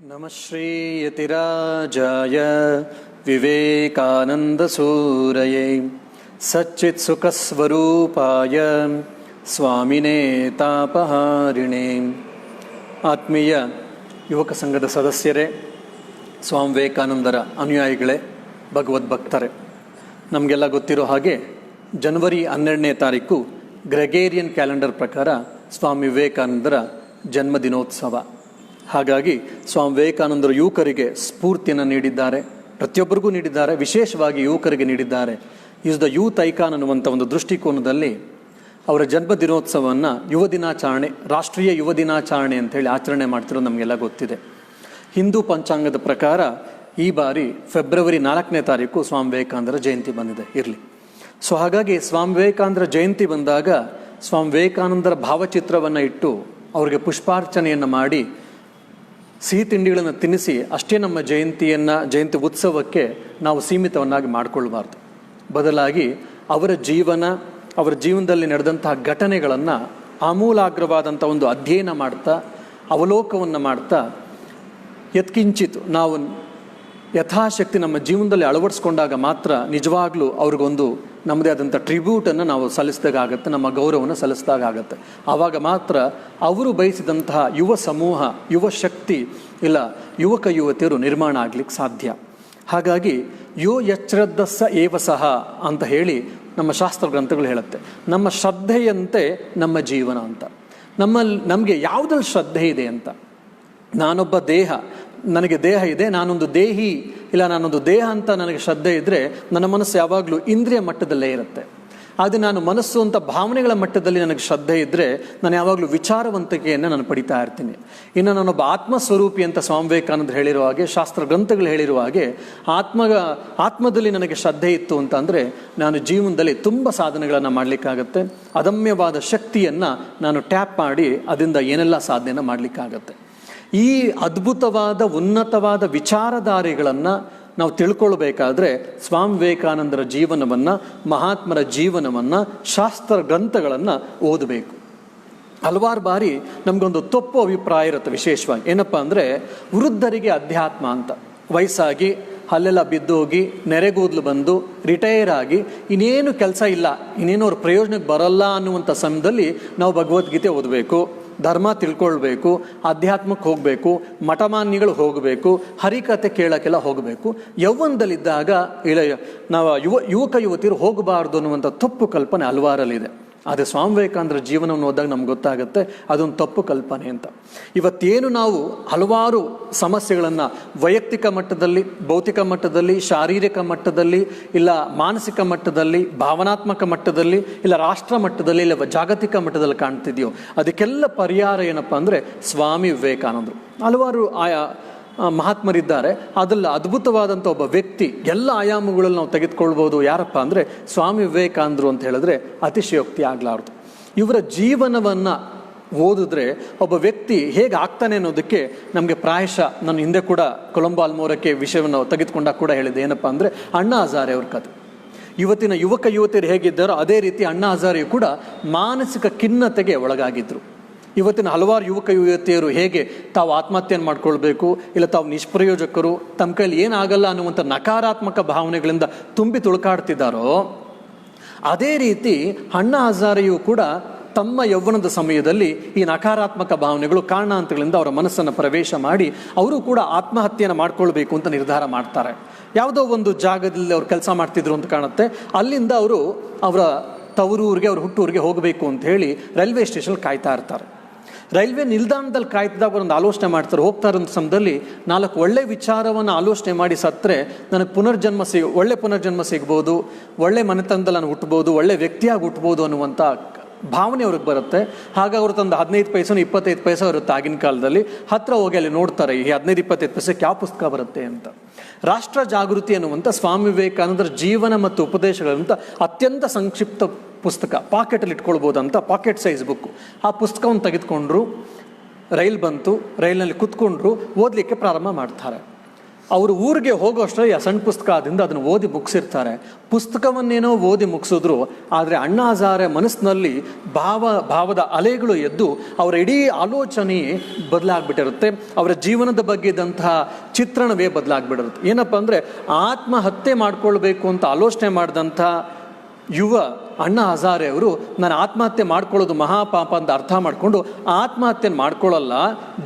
ನಮಃ ಶ್ರೀಯತಿರಾಜಾಯ ವಿವೇಕಾನಂದಸೂರಯೇ ಸಚ್ಚಿತ್ಸುಖಸ್ವರೂಪಾಯ ಸ್ವಾಮಿನೇ ತಾಪಹಾರಿಣೇ. ಆತ್ಮೀಯ ಯುವಕ ಸಂಘದ ಸದಸ್ಯರೇ, ಸ್ವಾಮಿ ವಿವೇಕಾನಂದರ ಅನುಯಾಯಿಗಳೇ, ಭಗವದ್ಭಕ್ತರೇ, ನಮಗೆಲ್ಲ ಗೊತ್ತಿರೋ ಹಾಗೆ ಜನವರಿ 12ನೇ ತಾರೀಕು ಗ್ರೆಗೇರಿಯನ್ ಕ್ಯಾಲೆಂಡರ್ ಪ್ರಕಾರ ಸ್ವಾಮಿ ವಿವೇಕಾನಂದರ ಜನ್ಮದಿನೋತ್ಸವ. ಹಾಗಾಗಿ ಸ್ವಾಮಿ ವಿವೇಕಾನಂದರು ಯುವಕರಿಗೆ ಸ್ಫೂರ್ತಿಯನ್ನು ನೀಡಿದ್ದಾರೆ, ಪ್ರತಿಯೊಬ್ಬರಿಗೂ ನೀಡಿದ್ದಾರೆ, ವಿಶೇಷವಾಗಿ ಯುವಕರಿಗೆ ನೀಡಿದ್ದಾರೆ. ಈಸ್ ದ ಯೂತ್ ಐಕಾನ್ ಅನ್ನುವಂಥ ಒಂದು ದೃಷ್ಟಿಕೋನದಲ್ಲಿ ಅವರ ಜನ್ಮದಿನೋತ್ಸವವನ್ನು ಯುವ ದಿನಾಚರಣೆ, ರಾಷ್ಟ್ರೀಯ ಯುವ ದಿನಾಚರಣೆ ಅಂತೇಳಿ ಆಚರಣೆ ಮಾಡ್ತಿರೋದು ನಮಗೆಲ್ಲ ಗೊತ್ತಿದೆ. ಹಿಂದೂ ಪಂಚಾಂಗದ ಪ್ರಕಾರ ಈ ಬಾರಿ ಫೆಬ್ರವರಿ 4ನೇ ತಾರೀಕು ಸ್ವಾಮಿ ವಿವೇಕಾನಂದರ ಜಯಂತಿ ಬಂದಿದೆ. ಇರಲಿ, ಸೊ ಹಾಗಾಗಿ ಸ್ವಾಮಿ ವಿವೇಕಾನಂದರ ಜಯಂತಿ ಬಂದಾಗ ಸ್ವಾಮಿ ವಿವೇಕಾನಂದರ ಭಾವಚಿತ್ರವನ್ನು ಇಟ್ಟು ಅವರಿಗೆ ಪುಷ್ಪಾರ್ಚನೆಯನ್ನು ಮಾಡಿ ಸಿಹಿ ತಿಂಡಿಗಳನ್ನು ತಿನ್ನಿಸಿ ಅಷ್ಟೇ ನಮ್ಮ ಜಯಂತಿ ಉತ್ಸವಕ್ಕೆ ನಾವು ಸೀಮಿತವನ್ನಾಗಿ ಮಾಡಿಕೊಳ್ಬಾರ್ದು. ಬದಲಾಗಿ ಅವರ ಜೀವನದಲ್ಲಿ ನಡೆದಂತಹ ಘಟನೆಗಳನ್ನು ಆಮೂಲಾಗ್ರವಾದಂಥ ಒಂದು ಅಧ್ಯಯನ ಮಾಡ್ತಾ, ಅವಲೋಕವನ್ನು ಮಾಡ್ತಾ, ಯತ್ಕಿಂಚಿತ್ ನಾವು ಯಥಾಶಕ್ತಿ ನಮ್ಮ ಜೀವನದಲ್ಲಿ ಅಳವಡಿಸ್ಕೊಂಡಾಗ ಮಾತ್ರ ನಿಜವಾಗ್ಲೂ ಅವ್ರಿಗೊಂದು ನಮ್ಮದೇ ಆದಂಥ ಟ್ರಿಬ್ಯೂಟನ್ನು ನಾವು ಸಲ್ಲಿಸಿದಾಗತ್ತೆ, ನಮ್ಮ ಗೌರವವನ್ನು ಸಲ್ಲಿಸಿದಾಗತ್ತೆ. ಆವಾಗ ಮಾತ್ರ ಅವರು ಬಯಸಿದಂತಹ ಯುವ ಸಮೂಹ, ಯುವ ಶಕ್ತಿ ಇಲ್ಲ ಯುವಕ ಯುವತಿಯರು ನಿರ್ಮಾಣ ಆಗ್ಲಿಕ್ಕೆ ಸಾಧ್ಯ. ಹಾಗಾಗಿ ಯೋ ಯಚ್ಛ್ರದ್ಧಸ್ಸ ಏವ ಸಹ ಅಂತ ಹೇಳಿ ನಮ್ಮ ಶಾಸ್ತ್ರ ಗ್ರಂಥಗಳು ಹೇಳುತ್ತೆ. ನಮ್ಮ ಶ್ರದ್ಧೆಯಂತೆ ನಮ್ಮ ಜೀವನ ಅಂತ. ನಮಗೆ ಯಾವುದ್ರಲ್ಲಿ ಶ್ರದ್ಧೆ ಇದೆ ಅಂತ. ನಾನೊಬ್ಬ ದೇಹ, ನನಗೆ ದೇಹ ಇದೆ, ನಾನೊಂದು ದೇಹಿ ಇಲ್ಲ ನಾನೊಂದು ದೇಹ ಅಂತ ನನಗೆ ಶ್ರದ್ಧೆ ಇದ್ದರೆ ನನ್ನ ಮನಸ್ಸು ಯಾವಾಗಲೂ ಇಂದ್ರಿಯ ಮಟ್ಟದಲ್ಲೇ ಇರುತ್ತೆ. ಆದರೆ ನಾನು ಮನಸ್ಸು ಅಂತ ಭಾವನೆಗಳ ಮಟ್ಟದಲ್ಲಿ ನನಗೆ ಶ್ರದ್ಧೆ ಇದ್ದರೆ ನಾನು ಯಾವಾಗಲೂ ವಿಚಾರವಂತಿಕೆಯನ್ನು ನಾನು ಪಡಿತಾ ಇರ್ತೀನಿ. ಇನ್ನು ನಾನೊಬ್ಬ ಆತ್ಮಸ್ವರೂಪಿ ಅಂತ ಸ್ವಾಮಿ ವಿವೇಕಾನಂದರು ಹೇಳಿರುವ ಹಾಗೆ, ಶಾಸ್ತ್ರ ಗ್ರಂಥಗಳು ಹೇಳಿರುವ ಹಾಗೆ, ಆತ್ಮದಲ್ಲಿ ನನಗೆ ಶ್ರದ್ಧೆ ಇತ್ತು ಅಂತಂದರೆ ನಾನು ಜೀವನದಲ್ಲಿ ತುಂಬ ಸಾಧನೆಗಳನ್ನು ಮಾಡಲಿಕ್ಕಾಗತ್ತೆ. ಅದಮ್ಯವಾದ ಶಕ್ತಿಯನ್ನು ನಾನು ಟ್ಯಾಪ್ ಮಾಡಿ ಅದರಿಂದ ಏನೆಲ್ಲ ಸಾಧನೆಯನ್ನು ಮಾಡಲಿಕ್ಕಾಗತ್ತೆ. ಈ ಅದ್ಭುತವಾದ ಉನ್ನತವಾದ ವಿಚಾರಧಾರೆಗಳನ್ನು ನಾವು ತಿಳ್ಕೊಳ್ಬೇಕಾದ್ರೆ ಸ್ವಾಮಿ ವಿವೇಕಾನಂದರ ಜೀವನವನ್ನು, ಮಹಾತ್ಮರ ಜೀವನವನ್ನು, ಶಾಸ್ತ್ರ ಗ್ರಂಥಗಳನ್ನು ಓದಬೇಕು. ಹಲವಾರು ಬಾರಿ ನಮಗೊಂದು ತಪ್ಪು ಅಭಿಪ್ರಾಯ ಇರುತ್ತೆ. ವಿಶೇಷವಾಗಿ ಏನಪ್ಪ ಅಂದರೆ, ವೃದ್ಧರಿಗೆ ಅಧ್ಯಾತ್ಮ ಅಂತ, ವಯಸ್ಸಾಗಿ ಅಲ್ಲೆಲ್ಲ ಬಿದ್ದೋಗಿ ನೆರೆಗೂದಲು ಬಂದು ರಿಟೈರ್ ಆಗಿ ಇನ್ನೇನು ಕೆಲಸ ಇಲ್ಲ, ಇನ್ನೇನು ಅವ್ರ ಪ್ರಯೋಜನಕ್ಕೆ ಬರಲ್ಲ ಅನ್ನುವಂಥ ಸಮಯದಲ್ಲಿ ನಾವು ಭಗವದ್ಗೀತೆ ಓದಬೇಕು, ಧರ್ಮ ತಿಳ್ಕೊಳ್ಬೇಕು, ಅಧ್ಯಾತ್ಮಕ್ಕೆ ಹೋಗಬೇಕು, ಮಠಮಾನ್ಯಗಳು ಹೋಗಬೇಕು, ಹರಿಕತೆ ಕೇಳೋಕ್ಕೆಲ್ಲ ಹೋಗಬೇಕು. ಯೌವನದಲ್ಲಿದ್ದಾಗ ಇಲ್ಲ ನಾವು ಯುವಕ ಯುವತಿಯರು ಹೋಗಬಾರ್ದು ಅನ್ನುವಂಥ ತಪ್ಪು ಕಲ್ಪನೆ ಹಲವಾರಲ್ಲಿದೆ. ಆದರೆ ಸ್ವಾಮಿ ವಿವೇಕಾನಂದರ ಜೀವನವನ್ನು ಓದಿದಾಗ ನಮ್ಗೆ ಗೊತ್ತಾಗುತ್ತೆ ಅದೊಂದು ತಪ್ಪು ಕಲ್ಪನೆ ಅಂತ. ಇವತ್ತೇನು ನಾವು ಹಲವಾರು ಸಮಸ್ಯೆಗಳನ್ನು ವೈಯಕ್ತಿಕ ಮಟ್ಟದಲ್ಲಿ, ಭೌತಿಕ ಮಟ್ಟದಲ್ಲಿ, ಶಾರೀರಿಕ ಮಟ್ಟದಲ್ಲಿ, ಇಲ್ಲ ಮಾನಸಿಕ ಮಟ್ಟದಲ್ಲಿ, ಭಾವನಾತ್ಮಕ ಮಟ್ಟದಲ್ಲಿ, ಇಲ್ಲ ರಾಷ್ಟ್ರ ಮಟ್ಟದಲ್ಲಿ, ಇಲ್ಲ ಜಾಗತಿಕ ಮಟ್ಟದಲ್ಲಿ ಕಾಣ್ತಿದೆಯೋ ಅದಕ್ಕೆಲ್ಲ ಪರಿಹಾರ ಏನಪ್ಪ ಅಂದರೆ ಸ್ವಾಮಿ ವಿವೇಕಾನಂದರು. ಹಲವಾರು ಮಹಾತ್ಮರಿದ್ದಾರೆ, ಅದೆಲ್ಲ ಅದ್ಭುತವಾದಂಥ ಒಬ್ಬ ವ್ಯಕ್ತಿ ಎಲ್ಲ ಆಯಾಮಗಳಲ್ಲಿ ನಾವು ತೆಗೆದುಕೊಳ್ಬೋದು. ಯಾರಪ್ಪ ಅಂದರೆ ಸ್ವಾಮಿ ವಿವೇಕಾನಂದರು ಅಂತ ಹೇಳಿದ್ರೆ ಅತಿಶಯೋಕ್ತಿ ಆಗಲಾರ್ದು. ಇವರ ಜೀವನವನ್ನು ಓದಿದ್ರೆ ಒಬ್ಬ ವ್ಯಕ್ತಿ ಹೇಗೆ ಆಗ್ತಾನೆ ಅನ್ನೋದಕ್ಕೆ ನಮಗೆ ಪ್ರಾಯಶಃ ನಾನು ಹಿಂದೆ ಕೂಡ ಕೊಲಂಬೋ ಆಲ್ಮೋರಕ್ಕೆ ವಿಷಯವನ್ನು ತೆಗೆದುಕೊಂಡಾಗ ಕೂಡ ಹೇಳಿದೆ. ಏನಪ್ಪ ಅಂದರೆ ಅಣ್ಣಾ ಹಜಾರೆ ಅವ್ರ ಕಥೆ. ಇವತ್ತಿನ ಯುವಕ ಯುವತಿಯರು ಹೇಗಿದ್ದಾರೋ ಅದೇ ರೀತಿ ಅಣ್ಣಾ ಹಜಾರೆಯು ಕೂಡ ಮಾನಸಿಕ ಖಿನ್ನತೆಗೆ ಒಳಗಾಗಿದ್ದರು. ಇವತ್ತಿನ ಹಲವಾರು ಯುವಕ ಯುವತಿಯರು ಹೇಗೆ ತಾವು ಆತ್ಮಹತ್ಯೆಯನ್ನು ಮಾಡ್ಕೊಳ್ಬೇಕು, ಇಲ್ಲ ತಾವು ನಿಷ್ಪ್ರಯೋಜಕರು, ತಮ್ಮ ಕೈಲಿ ಏನಾಗಲ್ಲ ಅನ್ನುವಂಥ ನಕಾರಾತ್ಮಕ ಭಾವನೆಗಳಿಂದ ತುಂಬಿ ತುಳುಕಾಡ್ತಿದ್ದಾರೋ ಅದೇ ರೀತಿ ಅಣ್ಣಾ ಹಜಾರೆಯು ಕೂಡ ತಮ್ಮ ಯೌವನದ ಸಮಯದಲ್ಲಿ ಈ ನಕಾರಾತ್ಮಕ ಭಾವನೆಗಳು ಕಾರಣಾಂತರಗಳಿಂದ ಅವರ ಮನಸ್ಸನ್ನು ಪ್ರವೇಶ ಮಾಡಿ ಅವರು ಕೂಡ ಆತ್ಮಹತ್ಯೆಯನ್ನು ಮಾಡ್ಕೊಳ್ಬೇಕು ಅಂತ ನಿರ್ಧಾರ ಮಾಡ್ತಾರೆ. ಯಾವುದೋ ಒಂದು ಜಾಗದಲ್ಲಿ ಅವ್ರು ಕೆಲಸ ಮಾಡ್ತಿದ್ರು ಅಂತ ಕಾಣುತ್ತೆ. ಅಲ್ಲಿಂದ ಅವರು ಅವರ ತವರೂರಿಗೆ, ಅವ್ರ ಹುಟ್ಟೂರಿಗೆ ಹೋಗಬೇಕು ಅಂತ ಹೇಳಿ ರೈಲ್ವೆ ಸ್ಟೇಷನ್ ಕಾಯ್ತಾ ಇರ್ತಾರೆ. ರೈಲ್ವೆ ನಿಲ್ದಾಣದಲ್ಲಿ ಕಾಯ್ತಿದ್ದಾಗ ಒಂದು ಆಲೋಚನೆ ಮಾಡ್ತಾರೆ. ಹೋಗ್ತಾ ಇರೋ ಸಮಯದಲ್ಲಿ 4 ಒಳ್ಳೆ ವಿಚಾರವನ್ನು ಆಲೋಚನೆ ಮಾಡಿ ಸತ್ತರೆ ನನಗೆ ಒಳ್ಳೆ ಪುನರ್ಜನ್ಮ ಸಿಗ್ಬೋದು, ಒಳ್ಳೆ ಮನೆತನದಲ್ಲಿ ನಾನು ಹುಟ್ಟಬೋದು, ಒಳ್ಳೆ ವ್ಯಕ್ತಿಯಾಗಿ ಹುಟ್ಟಬೋದು ಅನ್ನುವಂಥ ಭಾವನೆ ಅವ್ರಿಗೆ ಬರುತ್ತೆ. ಹಾಗಾಗಿ ಅವರು ತಂದು 15 ಪೈಸೆ 25 ಪೈಸೆ ಇರುತ್ತೆ ಆಗಿನ ಕಾಲದಲ್ಲಿ. ಹತ್ತಿರ ಹೋಗಿ ಅಲ್ಲಿ ನೋಡ್ತಾರೆ ಈ 15-25 ಪೈಸೆಗೆ ಯಾವ ಪುಸ್ತಕ ಬರುತ್ತೆ ಅಂತ. ರಾಷ್ಟ್ರ ಜಾಗೃತಿ ಅನ್ನುವಂಥ ಸ್ವಾಮಿ ವಿವೇಕಾನಂದರ ಜೀವನ ಮತ್ತು ಉಪದೇಶಗಳಂತ ಅತ್ಯಂತ ಸಂಕ್ಷಿಪ್ತ ಪುಸ್ತಕ, ಪಾಕೆಟಲ್ಲಿ ಇಟ್ಕೊಳ್ಬೋದಂತ ಪಾಕೆಟ್ ಸೈಜ್ ಬುಕ್ಕು. ಆ ಪುಸ್ತಕವನ್ನು ತೆಗೆದುಕೊಂಡ್ರು, ರೈಲ್ ಬಂತು, ರೈಲಿನಲ್ಲಿ ಕೂತ್ಕೊಂಡ್ರು, ಓದಲಿಕ್ಕೆ ಪ್ರಾರಂಭ ಮಾಡ್ತಾರೆ. ಅವರು ಊರಿಗೆ ಹೋಗೋಷ್ಟರಲ್ಲಿ ಆ ಸಣ್ಣ ಪುಸ್ತಕ ಆದಿಂದ ಅದನ್ನು ಓದಿ ಮುಗಿಸಿರ್ತಾರೆ. ಪುಸ್ತಕವನ್ನೇನೋ ಓದಿ ಮುಗಿಸಿದ್ರು, ಆದರೆ ಅಣ್ಣಾ ಹಜಾರೆ ಮನಸ್ಸಿನಲ್ಲಿ ಭಾವದ ಅಲೆಗಳು ಎದ್ದು ಅವರ ಇಡೀ ಆಲೋಚನೆ ಬದಲಾಗ್ಬಿಟ್ಟಿರುತ್ತೆ. ಅವರ ಜೀವನದ ಬಗ್ಗೆ ಇದ್ದಂತಹ ಚಿತ್ರಣವೇ ಬದಲಾಗ್ಬಿಟ್ಟಿರುತ್ತೆ. ಏನಪ್ಪ ಅಂದರೆ, ಆತ್ಮಹತ್ಯೆ ಮಾಡ್ಕೊಳ್ಬೇಕು ಅಂತ ಆಲೋಚನೆ ಮಾಡಿದಂಥ ಯುವ ಅಣ್ಣಾ ಹಜಾರೆ ಅವರು, ನಾನು ಆತ್ಮಹತ್ಯೆ ಮಾಡ್ಕೊಳ್ಳೋದು ಮಹಾಪಾಪ ಅಂತ ಅರ್ಥ ಮಾಡಿಕೊಂಡು ಆತ್ಮಹತ್ಯೆ ಮಾಡ್ಕೊಳ್ಳಲ್ಲ,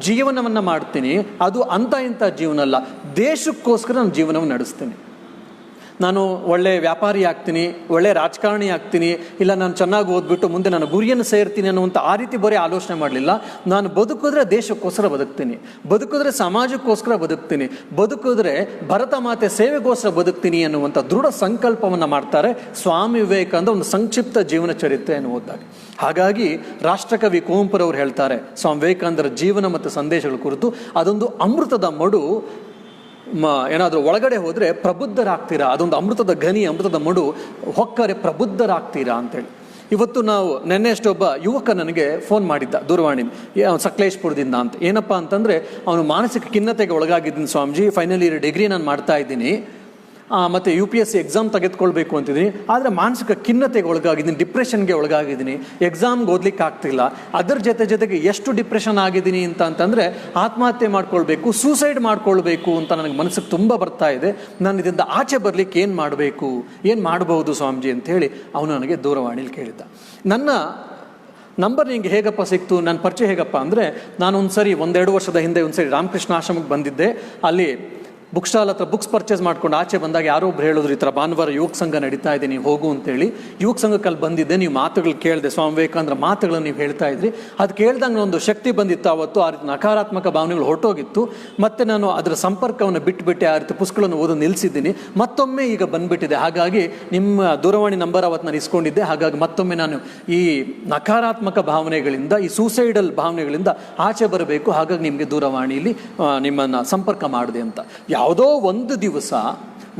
ಜೀವನವನ್ನು ಮಾಡ್ತೀನಿ. ಅದು ಅಂಥ ಇಂಥ ಜೀವನ ಅಲ್ಲ, ದೇಶಕ್ಕೋಸ್ಕರ ನಾನು ಜೀವನವನ್ನು ನಡೆಸ್ತೀನಿ. ನಾನು ಒಳ್ಳೆ ವ್ಯಾಪಾರಿ ಆಗ್ತೀನಿ, ಒಳ್ಳೆ ರಾಜಕಾರಣಿ ಆಗ್ತೀನಿ, ಇಲ್ಲ ನಾನು ಚೆನ್ನಾಗಿ ಓದ್ಬಿಟ್ಟು ಮುಂದೆ ನಾನು ಗುರಿಯನ್ನು ಸೇರ್ತೀನಿ ಅನ್ನುವಂಥ ಆ ರೀತಿ ಬರೀ ಆಲೋಚನೆ ಮಾಡಲಿಲ್ಲ. ನಾನು ಬದುಕಿದ್ರೆ ದೇಶಕ್ಕೋಸ್ಕರ ಬದುಕ್ತೀನಿ, ಬದುಕಿದ್ರೆ ಸಮಾಜಕ್ಕೋಸ್ಕರ ಬದುಕ್ತೀನಿ, ಬದುಕಿದ್ರೆ ಭರತ ಮಾತೆ ಸೇವೆಗೋಸ್ಕರ ಬದುಕ್ತೀನಿ ಅನ್ನುವಂಥ ದೃಢ ಸಂಕಲ್ಪವನ್ನು ಮಾಡ್ತಾರೆ ಸ್ವಾಮಿ ವಿವೇಕಾನಂದ ಒಂದು ಸಂಕ್ಷಿಪ್ತ ಜೀವನ ಚರಿತ್ರೆಯನ್ನು ಓದಿದಾಗ. ಹಾಗಾಗಿ ರಾಷ್ಟ್ರಕವಿ ಕುವೆಂಪುರವರು ಹೇಳ್ತಾರೆ, ಸ್ವಾಮಿ ವಿವೇಕಾನಂದರ ಜೀವನ ಮತ್ತು ಸಂದೇಶಗಳ ಕುರಿತು ಅದೊಂದು ಅಮೃತದ ಮಡು. ಏನಾದರೂ ಒಳಗಡೆ ಹೋದರೆ ಪ್ರಬುದ್ಧರಾಗ್ತೀರಾ, ಅದೊಂದು ಅಮೃತದ ಗನಿ, ಅಮೃತದ ಮಡು, ಹೊಕ್ಕರೆ ಪ್ರಬುದ್ಧರಾಗ್ತೀರಾ ಅಂತೇಳಿ. ಇವತ್ತು ನಾವು ನೆನ್ನೆ ಅಷ್ಟೊಬ್ಬ ಯುವಕ ನನಗೆ ಫೋನ್ ಮಾಡಿದ್ದ ದೂರವಾಣಿ, ಸಕಲೇಶ್ಪುರದಿಂದ ಅಂತ. ಏನಪ್ಪ ಅಂತಂದರೆ, ಅವನು ಮಾನಸಿಕ ಖಿನ್ನತೆಗೆ ಒಳಗಾಗಿದ್ದೀನಿ ಸ್ವಾಮೀಜಿ, ಫೈನಲ್ ಇಯರ್ ಡಿಗ್ರಿ ನಾನು ಮಾಡ್ತಾ ಇದ್ದೀನಿ, ಮತ್ತು UPSC ಎಕ್ಸಾಮ್ ತೆಗೆದುಕೊಳ್ಬೇಕು ಅಂತಿದ್ದೀನಿ, ಆದರೆ ಮಾನಸಿಕ ಖಿನ್ನತೆಗೆ ಒಳಗಾಗಿದ್ದೀನಿ, ಡಿಪ್ರೆಷನ್ಗೆ ಒಳಗಾಗಿದ್ದೀನಿ, ಎಕ್ಸಾಮ್ಗೆ ಓದ್ಲಿಕ್ಕೆ ಆಗ್ತಿಲ್ಲ. ಅದರ ಜೊತೆಗೆ ಎಷ್ಟು ಡಿಪ್ರೆಷನ್ ಆಗಿದ್ದೀನಿ ಅಂತಂದರೆ ಆತ್ಮಹತ್ಯೆ ಮಾಡ್ಕೊಳ್ಬೇಕು, ಸೂಸೈಡ್ ಮಾಡ್ಕೊಳ್ಬೇಕು ಅಂತ ನನಗೆ ಮನಸ್ಸಿಗೆ ತುಂಬ ಬರ್ತಾ ಇದೆ. ನಾನು ಇದರಿಂದ ಆಚೆ ಬರಲಿಕ್ಕೆ ಏನು ಮಾಡಬೇಕು, ಏನು ಮಾಡಬಹುದು ಸ್ವಾಮೀಜಿ ಅಂಥೇಳಿ ಅವನು ನನಗೆ ದೂರವಾಣಿಲಿ ಕೇಳಿದ್ದ. ನನ್ನ ನಂಬರ್ ನಿಂಗೆ ಹೇಗಪ್ಪ ಸಿಕ್ತು, ನನ್ನ ಪರಿಚಯ ಹೇಗಪ್ಪ ಅಂದರೆ, ನಾನು ಒಂದೆರಡು ವರ್ಷದ ಹಿಂದೆ ಒಂದ್ಸರಿ ರಾಮಕೃಷ್ಣ ಆಶ್ರಮಕ್ಕೆ ಬಂದಿದ್ದೆ. ಅಲ್ಲಿ ಬುಕ್ ಸ್ಟಾಲ್ ಹತ್ರ ಬುಕ್ಸ್ ಪರ್ಚೇಸ್ ಮಾಡ್ಕೊಂಡು ಆಚೆ ಬಂದಾಗ ಯಾರೋ ಒಬ್ರು ಹೇಳಿದ್ರು, ಈ ಥರ ಭಾನುವಾರ ಯುವಕ ಸಂಘ ನಡೀತಾ ಇದೆ, ನೀವು ಹೋಗು ಅಂತೇಳಿ. ಯುವಕ ಸಂಘಕ್ಕಲ್ಲಿ ಬಂದಿದ್ದೆ, ನೀವು ಮಾತುಗಳು ಕೇಳಿದೆ, ಸ್ವಾಮಿ ವಿವೇಕಾನಂದರ ಮಾತುಗಳನ್ನು ನೀವು ಹೇಳ್ತಾ ಇದ್ರಿ. ಅದು ಕೇಳಿದಂಗೆ ಒಂದು ಶಕ್ತಿ ಬಂದಿತ್ತು ಆವತ್ತು. ಆ ರೀತಿ ನಕಾರಾತ್ಮಕ ಭಾವನೆಗಳು ಹೊರಟೋಗಿತ್ತು. ಮತ್ತು ನಾನು ಅದರ ಸಂಪರ್ಕವನ್ನು ಬಿಟ್ಟು ಆ ರೀತಿ ಪುಸ್ತಕಗಳನ್ನು ಓದೋದು ನಿಲ್ಲಿಸಿದ್ದೀನಿ. ಮತ್ತೊಮ್ಮೆ ಈಗ ಬಂದುಬಿಟ್ಟಿದೆ. ಹಾಗಾಗಿ ನಿಮ್ಮ ದೂರವಾಣಿ ನಂಬರ್ ಅವತ್ತು ನಾನು ಇಸ್ಕೊಂಡಿದ್ದೆ. ಹಾಗಾಗಿ ಮತ್ತೊಮ್ಮೆ ನಾನು ಈ ನಕಾರಾತ್ಮಕ ಭಾವನೆಗಳಿಂದ, ಈ ಸೂಸೈಡಲ್ ಭಾವನೆಗಳಿಂದ ಆಚೆ ಬರಬೇಕು. ಹಾಗಾಗಿ ನಿಮಗೆ ದೂರವಾಣಿಯಲ್ಲಿ ನಿಮ್ಮನ್ನು ಸಂಪರ್ಕ ಮಾಡಿದೆ ಅಂತ. ಯಾವುದೋ ಒಂದು ದಿವಸ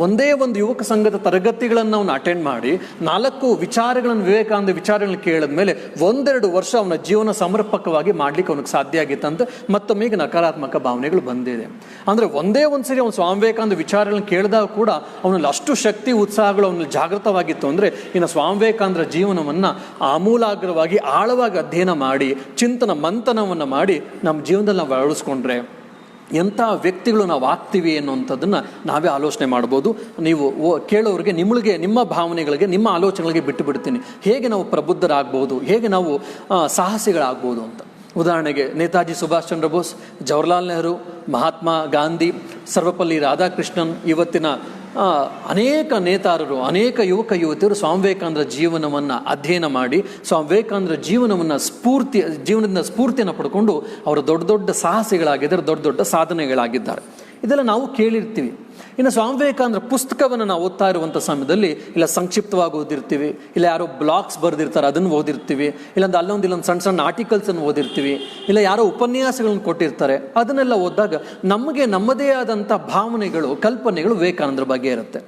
ಒಂದೇ ಒಂದು ಯುವಕ ಸಂಘದ ತರಗತಿಗಳನ್ನು ಅವನು ಅಟೆಂಡ್ ಮಾಡಿ 4 ವಿಚಾರಗಳನ್ನು, ವಿವೇಕಾನಂದ ವಿಚಾರಗಳನ್ನು ಕೇಳಿದ ಮೇಲೆ 1-2 ವರ್ಷ ಅವನ ಜೀವನ ಸಮರ್ಪಕವಾಗಿ ಮಾಡ್ಲಿಕ್ಕೆ ಅವನಿಗೆ ಸಾಧ್ಯ ಆಗಿತ್ತಂತೆ. ಮತ್ತೊಮ್ಮೆ ಈಗ ನಕಾರಾತ್ಮಕ ಭಾವನೆಗಳು ಬಂದಿದೆ. ಅಂದರೆ ಒಂದೇ ಒಂದು ಸರಿ ಅವನು ಸ್ವಾಮಿ ವಿವೇಕಾನಂದ ವಿಚಾರಗಳನ್ನು ಕೇಳಿದಾಗ ಕೂಡ ಅವನಲ್ಲಿ ಅಷ್ಟು ಶಕ್ತಿ, ಉತ್ಸಾಹಗಳು ಅವನಲ್ಲಿ ಜಾಗೃತವಾಗಿತ್ತು. ಅಂದರೆ ಇನ್ನು ಸ್ವಾಮಿ ವಿವೇಕಾನಂದರ ಜೀವನವನ್ನು ಆಮೂಲಾಗ್ರವಾಗಿ ಆಳವಾಗಿ ಅಧ್ಯಯನ ಮಾಡಿ, ಚಿಂತನ ಮಂಥನವನ್ನು ಮಾಡಿ ನಮ್ಮ ಜೀವನದಲ್ಲಿ ನಾವು ಅಳವಡಿಸ್ಕೊಂಡ್ರೆ ಎಂಥ ವ್ಯಕ್ತಿಗಳು ನಾವು ಆಗ್ತೀವಿ ಅನ್ನುವಂಥದ್ದನ್ನು ನಾವೇ ಆಲೋಚನೆ ಮಾಡ್ಬೋದು. ನೀವು ಕೇಳೋರಿಗೆ ನಿಮ್ಮ ಭಾವನೆಗಳಿಗೆ, ನಿಮ್ಮ ಆಲೋಚನೆಗಳಿಗೆ ಬಿಟ್ಟು ಬಿಡ್ತೀನಿ. ಹೇಗೆ ನಾವು ಪ್ರಬುದ್ಧರಾಗ್ಬೋದು, ಹೇಗೆ ನಾವು ಸಾಹಸಿಗಳಾಗ್ಬೋದು ಅಂತ. ಉದಾಹರಣೆಗೆ ನೇತಾಜಿ ಸುಭಾಷ್ ಚಂದ್ರ ಬೋಸ್, ಜವಾಹರ್ಲಾಲ್ ನೆಹರು, ಮಹಾತ್ಮ ಗಾಂಧಿ, ಸರ್ವಪಲ್ಲಿ ರಾಧಾಕೃಷ್ಣನ್, ಇವತ್ತಿನ ಅನೇಕ ನೇತಾರರು, ಅನೇಕ ಯುವಕ ಯುವತಿಯರು ಸ್ವಾಮಿ ವಿವೇಕಾನಂದರ ಜೀವನವನ್ನು ಅಧ್ಯಯನ ಮಾಡಿ, ಸ್ವಾಮಿ ವಿವೇಕಾನಂದರ ಜೀವನದಿಂದ ಸ್ಫೂರ್ತಿಯನ್ನು ಪಡ್ಕೊಂಡು ಅವರು ದೊಡ್ಡ ದೊಡ್ಡ ಸಾಹಸಿಗಳಾಗಿದ್ದಾರೆ, ದೊಡ್ಡ ದೊಡ್ಡ ಸಾಧನೆಗಳಾಗಿದ್ದಾರೆ. ಇದೆಲ್ಲ ನಾವು ಕೇಳಿರ್ತೀವಿ. ಇನ್ನು ಸ್ವಾಮಿ ವಿವೇಕಾನಂದರ ಪುಸ್ತಕವನ್ನು ನಾವು ಓದ್ತಾ ಇರುವಂಥ ಸಮಯದಲ್ಲಿ ಇಲ್ಲ ಸಂಕ್ಷಿಪ್ತವಾಗಿ ಓದಿರ್ತೀವಿ, ಇಲ್ಲ ಯಾರೋ ಬ್ಲಾಗ್ಸ್ ಬರೆದಿರ್ತಾರೆ ಅದನ್ನು ಓದಿರ್ತೀವಿ, ಇಲ್ಲೊಂದು ಸಣ್ಣ ಆರ್ಟಿಕಲ್ಸನ್ನು ಓದಿರ್ತೀವಿ, ಇಲ್ಲ ಯಾರೋ ಉಪನ್ಯಾಸಗಳನ್ನು ಕೊಟ್ಟಿರ್ತಾರೆ. ಅದನ್ನೆಲ್ಲ ಓದಿದಾಗ ನಮಗೆ ನಮ್ಮದೇ ಆದಂಥ ಭಾವನೆಗಳು, ಕಲ್ಪನೆಗಳು ವಿವೇಕಾನಂದರ ಬಗ್ಗೆ ಇರುತ್ತೆ.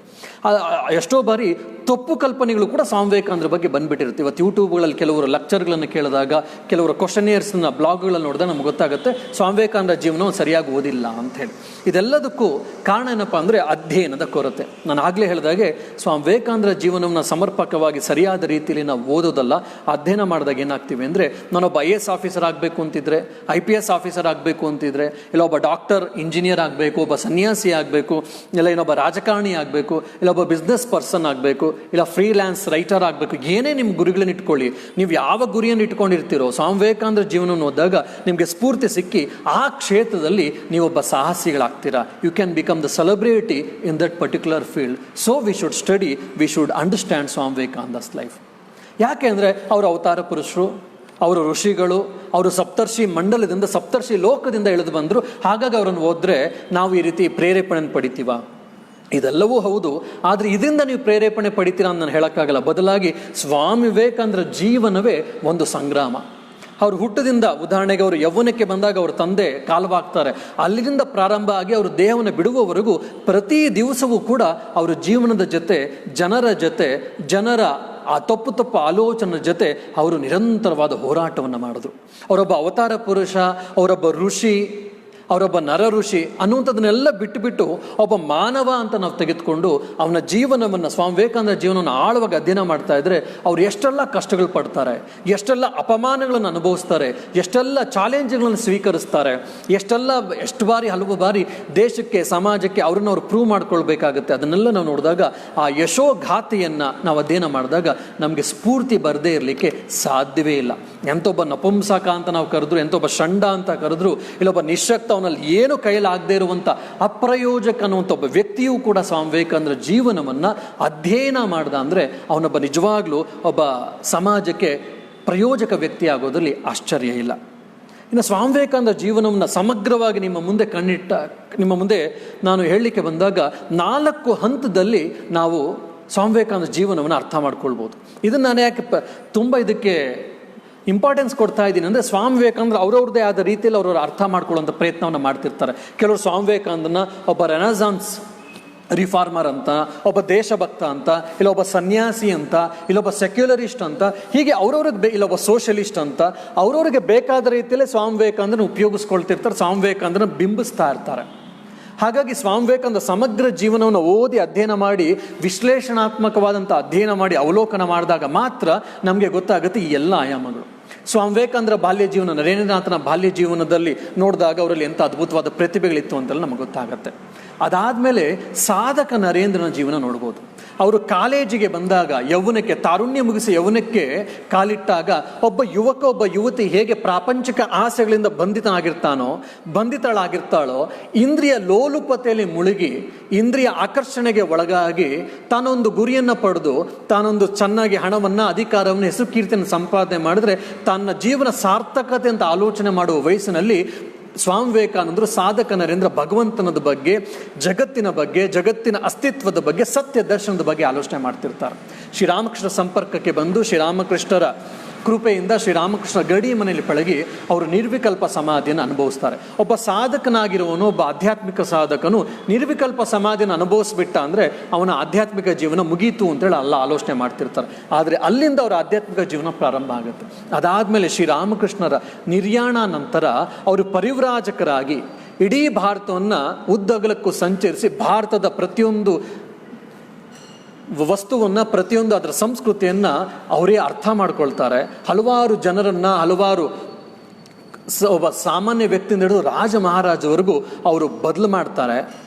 ಎಷ್ಟೋ ಬಾರಿ ತಪ್ಪು ಕಲ್ಪನೆಗಳು ಕೂಡ ಸ್ವಾಮಿ ವಿವೇಕಾನಂದರ ಬಗ್ಗೆ ಬಂದ್ಬಿಟ್ಟಿರುತ್ತೆ. ಇವತ್ತು ಯೂಟ್ಯೂಬ್ಗಳಲ್ಲಿ ಕೆಲವರು ಲೆಕ್ಚರ್ಗಳನ್ನು ಕೇಳಿದಾಗ, ಕೆಲವರು ಕ್ವಶನಿಯರ್ಸ್ನ ಬ್ಲಾಗ್ಗಳನ್ನು ನೋಡಿದಾಗ ನಮ್ಗೆ ಗೊತ್ತಾಗುತ್ತೆ ಸ್ವಾಮಿ ವಿವೇಕಾನಂದರ ಜೀವನವನ್ನು ಸರಿಯಾಗಿ ಓದಿಲ್ಲ ಅಂಥೇಳಿ. ಇದೆಲ್ಲದಕ್ಕೂ ಕಾರಣ ಏನಪ್ಪ ಅಂದರೆ ಅಧ್ಯಯನದ ಕೊರತೆ. ನಾನು ಆಗಲೇ ಹೇಳಿದಾಗೆ ಸ್ವಾಮಿ ವಿವೇಕಾನಂದರ ಜೀವನವನ್ನು ಸಮರ್ಪಕವಾಗಿ ಸರಿಯಾದ ರೀತಿಯಲ್ಲಿ ನಾವು ಓದೋದಲ್ಲ, ಅಧ್ಯಯನ ಮಾಡಿದಾಗ ಏನಾಗ್ತೀವಿ ಅಂದರೆ, ನಾನೊಬ್ಬ IAS ಆಫೀಸರ್ ಆಗಬೇಕು ಅಂತಿದ್ರೆ, IPS ಆಫೀಸರ್ ಆಗಬೇಕು ಅಂತಿದ್ರೆ, ಇಲ್ಲ ಒಬ್ಬ ಡಾಕ್ಟರ್, ಇಂಜಿನಿಯರ್ ಆಗಬೇಕು, ಒಬ್ಬ ಸನ್ಯಾಸಿ ಆಗಬೇಕು, ಇಲ್ಲ ಇನ್ನೊಬ್ಬ ರಾಜಕಾರಣಿ ಆಗಬೇಕು, ಇಲ್ಲ ಒಬ್ಬ ಬಿಸ್ನೆಸ್ ಪರ್ಸನ್ ಆಗಬೇಕು, ಇಲ್ಲ ಫ್ರೀಲ್ಯಾನ್ಸ್ ರೈಟರ್ ಆಗಬೇಕು. ಏನೇ ನಿಮ್ಮ ಗುರಿಗಳನ್ನು ಇಟ್ಕೊಳ್ಳಿ, ನೀವು ಯಾವ ಗುರಿಯನ್ನು ಇಟ್ಕೊಂಡಿರ್ತೀರೋ ಸ್ವಾಮಿ ವಿವೇಕಾನಂದರ ಜೀವನವನ್ನು ಓದಿದಾಗ ನಿಮಗೆ ಸ್ಫೂರ್ತಿ ಸಿಕ್ಕಿ ಆ ಕ್ಷೇತ್ರದಲ್ಲಿ ನೀವೊಬ್ಬ ಸಾಹಸಿಗಳಾಗ್ತೀರಾ. You can become the celebrity in that particular field. So we should study, we should understand Swami Vivekananda's life. ಯಾಕೆ ಅಂದರೆ ಅವರು ಅವತಾರ ಪುರುಷರು, ಅವರು ಋಷಿಗಳು, ಅವರು ಸಪ್ತರ್ಷಿ ಮಂಡಲದಿಂದ, ಸಪ್ತರ್ಷಿ ಲೋಕದಿಂದ ಇಳಿದು ಬಂದರು. ಹಾಗಾಗಿ ಅವರನ್ನು ಓದಿದ್ರೆ ನಾವು ಈ ರೀತಿ ಪ್ರೇರೇಪಣೆಯನ್ನು ಪಡಿತೀವ? ಇದೆಲ್ಲವೂ ಹೌದು, ಆದರೆ ಇದರಿಂದ ನೀವು ಪ್ರೇರೇಪಣೆ ಪಡಿತೀರಾ ಅಂತ ನಾನು ಹೇಳೋಕ್ಕಾಗಲ್ಲ. ಬದಲಾಗಿ ಸ್ವಾಮಿ ವಿವೇಕಾನಂದರ ಜೀವನವೇ ಒಂದು ಸಂಗ್ರಾಮ. ಅವರು ಹುಟ್ಟದಿಂದ, ಉದಾಹರಣೆಗೆ ಅವರು ಯೌವನಕ್ಕೆ ಬಂದಾಗ ಅವರ ತಂದೆ ಕಾಲವಾಗ್ತಾರೆ, ಅಲ್ಲಿಂದ ಪ್ರಾರಂಭ ಆಗಿ ಅವರು ದೇಹವನ್ನು ಬಿಡುವವರೆಗೂ ಪ್ರತಿ ದಿವಸವೂ ಕೂಡ ಅವರು ಜೀವನದ ಜೊತೆ, ಜನರ ಆ ತಪ್ಪು ಆಲೋಚನೆ ಜೊತೆ ಅವರು ನಿರಂತರವಾದ ಹೋರಾಟವನ್ನು ಮಾಡಿದ್ರು. ಅವರೊಬ್ಬ ಅವತಾರ ಪುರುಷ, ಅವರೊಬ್ಬ ಋಷಿ, ಅವರೊಬ್ಬ ನರ ಋಷಿ ಅನ್ನುವಂಥದ್ದನ್ನೆಲ್ಲ ಬಿಟ್ಟು ಒಬ್ಬ ಮಾನವ ಅಂತ ನಾವು ತೆಗೆದುಕೊಂಡು ಅವನ ಜೀವನವನ್ನು, ಸ್ವಾಮಿ ವಿವೇಕಾನಂದ ಜೀವನವನ್ನು ಆಳವಾಗಿ ಅಧ್ಯಯನ ಮಾಡ್ತಾ ಇದ್ರೆ ಅವ್ರು ಎಷ್ಟೆಲ್ಲ ಕಷ್ಟಗಳು ಪಡ್ತಾರೆ, ಎಷ್ಟೆಲ್ಲ ಅಪಮಾನಗಳನ್ನು ಅನುಭವಿಸ್ತಾರೆ, ಎಷ್ಟೆಲ್ಲ ಚಾಲೆಂಜ್ಗಳನ್ನು ಸ್ವೀಕರಿಸ್ತಾರೆ, ಹಲವು ಬಾರಿ ದೇಶಕ್ಕೆ, ಸಮಾಜಕ್ಕೆ ಅವ್ರನ್ನ ಅವ್ರು ಪ್ರೂವ್ ಮಾಡ್ಕೊಳ್ಬೇಕಾಗುತ್ತೆ. ಅದನ್ನೆಲ್ಲ ನಾವು ನೋಡಿದಾಗ ಆ ಯಶೋಗಾಥೆಯನ್ನು ನಾವು ಅಧ್ಯಯನ ಮಾಡಿದಾಗ ನಮಗೆ ಸ್ಫೂರ್ತಿ ಬರದೇ ಇರಲಿಕ್ಕೆ ಸಾಧ್ಯವೇ ಇಲ್ಲ. ಎಂತೊಬ್ಬ ನಪುಂಸಕ ಅಂತ ನಾವು ಕರೆದ್ರು, ಎಂತೊಬ್ಬ ಷಂಡ ಅಂತ ಕರೆದ್ರು, ಇಲ್ಲೊಬ್ಬ ನಿಶಕ್ತ, ಅವನಲ್ಲಿ ಏನು ಕೈಲಾಗದೇ ಇರುವಂಥ ಅಪ್ರಯೋಜಕ ಅನ್ನುವಂಥ ಒಬ್ಬ ವ್ಯಕ್ತಿಯೂ ಕೂಡ ಸ್ವಾಮಿ ವಿವೇಕಾನಂದರ ಜೀವನವನ್ನು ಅಧ್ಯಯನ ಮಾಡ್ದ ಅಂದರೆ ಅವನೊಬ್ಬ ನಿಜವಾಗ್ಲೂ ಒಬ್ಬ ಸಮಾಜಕ್ಕೆ ಪ್ರಯೋಜಕ ವ್ಯಕ್ತಿ ಆಗೋದ್ರಲ್ಲಿ ಆಶ್ಚರ್ಯ ಇಲ್ಲ. ಇನ್ನು ಸ್ವಾಮಿ ವಿವೇಕಾನಂದ ಜೀವನವನ್ನು ಸಮಗ್ರವಾಗಿ ನಿಮ್ಮ ಮುಂದೆ ನಾನು ಹೇಳಲಿಕ್ಕೆ ಬಂದಾಗ 4 ಹಂತದಲ್ಲಿ ನಾವು ಸ್ವಾಮಿ ವಿವೇಕಾನಂದ ಜೀವನವನ್ನು ಅರ್ಥ ಮಾಡ್ಕೊಳ್ಬೋದು. ಇದನ್ನು ನಾನು ಯಾಕೆ ತುಂಬ ಇದಕ್ಕೆ ಇಂಪಾರ್ಟೆನ್ಸ್ ಕೊಡ್ತಾ ಇದ್ದೀನಿ ಅಂದರೆ, ಸ್ವಾಮಿ ವಿವೇಕಾನಂದ ಅವ್ರವ್ರದ್ದೇ ಆದ ರೀತಿಯಲ್ಲಿ ಅವ್ರವ್ರು ಅರ್ಥ ಮಾಡ್ಕೊಳ್ಳುವಂಥ ಪ್ರಯತ್ನವನ್ನು ಮಾಡ್ತಿರ್ತಾರೆ. ಕೆಲವರು ಸ್ವಾಮಿ ವಿವೇಕಾನಂದನ ಒಬ್ಬ ರೆನೆಸಾನ್ಸ್ ರಿಫಾರ್ಮರ್ ಅಂತ, ಒಬ್ಬ ದೇಶಭಕ್ತ ಅಂತ, ಇಲ್ಲೊಬ್ಬ ಸನ್ಯಾಸಿ ಅಂತ, ಇಲ್ಲೊಬ್ಬ ಸೆಕ್ಯುಲರಿಸ್ಟ್ ಅಂತ, ಹೀಗೆ ಇಲ್ಲೊಬ್ಬ ಸೋಷಲಿಸ್ಟ್ ಅಂತ ಅವ್ರವ್ರಿಗೆ ಬೇಕಾದ ರೀತಿಯಲ್ಲೇ ಸ್ವಾಮಿ ವಿವೇಕಾನಂದನ ಉಪಯೋಗಿಸ್ಕೊಳ್ತಿರ್ತಾರೆ, ಸ್ವಾಮಿ ವಿವೇಕಾನಂದನ ಬಿಂಬಿಸ್ತಾ ಇರ್ತಾರೆ. ಹಾಗಾಗಿ ಸ್ವಾಮಿ ವಿವೇಕಾನಂದ ಸಮಗ್ರ ಜೀವನವನ್ನು ಓದಿ ಅಧ್ಯಯನ ಮಾಡಿ, ವಿಶ್ಲೇಷಣಾತ್ಮಕವಾದಂಥ ಅಧ್ಯಯನ ಮಾಡಿ ಅವಲೋಕನ ಮಾಡಿದಾಗ ಮಾತ್ರ ನಮಗೆ ಗೊತ್ತಾಗುತ್ತೆ ಈ ಎಲ್ಲ ಆಯಾಮಗಳು. ಸ್ವಾಮಿ ವಿವೇಕಾನಂದರ ಬಾಲ್ಯ ಜೀವನ, ನರೇಂದ್ರನಾಥನ ಬಾಲ್ಯ ಜೀವನದಲ್ಲಿ ನೋಡಿದಾಗ ಅವರಲ್ಲಿ ಎಂಥ ಅದ್ಭುತವಾದ ಪ್ರತಿಭೆಗಳಿತ್ತು ಅಂತೆಲ್ಲ ನಮಗೆ ಗೊತ್ತಾಗುತ್ತೆ. ಅದಾದಮೇಲೆ ಸಾಧಕ ನರೇಂದ್ರನ ಜೀವನ ನೋಡ್ಬೋದು. ಅವರು ಕಾಲೇಜಿಗೆ ಬಂದಾಗ, ಯೌವನಕ್ಕೆ, ತಾರುಣ್ಯ ಮುಗಿಸಿ ಯೌವನಕ್ಕೆ ಕಾಲಿಟ್ಟಾಗ ಒಬ್ಬ ಯುವಕ, ಒಬ್ಬ ಯುವತಿ ಹೇಗೆ ಪ್ರಾಪಂಚಿಕ ಆಸೆಗಳಿಂದ ಬಂಧಿತಳಾಗಿರ್ತಾಳೋ, ಇಂದ್ರಿಯ ಲೋಲುಪತೆಯಲ್ಲಿ ಮುಳುಗಿ, ಇಂದ್ರಿಯ ಆಕರ್ಷಣೆಗೆ ಒಳಗಾಗಿ ತಾನೊಂದು ಗುರಿಯನ್ನು ಪಡೆದು, ತಾನೊಂದು ಚೆನ್ನಾಗಿ ಹಣವನ್ನು, ಅಧಿಕಾರವನ್ನು, ಹೆಸರು ಕೀರ್ತಿಯನ್ನು ಸಂಪಾದನೆ ಮಾಡಿದ್ರೆ ತನ್ನ ಜೀವನ ಸಾರ್ಥಕತೆ ಅಂತ ಆಲೋಚನೆ ಮಾಡುವ ವಯಸ್ಸಿನಲ್ಲಿ ಸ್ವಾಮಿ ವಿವೇಕಾನಂದರು ಸಾಧಕ ನರೇಂದ್ರ ಭಗವಂತನದ ಬಗ್ಗೆ, ಜಗತ್ತಿನ ಬಗ್ಗೆ, ಜಗತ್ತಿನ ಅಸ್ತಿತ್ವದ ಬಗ್ಗೆ, ಸತ್ಯ ದರ್ಶನದ ಬಗ್ಗೆ ಆಲೋಚನೆ ಮಾಡ್ತಿರ್ತಾರೆ. ಶ್ರೀರಾಮಕೃಷ್ಣ ಸಂಪರ್ಕಕ್ಕೆ ಬಂದು ಶ್ರೀರಾಮಕೃಷ್ಣರ ಕೃಪೆಯಿಂದ ಶ್ರೀರಾಮಕೃಷ್ಣ ಗಡಿ ಮನೆಯಲ್ಲಿ ಪಳಗಿ ಅವರು ನಿರ್ವಿಕಲ್ಪ ಸಮಾಧಿಯನ್ನು ಅನುಭವಿಸ್ತಾರೆ. ಒಬ್ಬ ಸಾಧಕನಾಗಿರುವನು, ಒಬ್ಬ ಆಧ್ಯಾತ್ಮಿಕ ಸಾಧಕನು ನಿರ್ವಿಕಲ್ಪ ಸಮಾಧಿಯನ್ನು ಅನುಭವಿಸ್ಬಿಟ್ಟ ಅಂದರೆ ಅವನ ಆಧ್ಯಾತ್ಮಿಕ ಜೀವನ ಮುಗೀತು ಅಂತೇಳಿ ಆಲೋಚನೆ ಮಾಡ್ತಿರ್ತಾರೆ. ಆದರೆ ಅಲ್ಲಿಂದ ಅವರ ಆಧ್ಯಾತ್ಮಿಕ ಜೀವನ ಪ್ರಾರಂಭ ಆಗುತ್ತೆ. ಅದಾದಮೇಲೆ ಶ್ರೀರಾಮಕೃಷ್ಣರ ನಿರ್ಯಾಣ ನಂತರ ಅವರು ಪರಿವ್ರಾಜಕರಾಗಿ ಇಡೀ ಭಾರತವನ್ನು ಉದ್ದಗಲಕ್ಕೂ ಸಂಚರಿಸಿ ಭಾರತದ ಪ್ರತಿಯೊಂದು ವಸ್ತುವನ್ನು, ಪ್ರತಿಯೊಂದು ಅದರ ಸಂಸ್ಕೃತಿಯನ್ನು ಅವರೇ ಅರ್ಥ ಮಾಡ್ಕೊಳ್ತಾರೆ. ಹಲವಾರು ಜನರನ್ನು, ಒಬ್ಬ ಸಾಮಾನ್ಯ ವ್ಯಕ್ತಿಯಿಂದ ಹಿಡಿದು ರಾಜ ಮಹಾರಾಜವರೆಗೂ ಅವರು ಬದಲು ಮಾಡ್ತಾರೆ.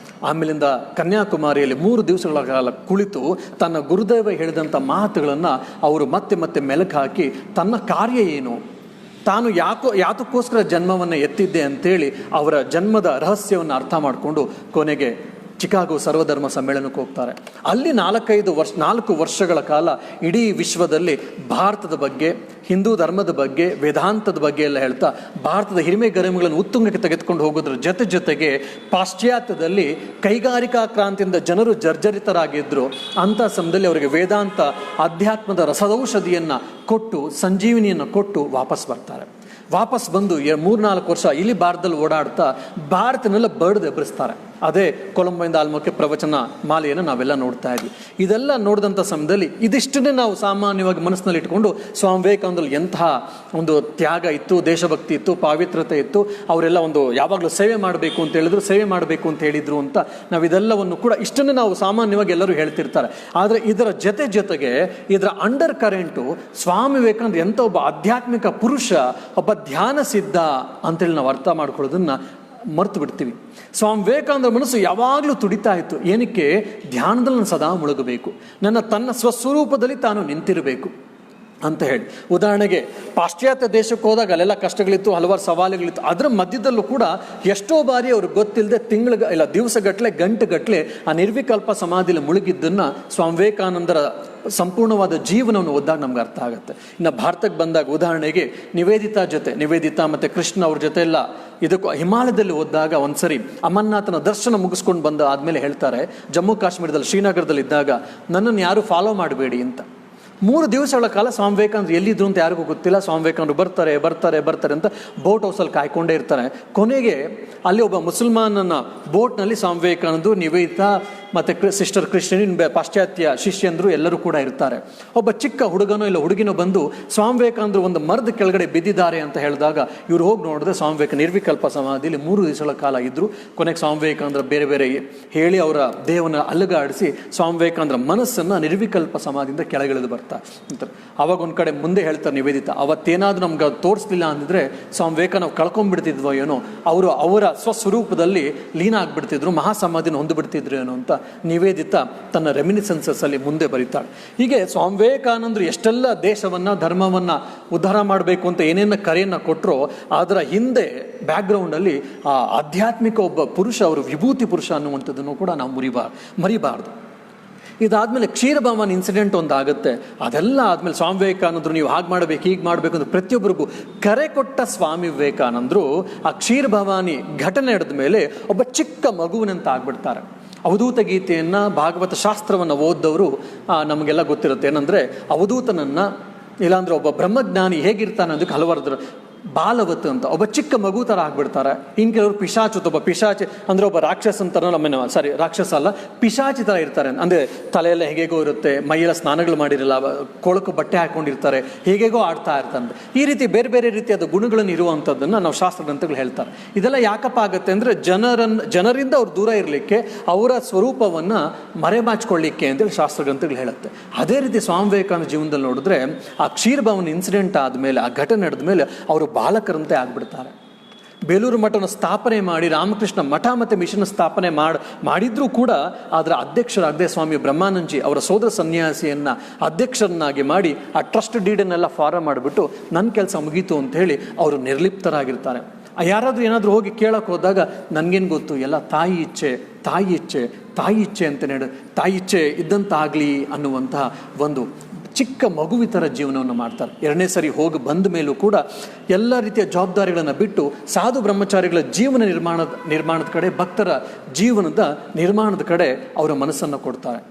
ಆಮೇಲಿಂದ ಕನ್ಯಾಕುಮಾರಿಯಲ್ಲಿ 3 ದಿವಸಗಳ ಕಾಲ ಕುಳಿತು ತನ್ನ ಗುರುದೇವ ಹೇಳಿದಂಥ ಮಾತುಗಳನ್ನು ಅವರು ಮತ್ತೆ ಮತ್ತೆ ಮೆಲುಕು ಹಾಕಿ, ತನ್ನ ಕಾರ್ಯ ಏನು, ತಾನು ಯಾತಕ್ಕೋಸ್ಕರ ಜನ್ಮವನ್ನು ಎತ್ತಿದ್ದೆ ಅಂತೇಳಿ ಅವರ ಜನ್ಮದ ರಹಸ್ಯವನ್ನು ಅರ್ಥ ಮಾಡಿಕೊಂಡು ಕೊನೆಗೆ ಚಿಕಾಗೋ ಸರ್ವಧರ್ಮ ಸಮ್ಮೇಳನಕ್ಕೆ ಹೋಗ್ತಾರೆ. ಅಲ್ಲಿ 4 ವರ್ಷಗಳ ಕಾಲ ಇಡೀ ವಿಶ್ವದಲ್ಲಿ ಭಾರತದ ಬಗ್ಗೆ, ಹಿಂದೂ ಧರ್ಮದ ಬಗ್ಗೆ, ವೇದಾಂತದ ಬಗ್ಗೆ ಎಲ್ಲ ಹೇಳ್ತಾ ಭಾರತದ ಹಿರಿಮೆ ಗರಿಮೆಗಳನ್ನು ಉತ್ತುಂಗಕ್ಕೆ ತೆಗೆದುಕೊಂಡು ಹೋಗೋದ್ರ ಜೊತೆಗೆ ಪಾಶ್ಚಾತ್ಯದಲ್ಲಿ ಕೈಗಾರಿಕಾ ಕ್ರಾಂತಿಯಿಂದ ಜನರು ಜರ್ಜರಿತರಾಗಿದ್ದರು. ಅಂಥ ಸಮಯದಲ್ಲಿ ಅವರಿಗೆ ವೇದಾಂತ, ಅಧ್ಯಾತ್ಮದ ರಸದೌಷಧಿಯನ್ನು ಕೊಟ್ಟು, ಸಂಜೀವಿನಿಯನ್ನು ಕೊಟ್ಟು ವಾಪಸ್ ಬಂದು 3-4 ವರ್ಷ ಇಲ್ಲಿ ಭಾರತದಲ್ಲಿ ಓಡಾಡ್ತಾ ಭಾರತನೆಲ್ಲ ಎಬ್ಬರಿಸ್ತಾರೆ. ಅದೇ ಕೊಲಂಬೋಯಿಂದ ಆಲ್ಮೋಕ್ಕೆ ಪ್ರವಚನ ಮಾಲೆಯನ್ನು ನಾವೆಲ್ಲ ನೋಡ್ತಾ ಇದ್ವಿ. ಇದೆಲ್ಲ ನೋಡಿದಂಥ ಸಮಯದಲ್ಲಿ ಇದಿಷ್ಟನ್ನೇ ನಾವು ಸಾಮಾನ್ಯವಾಗಿ ಮನಸ್ಸಿನಲ್ಲಿ ಇಟ್ಕೊಂಡು ಸ್ವಾಮಿ ವಿವೇಕಾನಂದಲ್ಲಿ ಎಂತಹ ಒಂದು ತ್ಯಾಗ ಇತ್ತು, ದೇಶಭಕ್ತಿ ಇತ್ತು, ಪಾವಿತ್ರತೆ ಇತ್ತು, ಅವರೆಲ್ಲ ಒಂದು ಯಾವಾಗಲೂ ಸೇವೆ ಮಾಡಬೇಕು ಅಂತ ಹೇಳಿದ್ರು ಅಂತ ನಾವು ಇದೆಲ್ಲವನ್ನು ಕೂಡ ಇಷ್ಟನ್ನೇ ನಾವು ಸಾಮಾನ್ಯವಾಗಿ ಎಲ್ಲರೂ ಹೇಳ್ತಿರ್ತಾರೆ. ಆದರೆ ಇದರ ಜೊತೆಗೆ ಇದರ ಅಂಡರ್ ಕರೆಂಟು ಸ್ವಾಮಿ ವಿವೇಕಾನಂದ ಎಂಥ ಒಬ್ಬ ಆಧ್ಯಾತ್ಮಿಕ ಪುರುಷ, ಒಬ್ಬ ಧ್ಯಾನ ಸಿದ್ಧ ಅಂತೇಳಿ ನಾವು ಅರ್ಥ ಮಾಡ್ಕೊಳ್ಳೋದನ್ನು ಮರ್ತು ಬಿಡ್ತೀವಿ. ಸ್ವಾಮಿ ವಿವೇಕಾನಂದರ ಮನಸ್ಸು ಯಾವಾಗಲೂ ತುಡಿತಾ ಇತ್ತು. ಏನಕ್ಕೆ? ಧ್ಯಾನದಲ್ಲಿ ನಾನು ಸದಾ ಮುಳುಗಬೇಕು, ತನ್ನ ಸ್ವಸ್ವರೂಪದಲ್ಲಿ ತಾನು ನಿಂತಿರಬೇಕು ಅಂತ ಹೇಳಿ. ಉದಾಹರಣೆಗೆ ಪಾಶ್ಚಾತ್ಯ ದೇಶಕ್ಕೆ ಹೋದಾಗ ಅಲ್ಲೆಲ್ಲ ಕಷ್ಟಗಳಿತ್ತು, ಹಲವಾರು ಸವಾಲುಗಳಿತ್ತು. ಅದರ ಮಧ್ಯದಲ್ಲೂ ಕೂಡ ಎಷ್ಟೋ ಬಾರಿ ಅವ್ರಿಗೆ ಗೊತ್ತಿಲ್ಲದೆ ದಿವಸಗಟ್ಟಲೆ, ಗಂಟೆಗಟ್ಟಲೆ ಆ ನಿರ್ವಿಕಲ್ಪ ಸಮಾಧಿಯಲ್ಲಿ ಮುಳುಗಿದ್ದನ್ನು ಸ್ವಾಮಿ ವಿವೇಕಾನಂದರ ಸಂಪೂರ್ಣವಾದ ಜೀವನವನ್ನು ಓದಿದಾಗ ನಮ್ಗೆ ಅರ್ಥ ಆಗುತ್ತೆ. ಇನ್ನು ಭಾರತಕ್ಕೆ ಬಂದಾಗ ಉದಾಹರಣೆಗೆ ನಿವೇದಿತಾ ಮತ್ತು ಕೃಷ್ಣ ಅವ್ರ ಜೊತೆ ಎಲ್ಲ ಇದಕ್ಕೂ ಹಿಮಾಲಯದಲ್ಲಿ ಓದಿದಾಗ ಒಂದ್ಸರಿ ಅಮರನಾಥನ ದರ್ಶನ ಮುಗಿಸ್ಕೊಂಡು ಆದಮೇಲೆ ಹೇಳ್ತಾರೆ, ಜಮ್ಮು ಕಾಶ್ಮೀರದಲ್ಲಿ ಶ್ರೀನಗರದಲ್ಲಿ ಇದ್ದಾಗ ನನ್ನನ್ನು ಯಾರು ಫಾಲೋ ಮಾಡಬೇಡಿ ಅಂತ. 3 ದಿವಸಗಳ ಕಾಲ ಸ್ವಾಮಿ ವಿವೇಕಾನಂದರು ಎಲ್ಲಿದ್ರು ಅಂತ ಯಾರಿಗೂ ಗೊತ್ತಿಲ್ಲ. ಸ್ವಾಮಿ ವಿವೇಕಾನಂದರು ಬರ್ತಾರೆ ಅಂತ ಬೋಟ್ ಹೌಸಲ್ಲಿ ಕಾಯ್ಕೊಂಡೇ ಇರ್ತಾರೆ. ಕೊನೆಗೆ ಅಲ್ಲಿ ಒಬ್ಬ ಮುಸಲ್ಮಾನನ ಬೋಟ್ನಲ್ಲಿ ಸ್ವಾಮಿ ವಿವೇಕಾನಂದರು, ನಿವೇದಿತಾ ಮತ್ತು ಸಿಸ್ಟರ್ ಕ್ರಿಶ್ಚಿಯನ್, ಪಾಶ್ಚಾತ್ಯ ಶಿಷ್ಯಂದರು ಎಲ್ಲರೂ ಕೂಡ ಇರ್ತಾರೆ. ಒಬ್ಬ ಚಿಕ್ಕ ಹುಡುಗನೋ ಇಲ್ಲ ಹುಡುಗಿನೋ ಬಂದು ಸ್ವಾಮಿ ವಿವೇಕಾನಂದರು ಒಂದು ಮರದ ಕೆಳಗಡೆ ಬಿದ್ದಿದ್ದಾರೆ ಅಂತ ಹೇಳಿದಾಗ ಇವ್ರು ಹೋಗಿ ನೋಡಿದ್ರೆ ಸ್ವಾಮಿ ವಿವೇಕ ನಿರ್ವಿಕಲ್ಪ ಸಮಾಧಿಯಲ್ಲಿ 3 ದಿವಸಗಳ ಕಾಲ ಇದ್ದರು. ಕೊನೆಗೆ ಸ್ವಾಮಿ ವಿವೇಕಾನಂದರ ಬೇರೆ ಬೇರೆ ಹೇಳಿ ಅವರ ದೇಹವನ್ನು ಅಲುಗಾಡಿಸಿ ಸ್ವಾಮಿ ವಿವೇಕಾನಂದರ ಮನಸ್ಸನ್ನು ನಿರ್ವಿಕಲ್ಪ ಸಮಾಧಿಯಿಂದ ಕೆಳಗಿಳಿದು ಬರ್ತಾರೆ ಅಂತಾರೆ. ಅವಾಗ ಒಂದು ಕಡೆ ಮುಂದೆ ಹೇಳ್ತಾರೆ ನಿವೇದಿತಾ, ಅವತ್ತೇನಾದ್ರೂ ನಮ್ಗೆ ತೋರಿಸ್ಲಿಲ್ಲ ಅಂದಿದ್ರೆ ಸ್ವಾಮಿ ವಿವೇಕ ನಾವು ಕಳ್ಕೊಂಡ್ಬಿಡ್ತಿದ್ವೋ ಏನೋ, ಅವರು ಅವರ ಸ್ವಸ್ವರೂಪದಲ್ಲಿ ಲೀನ ಆಗ್ಬಿಡ್ತಿದ್ರು, ಮಹಾಸಮಾಧಿನ ಹೊಂದ್ಬಿಡ್ತಿದ್ರು ಏನೋ ಅಂತ ನಿವೇದಿತಾ ತನ್ನ ರೆಮಿನಿಸೆನ್ಸಸ್ ಅಲ್ಲಿ ಮುಂದೆ ಬರೀತಾಳೆ. ಹೀಗೆ ಸ್ವಾಮಿ ವಿವೇಕಾನಂದರು ಎಷ್ಟೆಲ್ಲ ದೇಶವನ್ನ ಧರ್ಮವನ್ನ ಉದ್ಧಾರ ಮಾಡಬೇಕು ಅಂತ ಏನೇನ ಕರೆಯನ್ನ ಕೊಟ್ಟರೋ ಅದರ ಹಿಂದೆ ಬ್ಯಾಕ್ಗ್ರೌಂಡ್ ಅಲ್ಲಿ ಆ ಆಧ್ಯಾತ್ಮಿಕ ಒಬ್ಬ ಪುರುಷ, ಅವರು ವಿಭೂತಿ ಪುರುಷ ಅನ್ನುವಂಥದ್ದನ್ನು ಕೂಡ ನಾವು ಮರಿಬಾರ್ದು. ಇದಾದ್ಮೇಲೆ ಕ್ಷೀರಭವಾನಿ ಇನ್ಸಿಡೆಂಟ್ ಒಂದು ಆಗುತ್ತೆ. ಅದೆಲ್ಲ ಆದ್ಮೇಲೆ ಸ್ವಾಮಿ ವಿವೇಕಾನಂದರು ನೀವು ಹಾಗೆ ಮಾಡಬೇಕು ಹೀಗೆ ಮಾಡಬೇಕು ಅಂತ ಪ್ರತಿಯೊಬ್ಬರಿಗೂ ಕರೆ ಕೊಟ್ಟ ಸ್ವಾಮಿ ವಿವೇಕಾನಂದರು ಆ ಕ್ಷೀರಭವಾನಿ ಘಟನೆ ನಡೆದ ಮೇಲೆ ಒಬ್ಬ ಚಿಕ್ಕ ಮಗುವಿನಂತ ಆಗ್ಬಿಡ್ತಾರೆ. ಅವಧೂತ ಗೀತೆಯನ್ನು, ಭಾಗವತ ಶಾಸ್ತ್ರವನ್ನು ಓದ್ದವರು ನಮಗೆಲ್ಲ ಗೊತ್ತಿರುತ್ತೆ. ಏನಂದರೆ ಅವಧೂತನನ್ನು ಇಲ್ಲಾಂದ್ರೆ ಒಬ್ಬ ಬ್ರಹ್ಮಜ್ಞಾನಿ ಹೇಗಿರ್ತಾನೆ ಅದಕ್ಕೆ ಹಲವಾರು ಬಾಲವತ್ ಅಂತ ಒಬ್ಬ ಚಿಕ್ಕ ಮಗು ಥರ ಆಗ್ಬಿಡ್ತಾರೆ. ಇನ್ನು ಕೆಲವರು ಪಿಶಾಚುತ್, ಒಬ್ಬ ಪಿಶಾಚಿ ಅಂದರೆ ಒಬ್ಬ ರಾಕ್ಷಸ ಅಂತಾರ, ರಾಕ್ಷಸ ಅಲ್ಲ ಪಿಶಾಚಿ ಥರ ಇರ್ತಾರೆ. ಅಂದರೆ ತಲೆಯೆಲ್ಲ ಹೇಗೇಗೋ ಇರುತ್ತೆ, ಮೈಯೆಲ್ಲ ಸ್ನಾನಗಳು ಮಾಡಿರಲ್ಲ, ಕೊಳಕು ಬಟ್ಟೆ ಹಾಕೊಂಡಿರ್ತಾರೆ, ಹೇಗೇಗೋ ಆಡ್ತಾ ಇರ್ತಾರೆ. ಈ ರೀತಿ ಬೇರೆ ಬೇರೆ ರೀತಿಯಾದ ಗುಣಗಳನ್ನು ಇರುವಂಥದ್ದನ್ನು ನಾವು ಶಾಸ್ತ್ರ ಗ್ರಂಥಗಳು ಹೇಳ್ತಾರೆ. ಇದೆಲ್ಲ ಯಾಕಪ್ಪ ಆಗುತ್ತೆ ಅಂದರೆ ಜನರಿಂದ ಅವ್ರು ದೂರ ಇರಲಿಕ್ಕೆ, ಅವರ ಸ್ವರೂಪವನ್ನು ಮರೆಮಾಚಿಕೊಳ್ಳಿಕ್ಕೆ ಅಂತೇಳಿ ಶಾಸ್ತ್ರ ಗ್ರಂಥಗಳು ಹೇಳುತ್ತೆ. ಅದೇ ರೀತಿ ಸ್ವಾಮಿ ವಿವೇಕಾನಂದ ಜೀವನದಲ್ಲಿ ನೋಡಿದ್ರೆ ಆ ಕ್ಷೀರಭವನ ಇನ್ಸಿಡೆಂಟ್ ಆದಮೇಲೆ, ಆ ಘಟನೆ ನಡೆದ ಮೇಲೆ ಅವರು ಬಾಲಕರಂತೆ ಆಗ್ಬಿಡ್ತಾರೆ. ಬೇಲೂರು ಮಠವನ್ನು ಸ್ಥಾಪನೆ ಮಾಡಿ ರಾಮಕೃಷ್ಣ ಮಠ ಮತ್ತು ಮಿಷನ್ ಸ್ಥಾಪನೆ ಮಾಡಿದ್ರೂ ಕೂಡ ಅದರ ಅಧ್ಯಕ್ಷರಾಗದೆ ಸ್ವಾಮಿ ಬ್ರಹ್ಮಾನಂದಜಿ ಅವರ ಸೋದರ ಸನ್ಯಾಸಿಯನ್ನು ಅಧ್ಯಕ್ಷರನ್ನಾಗಿ ಮಾಡಿ ಆ ಟ್ರಸ್ಟ್ ಡೀಡನ್ನೆಲ್ಲ ಫಾರಮ್ ಮಾಡಿಬಿಟ್ಟು ನನ್ನ ಕೆಲಸ ಮುಗೀತು ಅಂತ ಹೇಳಿ ಅವರು ನಿರ್ಲಿಪ್ತರಾಗಿರ್ತಾರೆ. ಯಾರಾದರೂ ಏನಾದರೂ ಹೋಗಿ ಕೇಳಕ್ಕೆ ಹೋದಾಗ ನನಗೇನು ಗೊತ್ತು, ಎಲ್ಲ ತಾಯಿ ಇಚ್ಛೆ ಅಂತ ತಾಯಿ ಇಚ್ಛೆ ಇದ್ದಂತಾಗಲಿ ಅನ್ನುವಂತಹ ಒಂದು ಚಿಕ್ಕ ಮಗುವಿ ಥರ ಜೀವನವನ್ನು ಮಾಡ್ತಾರೆ. 2ನೇ ಸರಿ ಹೋಗಿ ಬಂದ ಮೇಲೂ ಕೂಡ ಎಲ್ಲ ರೀತಿಯ ಜವಾಬ್ದಾರಿಗಳನ್ನು ಬಿಟ್ಟು ಸಾಧು ಬ್ರಹ್ಮಚಾರಿಗಳ ಜೀವನ ನಿರ್ಮಾಣದ ಕಡೆ, ಭಕ್ತರ ಜೀವನದ ನಿರ್ಮಾಣದ ಕಡೆ ಅವರ ಮನಸ್ಸನ್ನು ಕೊಡ್ತಾರೆ.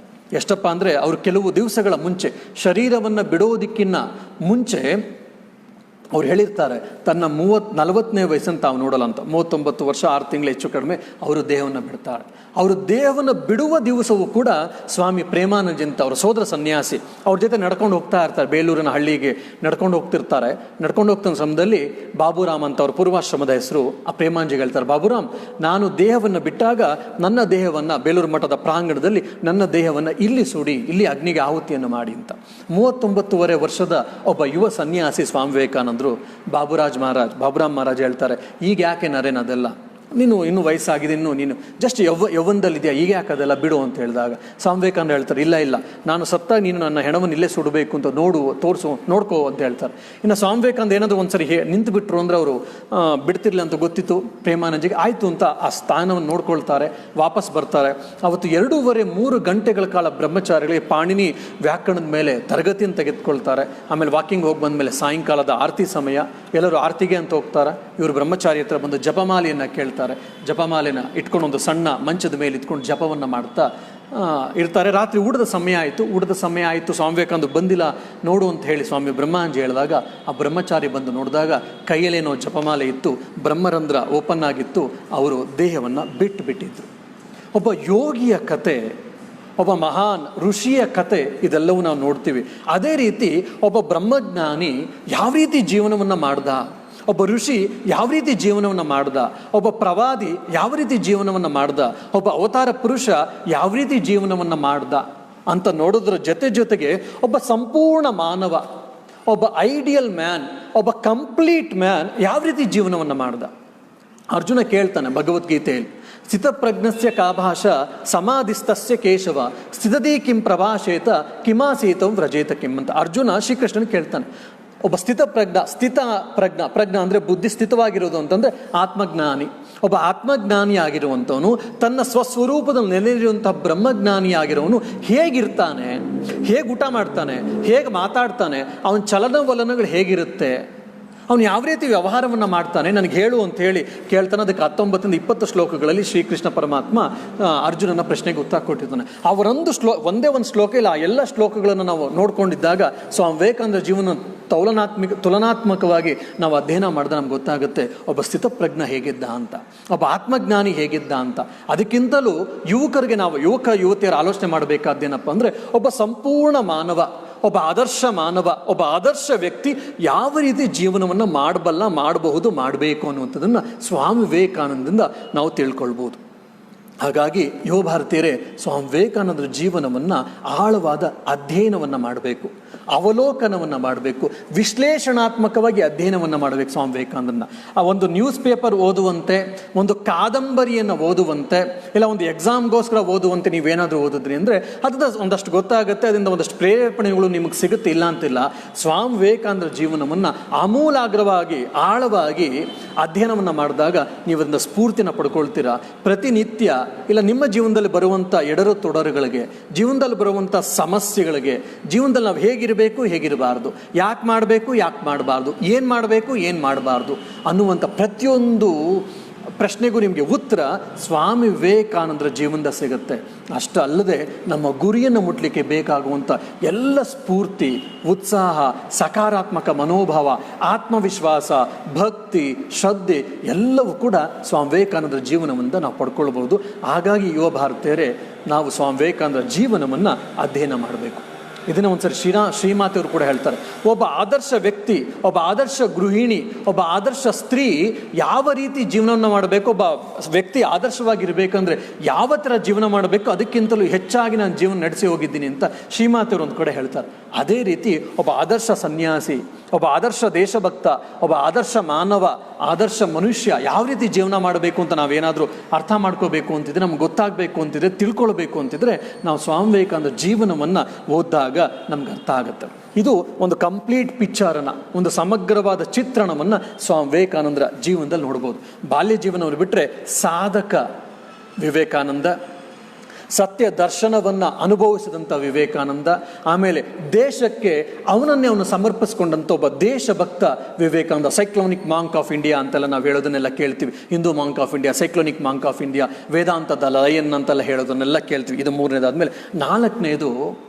ಎಷ್ಟಪ್ಪ ಅಂದರೆ ಅವರು ಕೆಲವು ದಿವಸಗಳ ಮುಂಚೆ, ಶರೀರವನ್ನು ಬಿಡೋದಕ್ಕಿಂತ ಮುಂಚೆ ಅವ್ರು ಹೇಳಿರ್ತಾರೆ, ತನ್ನ 40ನೇ ವಯಸ್ಸನ್ನು ತಾವು ನೋಡಲ್ಲ ಅಂತ, 39 ವರ್ಷ 6 ತಿಂಗಳು ಹೆಚ್ಚು ಕಡಿಮೆ ಅವರು ದೇಹವನ್ನು ಬಿಡ್ತಾರೆ. ಅವರು ದೇಹವನ್ನು ಬಿಡುವ ದಿವಸವೂ ಕೂಡ ಸ್ವಾಮಿ ಪ್ರೇಮಾನಂದಜಿ ಅಂತ ಅವರ ಸೋದರ ಸನ್ಯಾಸಿ ಅವ್ರ ಜೊತೆ ನಡ್ಕೊಂಡು ಹೋಗ್ತಾ ಇರ್ತಾರೆ. ಬೇಲೂರಿನ ಹಳ್ಳಿಗೆ ನಡ್ಕೊಂಡು ಹೋಗ್ತಿರ್ತಾರೆ. ನಡ್ಕೊಂಡು ಹೋಗ್ತಿದ್ದ ಸಮಯದಲ್ಲಿ ಬಾಬುರಾಮ್ ಅಂತ ಅವ್ರ ಪೂರ್ವಾಶ್ರಮದ ಹೆಸರು, ಆ ಪ್ರೇಮಾನಂದಜಿಗೆ ಹೇಳ್ತಾರೆ, ಬಾಬುರಾಮ್, ನಾನು ದೇಹವನ್ನು ಬಿಟ್ಟಾಗ ನನ್ನ ದೇಹವನ್ನು ಬೇಲೂರು ಮಠದ ಪ್ರಾಂಗಣದಲ್ಲಿ ನನ್ನ ದೇಹವನ್ನು ಇಲ್ಲಿ ಸುಡಿ, ಇಲ್ಲಿ ಅಗ್ನಿಗೆ ಆಹುತಿಯನ್ನು ಮಾಡಿ ಅಂತ. 39 ವರ್ಷದ ಒಬ್ಬ ಯುವ ಸನ್ಯಾಸಿ ಸ್ವಾಮಿ ವಿವೇಕಾನಂದರು ಬಾಬುರಾಮ್ ಮಹಾರಾಜ್ ಹೇಳ್ತಾರೆ, ಈಗ ಯಾಕೆ ನರೇನ್ ಅದೆಲ್ಲ, ನೀನು ಇನ್ನೂ ವಯಸ್ಸಾಗಿದೆ, ನೀನು ಜಸ್ಟ್ ಯೌವನದಲ್ಲಿದೆಯಾ, ಈಗ ಯಾಕೆ ಅದೆಲ್ಲ ಬಿಡು ಅಂತ ಹೇಳಿದಾಗ ಸ್ವಾಮಿ ವಿವೇಕಾನಂದ ಹೇಳ್ತಾರೆ, ಇಲ್ಲ ನಾನು ಸತ್ತಾಗ ನೀನು ನನ್ನ ಹೆಣವನ್ನು ಇಲ್ಲೇ ಸುಡಬೇಕು ಅಂತ ನೋಡ್ಕೋ ಅಂತ ಹೇಳ್ತಾರೆ. ಇನ್ನು ಸ್ವಾಮಿ ವಿವೇಕಾನಂದ ಏನಾದರೂ ಒಂದ್ಸರಿ ನಿಂತು ಬಿಟ್ರು ಅಂದರೆ ಅವರು ಬಿಡ್ತಿರ್ಲಿಲ್ಲ ಅಂತ ಗೊತ್ತಿತ್ತು ಪ್ರೇಮಾನಂದಜಿಗೆ. ಆಯಿತು ಅಂತ ಆ ಸ್ಥಾನವನ್ನು ನೋಡ್ಕೊಳ್ತಾರೆ, ವಾಪಸ್ ಬರ್ತಾರೆ. ಅವತ್ತು 2.5-3 ಗಂಟೆಗಳ ಕಾಲ ಬ್ರಹ್ಮಚಾರಿಗಳಿಗೆ ಪಾಣಿನಿ ವ್ಯಾಕರಣದ ಮೇಲೆ ತರಗತಿಯನ್ನು ತೆಗೆದುಕೊಳ್ತಾರೆ. ಆಮೇಲೆ ವಾಕಿಂಗ್ ಹೋಗಿ ಬಂದಮೇಲೆ ಸಾಯಂಕಾಲದ ಆರತಿ ಸಮಯ, ಎಲ್ಲರೂ ಆರತಿಗೆ ಅಂತ ಹೋಗ್ತಾರೆ. ಇವರು ಬ್ರಹ್ಮಚಾರಿ ಹತ್ರ ಬಂದು ಜಪಮಾಲೆಯನ್ನು ಕೇಳ್ತಾರೆ. ಜಪಮಾಲೆನ ಇಟ್ಕೊಂಡು ಒಂದು ಸಣ್ಣ ಮಂಚದ ಮೇಲೆ ಇಟ್ಕೊಂಡು ಜಪವನ್ನು ಮಾಡ್ತಾ ಇರ್ತಾರೆ. ರಾತ್ರಿ ಊಟದ ಸಮಯ ಆಯಿತು, ಸ್ವಾಮಿ ವಿವೇಕಾನಂದ ಬಂದಿಲ್ಲ ನೋಡು ಅಂತ ಹೇಳಿ ಸ್ವಾಮಿ ಬ್ರಹ್ಮಾನಂದಜಿ ಹೇಳಿದಾಗ ಆ ಬ್ರಹ್ಮಚಾರಿ ಬಂದು ನೋಡಿದಾಗ ಕೈಯಲ್ಲೇನೋ ಜಪಮಾಲೆ ಇತ್ತು, ಬ್ರಹ್ಮರಂಧ್ರ ಓಪನ್ ಆಗಿತ್ತು, ಅವರು ದೇಹವನ್ನು ಬಿಟ್ಟಿದ್ರು. ಒಬ್ಬ ಯೋಗಿಯ ಕತೆ, ಒಬ್ಬ ಮಹಾನ್ ಋಷಿಯ ಕತೆ, ಇದೆಲ್ಲವೂ ನಾವು ನೋಡ್ತೀವಿ. ಅದೇ ರೀತಿ ಒಬ್ಬ ಬ್ರಹ್ಮಜ್ಞಾನಿ ಯಾವ ರೀತಿ ಜೀವನವನ್ನು ಮಾಡ್ದ, ಒಬ್ಬ ಋಷಿ ಯಾವ ರೀತಿ ಜೀವನವನ್ನು ಮಾಡ್ದ, ಒಬ್ಬ ಪ್ರವಾದಿ ಯಾವ ರೀತಿ ಜೀವನವನ್ನು ಮಾಡ್ದ, ಒಬ್ಬ ಅವತಾರ ಪುರುಷ ಯಾವ ರೀತಿ ಜೀವನವನ್ನು ಮಾಡ್ದ ಅಂತ ನೋಡೋದ್ರ ಜೊತೆಗೆ ಒಬ್ಬ ಸಂಪೂರ್ಣ ಮಾನವ, ಒಬ್ಬ ಐಡಿಯಲ್ ಮ್ಯಾನ್, ಒಬ್ಬ ಕಂಪ್ಲೀಟ್ ಮ್ಯಾನ್ ಯಾವ ರೀತಿ ಜೀವನವನ್ನು ಮಾಡ್ದ. ಅರ್ಜುನ ಕೇಳ್ತಾನೆ ಭಗವದ್ಗೀತೆಯಲ್ಲಿ, ಸ್ಥಿತಪ್ರಜ್ಞಸ್ಯ ಕಾಭಾಷ ಸಮಾಧಿಸ್ತಸ್ಯ ಕೇಶವ ಸ್ಥಿತದಿ ಕಿಂ ಪ್ರಭಾಷೇತ ಕಿಮಾಸೀತಂ ವ್ರಜೇತ ಕಿಂ ಅಂತ ಅರ್ಜುನ ಶ್ರೀಕೃಷ್ಣನ್ ಕೇಳ್ತಾನೆ. ಒಬ್ಬ ಪ್ರಜ್ಞ ಅಂದರೆ ಬುದ್ಧಿ ಸ್ಥಿತವಾಗಿರೋದು ಅಂತಂದರೆ ಆತ್ಮಜ್ಞಾನಿ. ಒಬ್ಬ ಆತ್ಮಜ್ಞಾನಿ ಆಗಿರುವಂಥವನು, ತನ್ನ ಸ್ವಸ್ವರೂಪದಲ್ಲಿ ನೆಲೆಯಿರುವಂತಹ ಬ್ರಹ್ಮಜ್ಞಾನಿ ಆಗಿರೋನು ಹೇಗಿರ್ತಾನೆ, ಹೇಗೆ ಊಟ ಮಾಡ್ತಾನೆ, ಹೇಗೆ ಮಾತಾಡ್ತಾನೆ, ಅವನ ಚಲನವಲನಗಳು ಹೇಗಿರುತ್ತೆ, ಅವನು ಯಾವ ರೀತಿ ವ್ಯವಹಾರವನ್ನು ಮಾಡ್ತಾನೆ ನನಗೆ ಹೇಳು ಅಂತ ಹೇಳಿ ಕೇಳ್ತಾನೆ. ಅದಕ್ಕೆ 19-20 ಶ್ಲೋಕಗಳಲ್ಲಿ ಶ್ರೀಕೃಷ್ಣ ಪರಮಾತ್ಮ ಅರ್ಜುನನ ಪ್ರಶ್ನೆಗೆ ಉತ್ತರ ಕೊಟ್ಟಿದ್ದಾನೆ. ಅವರೊಂದು ಒಂದೇ ಒಂದು ಶ್ಲೋಕ ಇಲ್ಲ, ಆ ಎಲ್ಲ ಶ್ಲೋಕಗಳನ್ನು ನಾವು ನೋಡ್ಕೊಂಡಿದ್ದಾಗ ಸ್ವಾಮಿ ವಿವೇಕಾನಂದ ಜೀವನ ತುಲನಾತ್ಮಕವಾಗಿ ನಾವು ಅಧ್ಯಯನ ಮಾಡಿದ್ರೆ ನಮ್ಗೆ ಗೊತ್ತಾಗುತ್ತೆ ಒಬ್ಬ ಸ್ಥಿತಪ್ರಜ್ಞ ಹೇಗಿದ್ದ ಅಂತ, ಒಬ್ಬ ಆತ್ಮಜ್ಞಾನಿ ಹೇಗಿದ್ದ ಅಂತ. ಅದಕ್ಕಿಂತಲೂ ಯುವಕರಿಗೆ ನಾವು ಯುವತಿಯರ ಆಲೋಚನೆ ಮಾಡಬೇಕಾದ್ದೇನಪ್ಪ ಅಂದರೆ ಒಬ್ಬ ಸಂಪೂರ್ಣ ಮಾನವ, ಒಬ್ಬ ಆದರ್ಶ ಮಾನವ, ಒಬ್ಬ ಆದರ್ಶ ವ್ಯಕ್ತಿ ಯಾವ ರೀತಿ ಜೀವನವನ್ನು ಮಾಡಬಹುದು, ಮಾಡಬೇಕು ಅನ್ನುವಂಥದ್ದನ್ನು ಸ್ವಾಮಿ ವಿವೇಕಾನಂದದಿಂದ ನಾವು ತಿಳ್ಕೊಳ್ಬೋದು. ಹಾಗಾಗಿ ಯುವ ಭಾರತೀಯರೇ ಸ್ವಾಮಿ ವಿವೇಕಾನಂದರ ಜೀವನವನ್ನು ಆಳವಾದ ಅಧ್ಯಯನವನ್ನು ಮಾಡಬೇಕು, ಅವಲೋಕನವನ್ನು ಮಾಡಬೇಕು, ವಿಶ್ಲೇಷಣಾತ್ಮಕವಾಗಿ ಅಧ್ಯಯನವನ್ನು ಮಾಡಬೇಕು. ಸ್ವಾಮಿ ವಿವೇಕಾನಂದನ ಆ ಒಂದು ನ್ಯೂಸ್ ಪೇಪರ್ ಓದುವಂತೆ, ಒಂದು ಕಾದಂಬರಿಯನ್ನು ಓದುವಂತೆ, ಇಲ್ಲ ಒಂದು ಎಕ್ಸಾಮ್ಗೋಸ್ಕರ ಓದುವಂತೆ ನೀವೇನಾದರೂ ಓದಿದ್ರಿ ಅಂದರೆ ಅದರಿಂದ ಒಂದಷ್ಟು ಗೊತ್ತಾಗುತ್ತೆ, ಅದರಿಂದ ಒಂದಷ್ಟು ಪ್ರೇರೇಪಣೆಗಳು ನಿಮಗೆ ಸಿಗುತ್ತೆ, ಇಲ್ಲ ಅಂತಿಲ್ಲ. ಸ್ವಾಮಿ ವಿವೇಕಾನಂದರ ಜೀವನವನ್ನು ಆಮೂಲಾಗ್ರವಾಗಿ ಆಳವಾಗಿ ಅಧ್ಯಯನವನ್ನು ಮಾಡಿದಾಗ ನೀವು ಅದನ್ನ ಸ್ಫೂರ್ತಿನ ಪಡ್ಕೊಳ್ತೀರಾ. ಪ್ರತಿನಿತ್ಯ ಇಲ್ಲ ನಿಮ್ಮ ಜೀವನದಲ್ಲಿ ಬರುವಂಥ ಎಡರು ತೊಡರುಗಳಿಗೆ, ಜೀವನದಲ್ಲಿ ಬರುವಂಥ ಸಮಸ್ಯೆಗಳಿಗೆ, ಜೀವನದಲ್ಲಿ ನಾವು ಹೇಗಿರಬೇಕು ಹೇಗಿರಬಾರ್ದು, ಯಾಕೆ ಮಾಡಬೇಕು ಯಾಕೆ ಮಾಡಬಾರ್ದು, ಏನು ಮಾಡಬೇಕು ಏನು ಮಾಡಬಾರ್ದು ಅನ್ನುವಂಥ ಪ್ರತಿಯೊಂದು ಪ್ರಶ್ನೆಗೂ ನಿಮಗೆ ಉತ್ತರ ಸ್ವಾಮಿ ವಿವೇಕಾನಂದರ ಜೀವನದ ಸಿಗುತ್ತೆ. ಅಷ್ಟು ಅಲ್ಲದೆ ನಮ್ಮ ಗುರಿಯನ್ನು ಮುಟ್ಲಿಕ್ಕೆ ಬೇಕಾಗುವಂಥ ಎಲ್ಲ ಸ್ಫೂರ್ತಿ, ಉತ್ಸಾಹ, ಸಕಾರಾತ್ಮಕ ಮನೋಭಾವ, ಆತ್ಮವಿಶ್ವಾಸ, ಭಕ್ತಿ, ಶ್ರದ್ಧೆ ಎಲ್ಲವೂ ಕೂಡ ಸ್ವಾಮಿ ವಿವೇಕಾನಂದರ ಜೀವನವನ್ನು ನಾವು ಪಡ್ಕೊಳ್ಬೋದು. ಹಾಗಾಗಿ ಯುವ ಭಾರತೀಯರೇ ನಾವು ಸ್ವಾಮಿ ವಿವೇಕಾನಂದರ ಜೀವನವನ್ನು ಅಧ್ಯಯನ ಮಾಡಬೇಕು. ಇದನ್ನು ಒಂದ್ಸರಿ ಶ್ರೀಮಾತೆಯವರು ಕೂಡ ಹೇಳ್ತಾರೆ, ಒಬ್ಬ ಆದರ್ಶ ವ್ಯಕ್ತಿ, ಒಬ್ಬ ಆದರ್ಶ ಗೃಹಿಣಿ, ಒಬ್ಬ ಆದರ್ಶ ಸ್ತ್ರೀ ಯಾವ ರೀತಿ ಜೀವನವನ್ನು ಮಾಡಬೇಕು, ಒಬ್ಬ ವ್ಯಕ್ತಿ ಆದರ್ಶವಾಗಿರಬೇಕಂದ್ರೆ ಯಾವ ಥರ ಜೀವನ ಮಾಡಬೇಕು, ಅದಕ್ಕಿಂತಲೂ ಹೆಚ್ಚಾಗಿ ನಾನು ಜೀವನ ನಡೆಸಿ ಹೋಗಿದ್ದೀನಿ ಅಂತ ಶ್ರೀಮಾತೆಯವರು ಒಂದು ಕಡೆ ಹೇಳ್ತಾರೆ. ಅದೇ ರೀತಿ ಒಬ್ಬ ಆದರ್ಶ ಸನ್ಯಾಸಿ, ಒಬ್ಬ ಆದರ್ಶ ದೇಶಭಕ್ತ, ಒಬ್ಬ ಆದರ್ಶ ಮಾನವ, ಆದರ್ಶ ಮನುಷ್ಯ ಯಾವ ರೀತಿ ಜೀವನ ಮಾಡಬೇಕು ಅಂತ ನಾವೇನಾದರೂ ಅರ್ಥ ಮಾಡ್ಕೋಬೇಕು ಅಂತಿದ್ರೆ, ನಮ್ಗೆ ಗೊತ್ತಾಗಬೇಕು ಅಂತಿದ್ರೆ, ತಿಳ್ಕೊಳ್ಬೇಕು ಅಂತಿದ್ರೆ ನಾವು ಸ್ವಾಮಿ ವಿವೇಕಾನಂದ ಜೀವನವನ್ನು ಓದಿದಾಗ ನಮ್ಗೆ ಅರ್ಥ ಆಗುತ್ತೆ. ಇದು ಒಂದು ಕಂಪ್ಲೀಟ್ ಪಿಕ್ಚರನ್ನು, ಒಂದು ಸಮಗ್ರವಾದ ಚಿತ್ರಣವನ್ನು ಸ್ವಾಮಿ ವಿವೇಕಾನಂದರ ಜೀವನದಲ್ಲಿ ನೋಡ್ಬೋದು. ಬಾಲ್ಯ ಜೀವನವನ್ನು ಬಿಟ್ಟರೆ ಸಾಧಕ ವಿವೇಕಾನಂದ, ಸತ್ಯ ದರ್ಶನವನ್ನು ಅನುಭವಿಸಿದಂಥ ವಿವೇಕಾನಂದ, ಆಮೇಲೆ ದೇಶಕ್ಕೆ ಅವನನ್ನೇ ಅವನು ಸಮರ್ಪಿಸ್ಕೊಂಡಂಥ ಒಬ್ಬ ದೇಶಭಕ್ತ Vivekananda. Cyclonic monk of India ಅಂತೆಲ್ಲ ನಾವು ಹೇಳೋದನ್ನೆಲ್ಲ ಕೇಳ್ತೀವಿ. Hindu monk of India, cyclonic monk of India, ವೇದಾಂತದ ಲಯನ್ ಅಂತೆಲ್ಲ ಹೇಳೋದನ್ನೆಲ್ಲ ಕೇಳ್ತೀವಿ. ಇದು ಮೂರನೇದಾದ್ಮೇಲೆ ನಾಲ್ಕನೇದು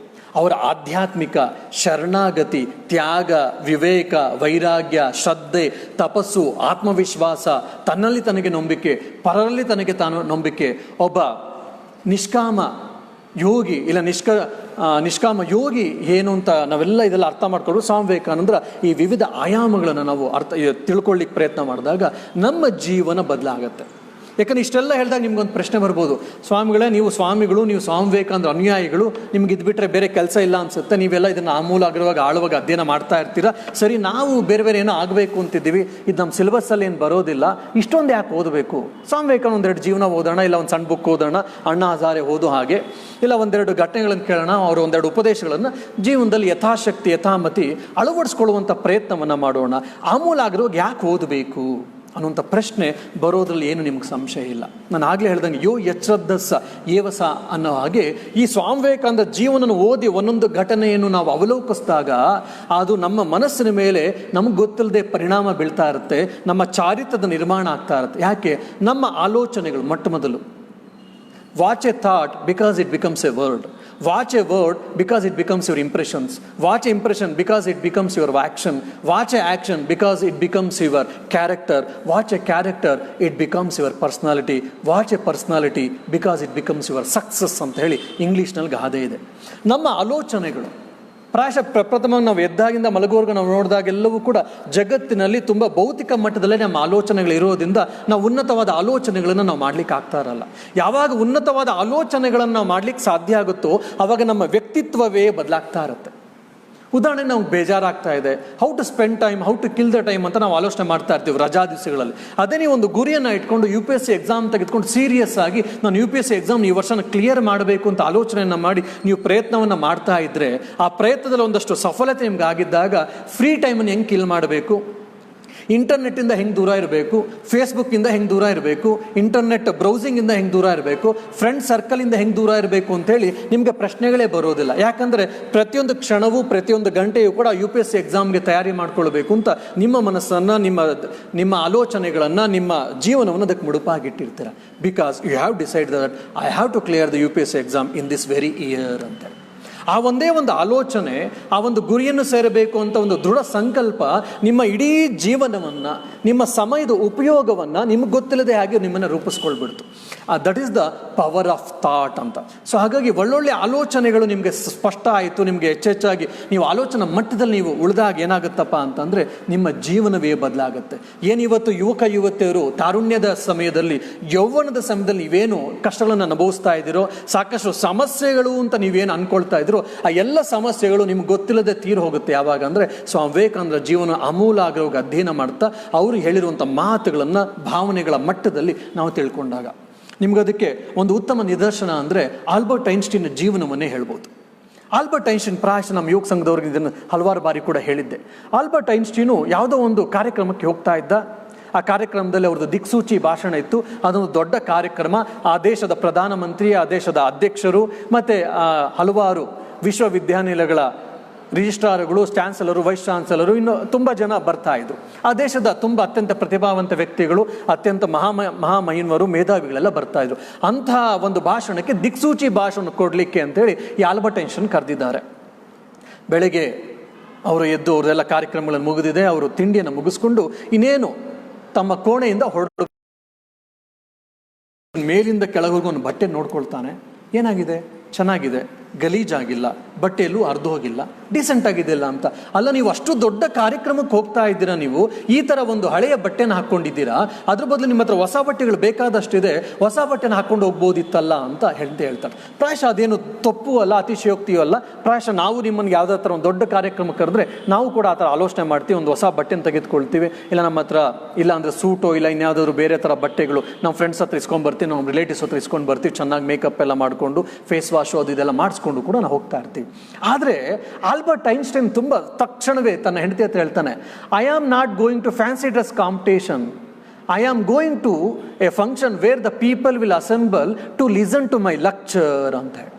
ಅವರ ಆಧ್ಯಾತ್ಮಿಕ ಶರಣಾಗತಿ, ತ್ಯಾಗ, ವಿವೇಕ, ವೈರಾಗ್ಯ, ಶ್ರದ್ಧೆ, ತಪಸ್ಸು, ಆತ್ಮವಿಶ್ವಾಸ, ತನ್ನಲ್ಲಿ ತನಗೆ ನಂಬಿಕೆ, ಪರರಲ್ಲಿ ತನಗೆ ತಾನು ನಂಬಿಕೆ, ಒಬ್ಬ ನಿಷ್ಕಾಮ ಯೋಗಿ ಇಲ್ಲ ನಿಷ್ಕಾಮ ಯೋಗಿ ಏನು ಅಂತ ನಾವೆಲ್ಲ ಇದೆಲ್ಲ ಅರ್ಥ ಮಾಡ್ಕೊಂಡು ಸ್ವಾಮಿ ವಿವೇಕಾನಂದರ ಈ ವಿವಿಧ ಆಯಾಮಗಳನ್ನು ನಾವು ತಿಳ್ಕೊಳ್ಳಿಕ್ಕೆ ಪ್ರಯತ್ನ ಮಾಡಿದಾಗ ನಮ್ಮ ಜೀವನ ಬದಲಾಗತ್ತೆ. ಯಾಕಂದ್ರೆ ಇಷ್ಟೆಲ್ಲ ಹೇಳಿದಾಗ ನಿಮ್ಗೊಂದು ಪ್ರಶ್ನೆ ಬರ್ಬೋದು, ಸ್ವಾಮಿಗಳೇ ನೀವು ಸ್ವಾಮಿಗಳು, ನೀವು ಸ್ವಾಮಿ ವಿವೇಕಾನಂದ ಅನುಯಾಯಿಗಳು, ನಿಮ್ಗೆ ಇದ್ಬಿಟ್ರೆ ಬೇರೆ ಕೆಲಸ ಇಲ್ಲ ಅನ್ಸುತ್ತೆ, ನೀವೆಲ್ಲ ಇದನ್ನು ಆಮೂಲಾಗ್ರವಾಗಿ ಆಳವಾಗಿ ಅಧ್ಯಯನ ಮಾಡ್ತಾ ಇರ್ತೀರಾ, ಸರಿ ನಾವು ಬೇರೆ ಏನೋ ಆಗಬೇಕು ಅಂತಿದ್ದೀವಿ, ಇದು ನಮ್ಮ ಸಿಲೆಬಸ್ಸಲ್ಲಿ ಏನು ಬರೋದಿಲ್ಲ, ಇಷ್ಟೊಂದು ಯಾಕೆ ಓದಬೇಕು? ಸ್ವಾಮಿ ವಿವೇಕಾನಂದ ಒಂದೆರಡು ಜೀವನ ಓದೋಣ, ಇಲ್ಲ ಒಂದು ಸಣ್ಣ ಬುಕ್ ಓದೋಣ, ಅಣ್ಣಾ ಹಜಾರೆ ಓದೋ ಹಾಗೆ, ಇಲ್ಲ ಒಂದೆರಡು ಘಟನೆಗಳನ್ನು ಕೇಳೋಣ, ಅವರು ಒಂದೆರಡು ಉಪದೇಶಗಳನ್ನು ಜೀವನದಲ್ಲಿ ಯಥಾಶಕ್ತಿ ಯಥಾಮತಿ ಅಳವಡಿಸ್ಕೊಳ್ಳುವಂಥ ಪ್ರಯತ್ನವನ್ನು ಮಾಡೋಣ. ಆಮೂಲಾಗ್ರವಾಗಿ ಯಾಕೆ ಓದಬೇಕು ಅನ್ನುವಂಥ ಪ್ರಶ್ನೆ ಬರೋದ್ರಲ್ಲಿ ಏನು ನಿಮ್ಗೆ ಸಂಶಯ ಇಲ್ಲ. ನಾನು ಆಗಲೇ ಹೇಳ್ದಂಗೆ ಯೋ ಯಚ್ರದ್ದಸ್ಸ ಏವಸ ಅನ್ನೋ ಹಾಗೆ ಈ ಸ್ವಾಮಿ ವಿವೇಕಾನಂದ ಜೀವನನ ಓದಿ ಒಂದೊಂದು ಘಟನೆಯನ್ನು ನಾವು ಅವಲೋಕಿಸಿದಾಗ ಅದು ನಮ್ಮ ಮನಸ್ಸಿನ ಮೇಲೆ ನಮಗೆ ಗೊತ್ತಿಲ್ಲದೆ ಪರಿಣಾಮ ಬೀಳ್ತಾ ಇರುತ್ತೆ, ನಮ್ಮ ಚಾರಿತ್ರದ ನಿರ್ಮಾಣ ಆಗ್ತಾ ಇರುತ್ತೆ. ಯಾಕೆ? ನಮ್ಮ ಆಲೋಚನೆಗಳು ಮೊಟ್ಟ ಮೊದಲು watch A thought because it becomes A word, watch a word because it becomes your impressions, watch an impression because it becomes your action, watch an action because it becomes your character, watch a character it becomes your personality, watch a personality because it becomes your success ಅಂತ ಹೇಳಿ ಇಂಗ್ಲೀಷ್ನಲ್ಲಿ ಗಾದೆ ಇದೆ. ನಮ್ಮ ಆಲೋಚನೆಗಳು ಪ್ರಾಯಶಃ ಪ್ರಪ್ರಥಮ ನಾವು ಎದ್ದಾಗಿಂದ ಮಲಗುವವರೆಗೂ ನಾವು ನೋಡಿದಾಗೆಲ್ಲವೂ ಕೂಡ ಜಗತ್ತಿನಲ್ಲಿ ತುಂಬ ಭೌತಿಕ ಮಟ್ಟದಲ್ಲೇ ನಮ್ಮ ಆಲೋಚನೆಗಳಿರೋದ್ರಿಂದ ನಾವು ಉನ್ನತವಾದ ಆಲೋಚನೆಗಳನ್ನು ನಾವು ಮಾಡ್ಲಿಕ್ಕೆ ಆಗ್ತಾ ಇರಲ್ಲ. ಯಾವಾಗ ಉನ್ನತವಾದ ಆಲೋಚನೆಗಳನ್ನು ನಾವು ಮಾಡ್ಲಿಕ್ಕೆ ಸಾಧ್ಯ ಆಗುತ್ತೋ ಆವಾಗ ನಮ್ಮ ವ್ಯಕ್ತಿತ್ವವೇ ಬದಲಾಗ್ತಾ ಇರುತ್ತೆ. ಉದಾಹರಣೆಗೆ ನಮ್ಗೆ ಬೇಜಾರಾಗ್ತಾ ಇದೆ, how to spend time, how to kill the time ಅಂತ ನಾವು ಆಲೋಚನೆ ಮಾಡ್ತಾ ಇರ್ತೀವಿ ರಜಾ ದಿವಸಗಳಲ್ಲಿ. ಅದೇ ನೀವು ಒಂದು ಗುರಿಯನ್ನು ಇಟ್ಕೊಂಡು UPSC ಎಕ್ಸಾಮ್ ತೆಗೆದುಕೊಂಡು ಸೀರಿಯಸ್ ಆಗಿ ನಾನು UPSC ಎಕ್ಸಾಮ್ ಈ ವರ್ಷನ ಕ್ಲಿಯರ್ ಮಾಡಬೇಕು ಅಂತ ಆಲೋಚನೆಯನ್ನು ಮಾಡಿ ನೀವು ಪ್ರಯತ್ನವನ್ನು ಮಾಡ್ತಾ ಇದ್ದರೆ ಆ ಪ್ರಯತ್ನದಲ್ಲಿ ಒಂದಷ್ಟು ಸಫಲತೆ ನಿಮ್ಗೆ ಆಗಿದ್ದಾಗ ಫ್ರೀ ಟೈಮನ್ನು ಹೆಂಗೆ ಕಿಲ್ ಮಾಡಬೇಕು, ಇಂಟರ್ನೆಟ್ಟಿಂದ ಹೆಂಗೆ ದೂರ ಇರಬೇಕು, ಫೇಸ್ಬುಕ್ಕಿಂದ ಹೆಂಗೆ ದೂರ ಇರಬೇಕು, ಇಂಟರ್ನೆಟ್ ಬ್ರೌಸಿಂಗಿಂದ ಹೆಂಗೆ ದೂರ ಇರಬೇಕು, ಫ್ರೆಂಡ್ ಸರ್ಕಲಿಂದ ಹೆಂಗೆ ದೂರ ಇರಬೇಕು ಅಂತೇಳಿ ನಿಮಗೆ ಪ್ರಶ್ನೆಗಳೇ ಬರೋದಿಲ್ಲ. ಯಾಕಂದರೆ ಪ್ರತಿಯೊಂದು ಕ್ಷಣವೂ ಪ್ರತಿಯೊಂದು ಗಂಟೆಯೂ ಕೂಡ UPSC ಎಕ್ಸಾಮ್ಗೆ ತಯಾರಿ ಮಾಡ್ಕೊಳ್ಬೇಕು ಅಂತ ನಿಮ್ಮ ಮನಸ್ಸನ್ನು, ನಿಮ್ಮ ಆಲೋಚನೆಗಳನ್ನು, ನಿಮ್ಮ ಜೀವನವನ್ನು ಅದಕ್ಕೆ ಮುಡುಪಾಗಿಟ್ಟಿರ್ತೀರ. Because you have decide that I have to clear the UPSC exam in this very year ಅಂತ. ಆ ಒಂದೇ ಒಂದು ಆಲೋಚನೆ, ಆ ಒಂದು ಗುರಿಯನ್ನು ಸೇರಬೇಕು ಅಂತ ಒಂದು ದೃಢ ಸಂಕಲ್ಪ ನಿಮ್ಮ ಇಡೀ ಜೀವನವನ್ನು, ನಿಮ್ಮ ಸಮಯದ ಉಪಯೋಗವನ್ನು ನಿಮಗೆ ಗೊತ್ತಿಲ್ಲದೆ ಹಾಗೆ ನಿಮ್ಮನ್ನು ರೂಪಿಸ್ಕೊಳ್ಬಿಡ್ತು. That is the power of thought ಅಂತ. ಸೊ ಹಾಗಾಗಿ ಒಳ್ಳೊಳ್ಳೆ ಆಲೋಚನೆಗಳು ನಿಮಗೆ ಸ್ಪಷ್ಟ ಆಯಿತು, ನಿಮಗೆ ಹೆಚ್ಚೆಚ್ಚಾಗಿ ನೀವು ಆಲೋಚನಾ ಮಟ್ಟದಲ್ಲಿ ನೀವು ಉಳಿದಾಗ ಏನಾಗುತ್ತಪ್ಪ ಅಂತಂದರೆ ನಿಮ್ಮ ಜೀವನವೇ ಬದಲಾಗುತ್ತೆ. ಏನಿವತ್ತು ಯುವಕ ಯುವತಿಯರು ತಾರುಣ್ಯದ ಸಮಯದಲ್ಲಿ, ಯೌವನದ ಸಮಯದಲ್ಲಿ ನೀವೇನು ಕಷ್ಟಗಳನ್ನು ಅನುಭವಿಸ್ತಾ ಇದ್ದೀರೋ, ಸಾಕಷ್ಟು ಸಮಸ್ಯೆಗಳು ಅಂತ ನೀವೇನು ಅನ್ಕೊಳ್ತಾ ಇದ್ದೀರೋ, ಆ ಎಲ್ಲ ಸಮಸ್ಯೆಗಳು ನಿಮ್ಗೆ ಗೊತ್ತಿಲ್ಲದೆ ತೀರ್ ಹೋಗುತ್ತೆ. ಯಾವಾಗ ಅಂದರೆ ಸ್ವಾಮಿ ವಿವೇಕಾನಂದರ ಜೀವನ ಅಮೂಲಾಗ್ರವಾಗಿ ಅಧ್ಯಯನ ಮಾಡ್ತಾ ಅವರು ಹೇಳಿರುವಂಥ ಮಾತುಗಳನ್ನು ಭಾವನೆಗಳ ಮಟ್ಟದಲ್ಲಿ ನಾವು ತಿಳ್ಕೊಂಡಾಗ ನಿಮ್ಗದಕ್ಕೆ ಒಂದು ಉತ್ತಮ ನಿದರ್ಶನ ಅಂದರೆ ಆಲ್ಬರ್ಟ್ ಐನ್ಸ್ಟೀನ್ ಜೀವನವನ್ನೇ ಹೇಳ್ಬೋದು. ಆಲ್ಬರ್ಟ್ ಐನ್ಸ್ಟೀನ್ ಪ್ರಾಯಶಃ ನಮ್ಮ ಯೋಗ ಸಂಘದವ್ರಿಗೆ ಇದನ್ನು ಹಲವಾರು ಬಾರಿ ಕೂಡ ಹೇಳಿದ್ದೆ. ಆಲ್ಬರ್ಟ್ ಐನ್ಸ್ಟೀನು ಯಾವುದೋ ಒಂದು ಕಾರ್ಯಕ್ರಮಕ್ಕೆ ಹೋಗ್ತಾ ಇದ್ದ. ಆ ಕಾರ್ಯಕ್ರಮದಲ್ಲಿ ಅವ್ರದ್ದು ದಿಕ್ಸೂಚಿ ಭಾಷಣ ಇತ್ತು. ಅದೊಂದು ದೊಡ್ಡ ಕಾರ್ಯಕ್ರಮ. ಆ ದೇಶದ ಪ್ರಧಾನಮಂತ್ರಿ, ಆ ದೇಶದ ಅಧ್ಯಕ್ಷರು ಮತ್ತು ಹಲವಾರು ವಿಶ್ವವಿದ್ಯಾನಿಲಯಗಳ ರಿಜಿಸ್ಟ್ರಾರ್ಗಳು, ಚಾನ್ಸಲರು, ವೈಸ್ ಚಾನ್ಸಲರು, ಇನ್ನು ತುಂಬ ಜನ ಬರ್ತಾ ಇದ್ರು. ಆ ದೇಶದ ತುಂಬ ಅತ್ಯಂತ ಪ್ರತಿಭಾವಂತ ವ್ಯಕ್ತಿಗಳು, ಅತ್ಯಂತ ಮಹಾಮಹಿಮರು, ಮೇಧಾವಿಗಳೆಲ್ಲ ಬರ್ತಾ ಇದ್ರು. ಅಂತಹ ಒಂದು ಭಾಷಣಕ್ಕೆ ದಿಕ್ಸೂಚಿ ಭಾಷಣ ಕೊಡಲಿಕ್ಕೆ ಅಂತೇಳಿ ಈ ಆಲ್ಬರ್ಟ್ ಐನ್ಸ್ಟೀನ್ ಕರೆದಿದ್ದಾರೆ. ಬೆಳಗ್ಗೆ ಅವರು ಎದ್ದು ಅವ್ರದೆಲ್ಲ ಕಾರ್ಯಕ್ರಮಗಳನ್ನು ಮುಗಿದಿದೆ, ಅವರು ತಿಂಡಿಯನ್ನು ಮುಗಿಸ್ಕೊಂಡು ಇನ್ನೇನು ತಮ್ಮ ಕೋಣೆಯಿಂದ ಹೊರಡು ಮೇಲಿಂದ ಕೆಳಗೂ ಒಂದು ಬಟ್ಟೆ ನೋಡ್ಕೊಳ್ತಾನೆ. ಏನಾಗಿದೆ? ಚೆನ್ನಾಗಿದೆ, ಗಲೀಜಾಗಿಲ್ಲ, ಬಟ್ಟೆಯಲ್ಲೂ ಅರ್ಧ ಹೋಗಿಲ್ಲ, ಡೀಸೆಂಟ್ ಆಗಿದೆಯಲ್ಲ ಅಂತ. ಅಲ್ಲ, ನೀವು ಅಷ್ಟು ದೊಡ್ಡ ಕಾರ್ಯಕ್ರಮಕ್ಕೆ ಹೋಗ್ತಾ ಇದ್ದೀರಾ, ನೀವು ಈ ಥರ ಒಂದು ಹಳೆಯ ಬಟ್ಟೆನ ಹಾಕ್ಕೊಂಡಿದ್ದೀರಾ, ಅದ್ರ ಬದಲು ನಿಮ್ಮ ಹತ್ರ ಹೊಸ ಬಟ್ಟೆಗಳು ಬೇಕಾದಷ್ಟಿದೆ, ಹೊಸ ಬಟ್ಟೆನ ಹಾಕ್ಕೊಂಡು ಹೋಗ್ಬೋದಿತ್ತಲ್ಲ ಅಂತ ಹೇಳ್ತಾರೆ. ಪ್ರಾಯಶಃ ಅದೇನು ತಪ್ಪು ಅಲ್ಲ, ಅತಿಶಯೋಕ್ತಿಯೂ ಅಲ್ಲ. ಪ್ರಾಯಶಃ ನಾವು ನಿಮ್ಮನ್ನು ಯಾವುದೇ ಥರ ಒಂದು ದೊಡ್ಡ ಕಾರ್ಯಕ್ರಮ ಕರೆದ್ರೆ ನಾವು ಕೂಡ ಆ ಥರ ಆಲೋಚನೆ ಮಾಡ್ತೀವಿ, ಒಂದು ಹೊಸ ಬಟ್ಟೆನ ತೆಗೆದುಕೊಳ್ತೀವಿ. ಇಲ್ಲ ನಮ್ಮ ಹತ್ರ ಇಲ್ಲ ಅಂದರೆ ಸೂಟೋ ಇಲ್ಲ ಇನ್ಯಾವುದಾದ್ರು ಬೇರೆ ಥರ ಬಟ್ಟೆಗಳು ನಮ್ಮ ಫ್ರೆಂಡ್ಸ್ ಹತ್ರ ಇಸ್ಕೊಂಡ್ಬರ್ತೀವಿ, ನಮ್ಮ ರಿಲೇಟಿವ್ಸ್ ಹತ್ರ ಇಸ್ಕೊಂಡು ಬರ್ತೀವಿ, ಚೆನ್ನಾಗಿ ಮೇಕಪ್ ಎಲ್ಲ ಮಾಡಿಕೊಂಡು ಫೇಸ್ ವಾಶು ಅದು ಇದೆಲ್ಲ ಮಾಡಿಸ್ಕೊಂಡು ಕೂಡ ನಾವು ಹೋಗ್ತಾ ಇರ್ತೀವಿ. ಆದರೆ ಆಲ್ಬರ್ಟ್ ಐನ್ಸ್ಟೈನ್ ತುಂಬ ತಕ್ಷಣವೇ ತನ್ನ ಹೆಂಡತಿ ಹತ್ರ ಹೇಳ್ತಾನೆ, I am not going to fancy dress competition, I am going to a function where the people will assemble to listen to my lecture ಅಂತ ಹೇಳಿ.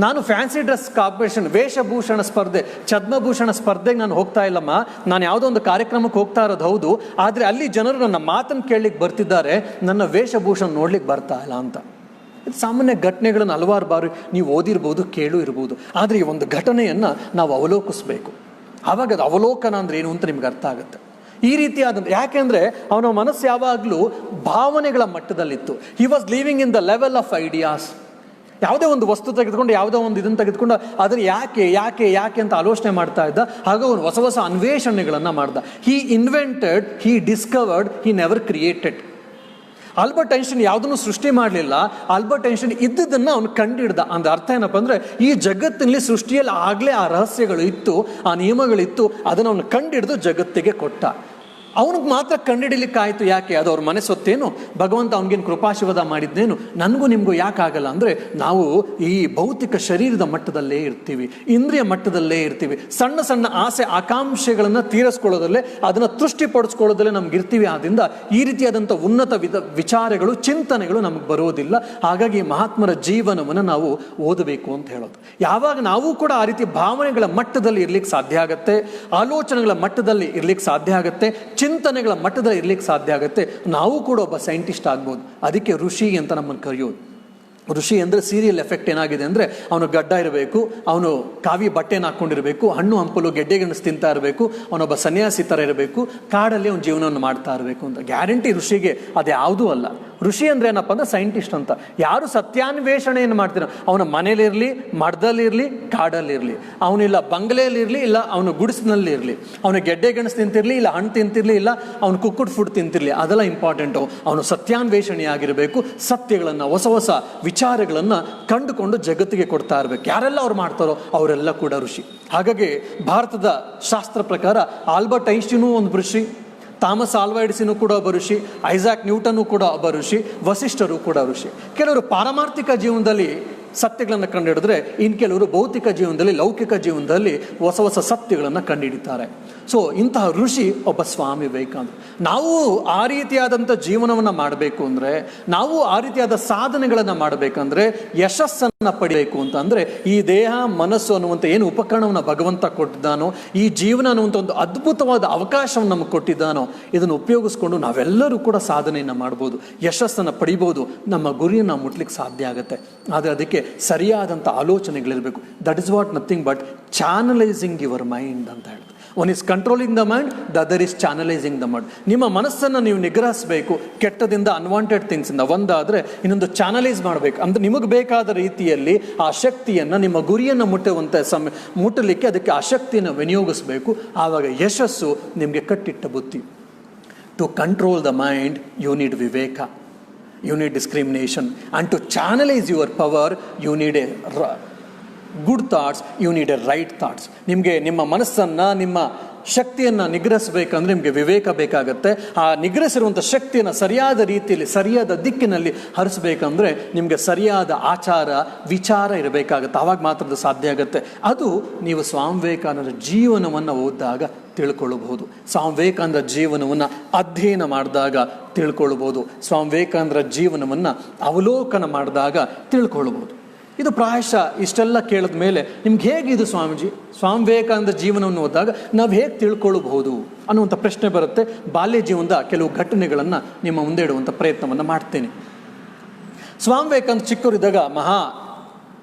ನಾನು ಫ್ಯಾನ್ಸಿ ಡ್ರೆಸ್ ಕಾಂಪಿಟೇಷನ್, ವೇಷಭೂಷಣ ಸ್ಪರ್ಧೆ, ಛದ್ಮಭೂಷಣ ಸ್ಪರ್ಧೆಗೆ ನಾನು ಹೋಗ್ತಾ ಇಲ್ಲಮ್ಮ. ನಾನು ಯಾವುದೋ ಒಂದು ಕಾರ್ಯಕ್ರಮಕ್ಕೆ ಹೋಗ್ತಾ ಇರೋದು ಹೌದು, ಆದರೆ ಅಲ್ಲಿ ಜನರು ನನ್ನ ಮಾತನ್ನು ಕೇಳಲಿಕ್ಕೆ ಬರ್ತಿದ್ದಾರೆ, ನನ್ನ ವೇಷಭೂಷಣ ನೋಡ್ಲಿಕ್ಕೆ ಬರ್ತಾ ಇಲ್ಲ ಅಂತ. ಇದು ಸಾಮಾನ್ಯ ಘಟನೆಗಳನ್ನು ಹಲವಾರು ಬಾರಿ ನೀವು ಓದಿರ್ಬೋದು, ಕೇಳು ಇರ್ಬೋದು. ಆದರೆ ಈ ಒಂದು ಘಟನೆಯನ್ನು ನಾವು ಅವಲೋಕಿಸ್ಬೇಕು. ಆವಾಗ ಅದು ಅವಲೋಕನ ಅಂದರೆ ಏನು ಅಂತ ನಿಮ್ಗೆ ಅರ್ಥ ಆಗುತ್ತೆ. ಈ ರೀತಿಯಾದಂಥ, ಯಾಕೆಂದರೆ ಅವನ ಮನಸ್ಸು ಯಾವಾಗಲೂ ಭಾವನೆಗಳ ಮಟ್ಟದಲ್ಲಿತ್ತು. He was living in the level of ideas. ಯಾವುದೇ ಒಂದು ವಸ್ತು ತೆಗೆದುಕೊಂಡು, ಯಾವುದೋ ಒಂದು ಇದನ್ನು ತೆಗೆದುಕೊಂಡು ಅದನ್ನು ಯಾಕೆ ಯಾಕೆ ಯಾಕೆ ಅಂತ ಆಲೋಚನೆ ಮಾಡ್ತಾ ಇದ್ದ. ಹಾಗೆ ಅವನು ಹೊಸ ಹೊಸ ಅನ್ವೇಷಣೆಗಳನ್ನು ಮಾಡ್ದ. He invented, he discovered, he never created. Albert Einstein ಯಾವುದನ್ನು ಸೃಷ್ಟಿ ಮಾಡಲಿಲ್ಲ, ಆಲ್ಬರ್ಟ್ ಐನ್ಸ್ಟೀನ್ ಇದ್ದದನ್ನು ಅವನು ಕಂಡಿಡ್ದ. ಅಂದ ಅರ್ಥ ಏನಪ್ಪ ಅಂದರೆ, ಈ ಜಗತ್ತಿನಲ್ಲಿ ಸೃಷ್ಟಿಯಲ್ಲಿ ಆಗಲೇ ಆ ರಹಸ್ಯಗಳು ಇತ್ತು, ಆ ನಿಯಮಗಳಿತ್ತು, ಅದನ್ನು ಅವನು ಕಂಡಿಡಿದು ಜಗತ್ತಿಗೆ ಕೊಟ್ಟ. ಅವನಿಗೆ ಮಾತ್ರ ಕಂಡುಹಿಡಿಲಿಕ್ಕಾಯಿತು. ಯಾಕೆ? ಅದು ಅವ್ರ ಮನೆ ಸೊತ್ತೇನು, ಭಗವಂತ ಅವನಿಗೇನು ಕೃಪಾಶೀರ್ವಾದ ಮಾಡಿದ್ನೇನು, ನನಗೂ ನಿಮಗೂ ಯಾಕಾಗಲ್ಲ ಅಂದರೆ, ನಾವು ಈ ಭೌತಿಕ ಶರೀರದ ಮಟ್ಟದಲ್ಲೇ ಇರ್ತೀವಿ, ಇಂದ್ರಿಯ ಮಟ್ಟದಲ್ಲೇ ಇರ್ತೀವಿ, ಸಣ್ಣ ಸಣ್ಣ ಆಸೆ ಆಕಾಂಕ್ಷೆಗಳನ್ನು ತೀರಿಸ್ಕೊಳ್ಳೋದಲ್ಲೇ, ಅದನ್ನು ತೃಷ್ಟಿಪಡಿಸ್ಕೊಳ್ಳೋದಲ್ಲೇ ನಮ್ಗೆ ಇರ್ತೀವಿ. ಆದ್ದರಿಂದ ಈ ರೀತಿಯಾದಂಥ ಉನ್ನತ ವಿಚಾರಗಳು, ಚಿಂತನೆಗಳು ನಮಗೆ ಬರೋದಿಲ್ಲ. ಹಾಗಾಗಿ ಮಹಾತ್ಮರ ಜೀವನವನ್ನು ನಾವು ಓದಬೇಕು ಅಂತ ಹೇಳೋದು. ಯಾವಾಗ ನಾವು ಕೂಡ ಆ ರೀತಿ ಭಾವನೆಗಳ ಮಟ್ಟದಲ್ಲಿ ಇರ್ಲಿಕ್ಕೆ ಸಾಧ್ಯ ಆಗುತ್ತೆ, ಆಲೋಚನೆಗಳ ಮಟ್ಟದಲ್ಲಿ ಇರ್ಲಿಕ್ಕೆ ಸಾಧ್ಯ ಆಗುತ್ತೆ, ಚಿಂತನೆಗಳ ಮಟ್ಟದಲ್ಲಿ ಇರ್ಲಿಕ್ಕೆ ಸಾಧ್ಯ ಆಗುತ್ತೆ, ನಾವು ಕೂಡ ಒಬ್ಬ ಸೈಂಟಿಸ್ಟ್ ಆಗ್ಬೋದು. ಅದಕ್ಕೆ ಋಷಿ ಅಂತ ನಮ್ಮನ್ನು ಕರೆಯೋದು. ಋಷಿ ಅಂದರೆ ಸೀರಿಯಲ್ ಎಫೆಕ್ಟ್ ಏನಾಗಿದೆ ಅಂದರೆ, ಅವನು ಗಡ್ಡ ಇರಬೇಕು, ಅವನು ಕಾವಿ ಬಟ್ಟೆನ ಹಾಕ್ಕೊಂಡಿರಬೇಕು, ಹಣ್ಣು ಹಂಪಲು ಗೆಡ್ಡೆ ಗೆಣಸು ತಿಂತಾ ಇರಬೇಕು, ಅವನೊಬ್ಬ ಸನ್ಯಾಸಿ ಥರ ಇರಬೇಕು, ಕಾಡಲ್ಲಿ ಅವನ ಜೀವನವನ್ನು ಮಾಡ್ತಾ ಇರಬೇಕು ಅಂತ. ಗ್ಯಾರಂಟಿ ಋಷಿಗೆ ಅದು ಯಾವುದೂ ಅಲ್ಲ. ಋಷಿ ಅಂದರೆ ಏನಪ್ಪ ಅಂದರೆ ಸೈಂಟಿಸ್ಟ್ ಅಂತ. ಯಾರು ಸತ್ಯಾನ್ವೇಷಣೆಯನ್ನು ಮಾಡ್ತೀರ, ಅವನ ಮನೇಲಿರಲಿ, ಮಠದಲ್ಲಿರಲಿ, ಕಾಡಲ್ಲಿರಲಿ, ಅವನಿಲ್ಲ ಬಂಗ್ಲೆಯಲ್ಲಿರಲಿ, ಇಲ್ಲ ಅವನು ಗುಡಿಸಿನಲ್ಲಿರಲಿ, ಅವನು ಗೆಡ್ಡೆ ಗೆಣಸು ತಿಂತಿರಲಿ, ಇಲ್ಲ ಹಣ್ಣು ತಿಂತಿರಲಿ, ಇಲ್ಲ ಅವನು ಕುಕ್ಕುಡ್ ಫುಡ್ ತಿಂತಿರಲಿ, ಅದೆಲ್ಲ ಇಂಪಾರ್ಟೆಂಟು. ಅವನು ಸತ್ಯಾನ್ವೇಷಣೆಯಾಗಿರಬೇಕು, ಸತ್ಯಗಳನ್ನು, ಹೊಸ ಹೊಸ ವಿಚಾರಗಳನ್ನು ಕಂಡುಕೊಂಡು ಜಗತ್ತಿಗೆ ಕೊಡ್ತಾ ಇರಬೇಕು. ಯಾರೆಲ್ಲ ಅವ್ರು ಮಾಡ್ತಾರೋ ಅವರೆಲ್ಲ ಕೂಡ ಋಷಿ. ಹಾಗಾಗಿ ಭಾರತದ ಶಾಸ್ತ್ರ ಪ್ರಕಾರ ಆಲ್ಬರ್ಟ್ ಐನ್ಸ್ಟೀನು ಒಂದು ಋಷಿ, ಥಾಮಸ್ ಆಲ್ವಾ ಎಡಿಸನ್ ಕೂಡ ಒಬ್ಬ ಋಷಿ, ಐಸಾಕ್ ನ್ಯೂಟನ್ ಕೂಡ ಒಬ್ಬ ಋಷಿ, ವಸಿಷ್ಠರು ಕೂಡ ಋಷಿ. ಕೆಲವರು ಪಾರಮಾರ್ಥಿಕ ಜೀವನದಲ್ಲಿ ಸತ್ಯಗಳನ್ನು ಕಂಡುಹಿಡಿದ್ರೆ ಇನ್ನು ಕೆಲವರು ಭೌತಿಕ ಜೀವನದಲ್ಲಿ, ಲೌಕಿಕ ಜೀವನದಲ್ಲಿ ಹೊಸ ಹೊಸ ಸತ್ಯಗಳನ್ನು ಕಂಡುಹಿಡಿತಾರೆ. ಸೊ ಇಂತಹ ಋಷಿ ಒಬ್ಬ ಸ್ವಾಮಿ ವಿವೇಕಾನಂದ. ನಾವು ಆ ರೀತಿಯಾದಂಥ ಜೀವನವನ್ನು ಮಾಡಬೇಕು ಅಂದರೆ, ನಾವು ಆ ರೀತಿಯಾದ ಸಾಧನೆಗಳನ್ನು ಮಾಡಬೇಕಂದ್ರೆ, ಯಶಸ್ಸನ್ನು ಪಡಿಬೇಕು ಅಂತ ಅಂದರೆ, ಈ ದೇಹ ಮನಸ್ಸು ಅನ್ನುವಂಥ ಏನು ಉಪಕರಣವನ್ನು ಭಗವಂತ ಕೊಟ್ಟಿದ್ದಾನೋ, ಈ ಜೀವನ ಅನ್ನುವಂಥ ಒಂದು ಅದ್ಭುತವಾದ ಅವಕಾಶವನ್ನು ನಮಗೆ ಕೊಟ್ಟಿದ್ದಾನೋ, ಇದನ್ನು ಉಪಯೋಗಿಸ್ಕೊಂಡು ನಾವೆಲ್ಲರೂ ಕೂಡ ಸಾಧನೆಯನ್ನು ಮಾಡ್ಬೋದು, ಯಶಸ್ಸನ್ನು ಪಡಿಬೋದು, ನಮ್ಮ ಗುರಿಯನ್ನು ಮುಟ್ಲಿಕ್ಕೆ ಸಾಧ್ಯ ಆಗುತ್ತೆ. ಆದರೆ ಅದಕ್ಕೆ ಸರಿಯಾದಂಥ ಆಲೋಚನೆಗಳಿರಬೇಕು. That is what nothing but channelizing your mind ಅಂತ ಹೇಳ್ತಾರೆ. One is controlling the mind, the other is channelizing the mind. ನಿಮ್ಮ ಮನಸ್ಸನ್ನು ನೀವು ನಿಗ್ರಹಿಸಬೇಕು ಕೆಟ್ಟದಿಂದ, ಅನ್ವಾಂಟೆಡ್ ಥಿಂಗ್ಸಿಂದ. ಒಂದಾದರೆ ಇನ್ನೊಂದು ಚಾನಲೈಸ್ ಮಾಡಬೇಕು. ಅಂದರೆ ನಿಮಗೆ ಬೇಕಾದ ರೀತಿಯಲ್ಲಿ ಆ ಶಕ್ತಿಯನ್ನು, ನಿಮ್ಮ ಗುರಿಯನ್ನು ಮುಟ್ಟಲಿಕ್ಕೆ ಅದಕ್ಕೆ ಆ ಶಕ್ತಿಯನ್ನು ವಿನಿಯೋಗಿಸಬೇಕು. ಆವಾಗ ಯಶಸ್ಸು ನಿಮಗೆ ಕಟ್ಟಿಟ್ಟ ಬುತ್ತಿ. To control the mind you need ವಿವೇಕ, you need discrimination, and to channelize your power you need a good thoughts, you need a right thoughts. ನಿಮಗೆ ನಿಮ್ಮ ಮನಸ್ಸನ್ನು, ನಿಮ್ಮ ಶಕ್ತಿಯನ್ನು ನಿಗ್ರಹಿಸಬೇಕಂದ್ರೆ ನಿಮಗೆ ವಿವೇಕ ಬೇಕಾಗುತ್ತೆ. ಆ ನಿಗ್ರಹಿಸಿರುವಂಥ ಶಕ್ತಿಯನ್ನು ಸರಿಯಾದ ರೀತಿಯಲ್ಲಿ, ಸರಿಯಾದ ದಿಕ್ಕಿನಲ್ಲಿ ಹರಿಸಬೇಕಂದ್ರೆ ನಿಮಗೆ ಸರಿಯಾದ ಆಚಾರ ವಿಚಾರ ಇರಬೇಕಾಗುತ್ತೆ. ಆವಾಗ ಮಾತ್ರ ಅದು ಸಾಧ್ಯ ಆಗುತ್ತೆ. ಅದು ನೀವು ಸ್ವಾಮಿ ವಿವೇಕಾನಂದರ ಜೀವನವನ್ನು ಓದಿದಾಗ ತಿಳ್ಕೊಳ್ಳಬಹುದು. ಸ್ವಾಮಿ ವಿವೇಕಾನಂದರ ಜೀವನವನ್ನು ಅಧ್ಯಯನ ಮಾಡಿದಾಗ ತಿಳ್ಕೊಳ್ಬೋದು. ಸ್ವಾಮಿ ವಿವೇಕಾನಂದರ ಜೀವನವನ್ನು ಅವಲೋಕನ ಮಾಡಿದಾಗ ತಿಳ್ಕೊಳ್ಬೋದು. ಇದು ಪ್ರಾಯಶಃ ಇಷ್ಟೆಲ್ಲ ಕೇಳಿದ ಮೇಲೆ ನಿಮ್ಗೆ ಹೇಗಿದು ಸ್ವಾಮೀಜಿ, ಸ್ವಾಮಿ ವಿವೇಕಾನಂದ ಜೀವನವನ್ನು ಓದಿದಾಗ ನಾವು ಹೇಗೆ ತಿಳ್ಕೊಳ್ಬಹುದು ಅನ್ನುವಂಥ ಪ್ರಶ್ನೆ ಬರುತ್ತೆ. ಬಾಲ್ಯ ಜೀವನದ ಕೆಲವು ಘಟನೆಗಳನ್ನು ನಿಮ್ಮ ಮುಂದೆ ಇಡುವಂಥ ಪ್ರಯತ್ನವನ್ನು ಮಾಡ್ತೇನೆ. ಸ್ವಾಮಿ ವಿವೇಕಾನಂದ ಚಿಕ್ಕವರಿದ್ದಾಗ ಮಹಾ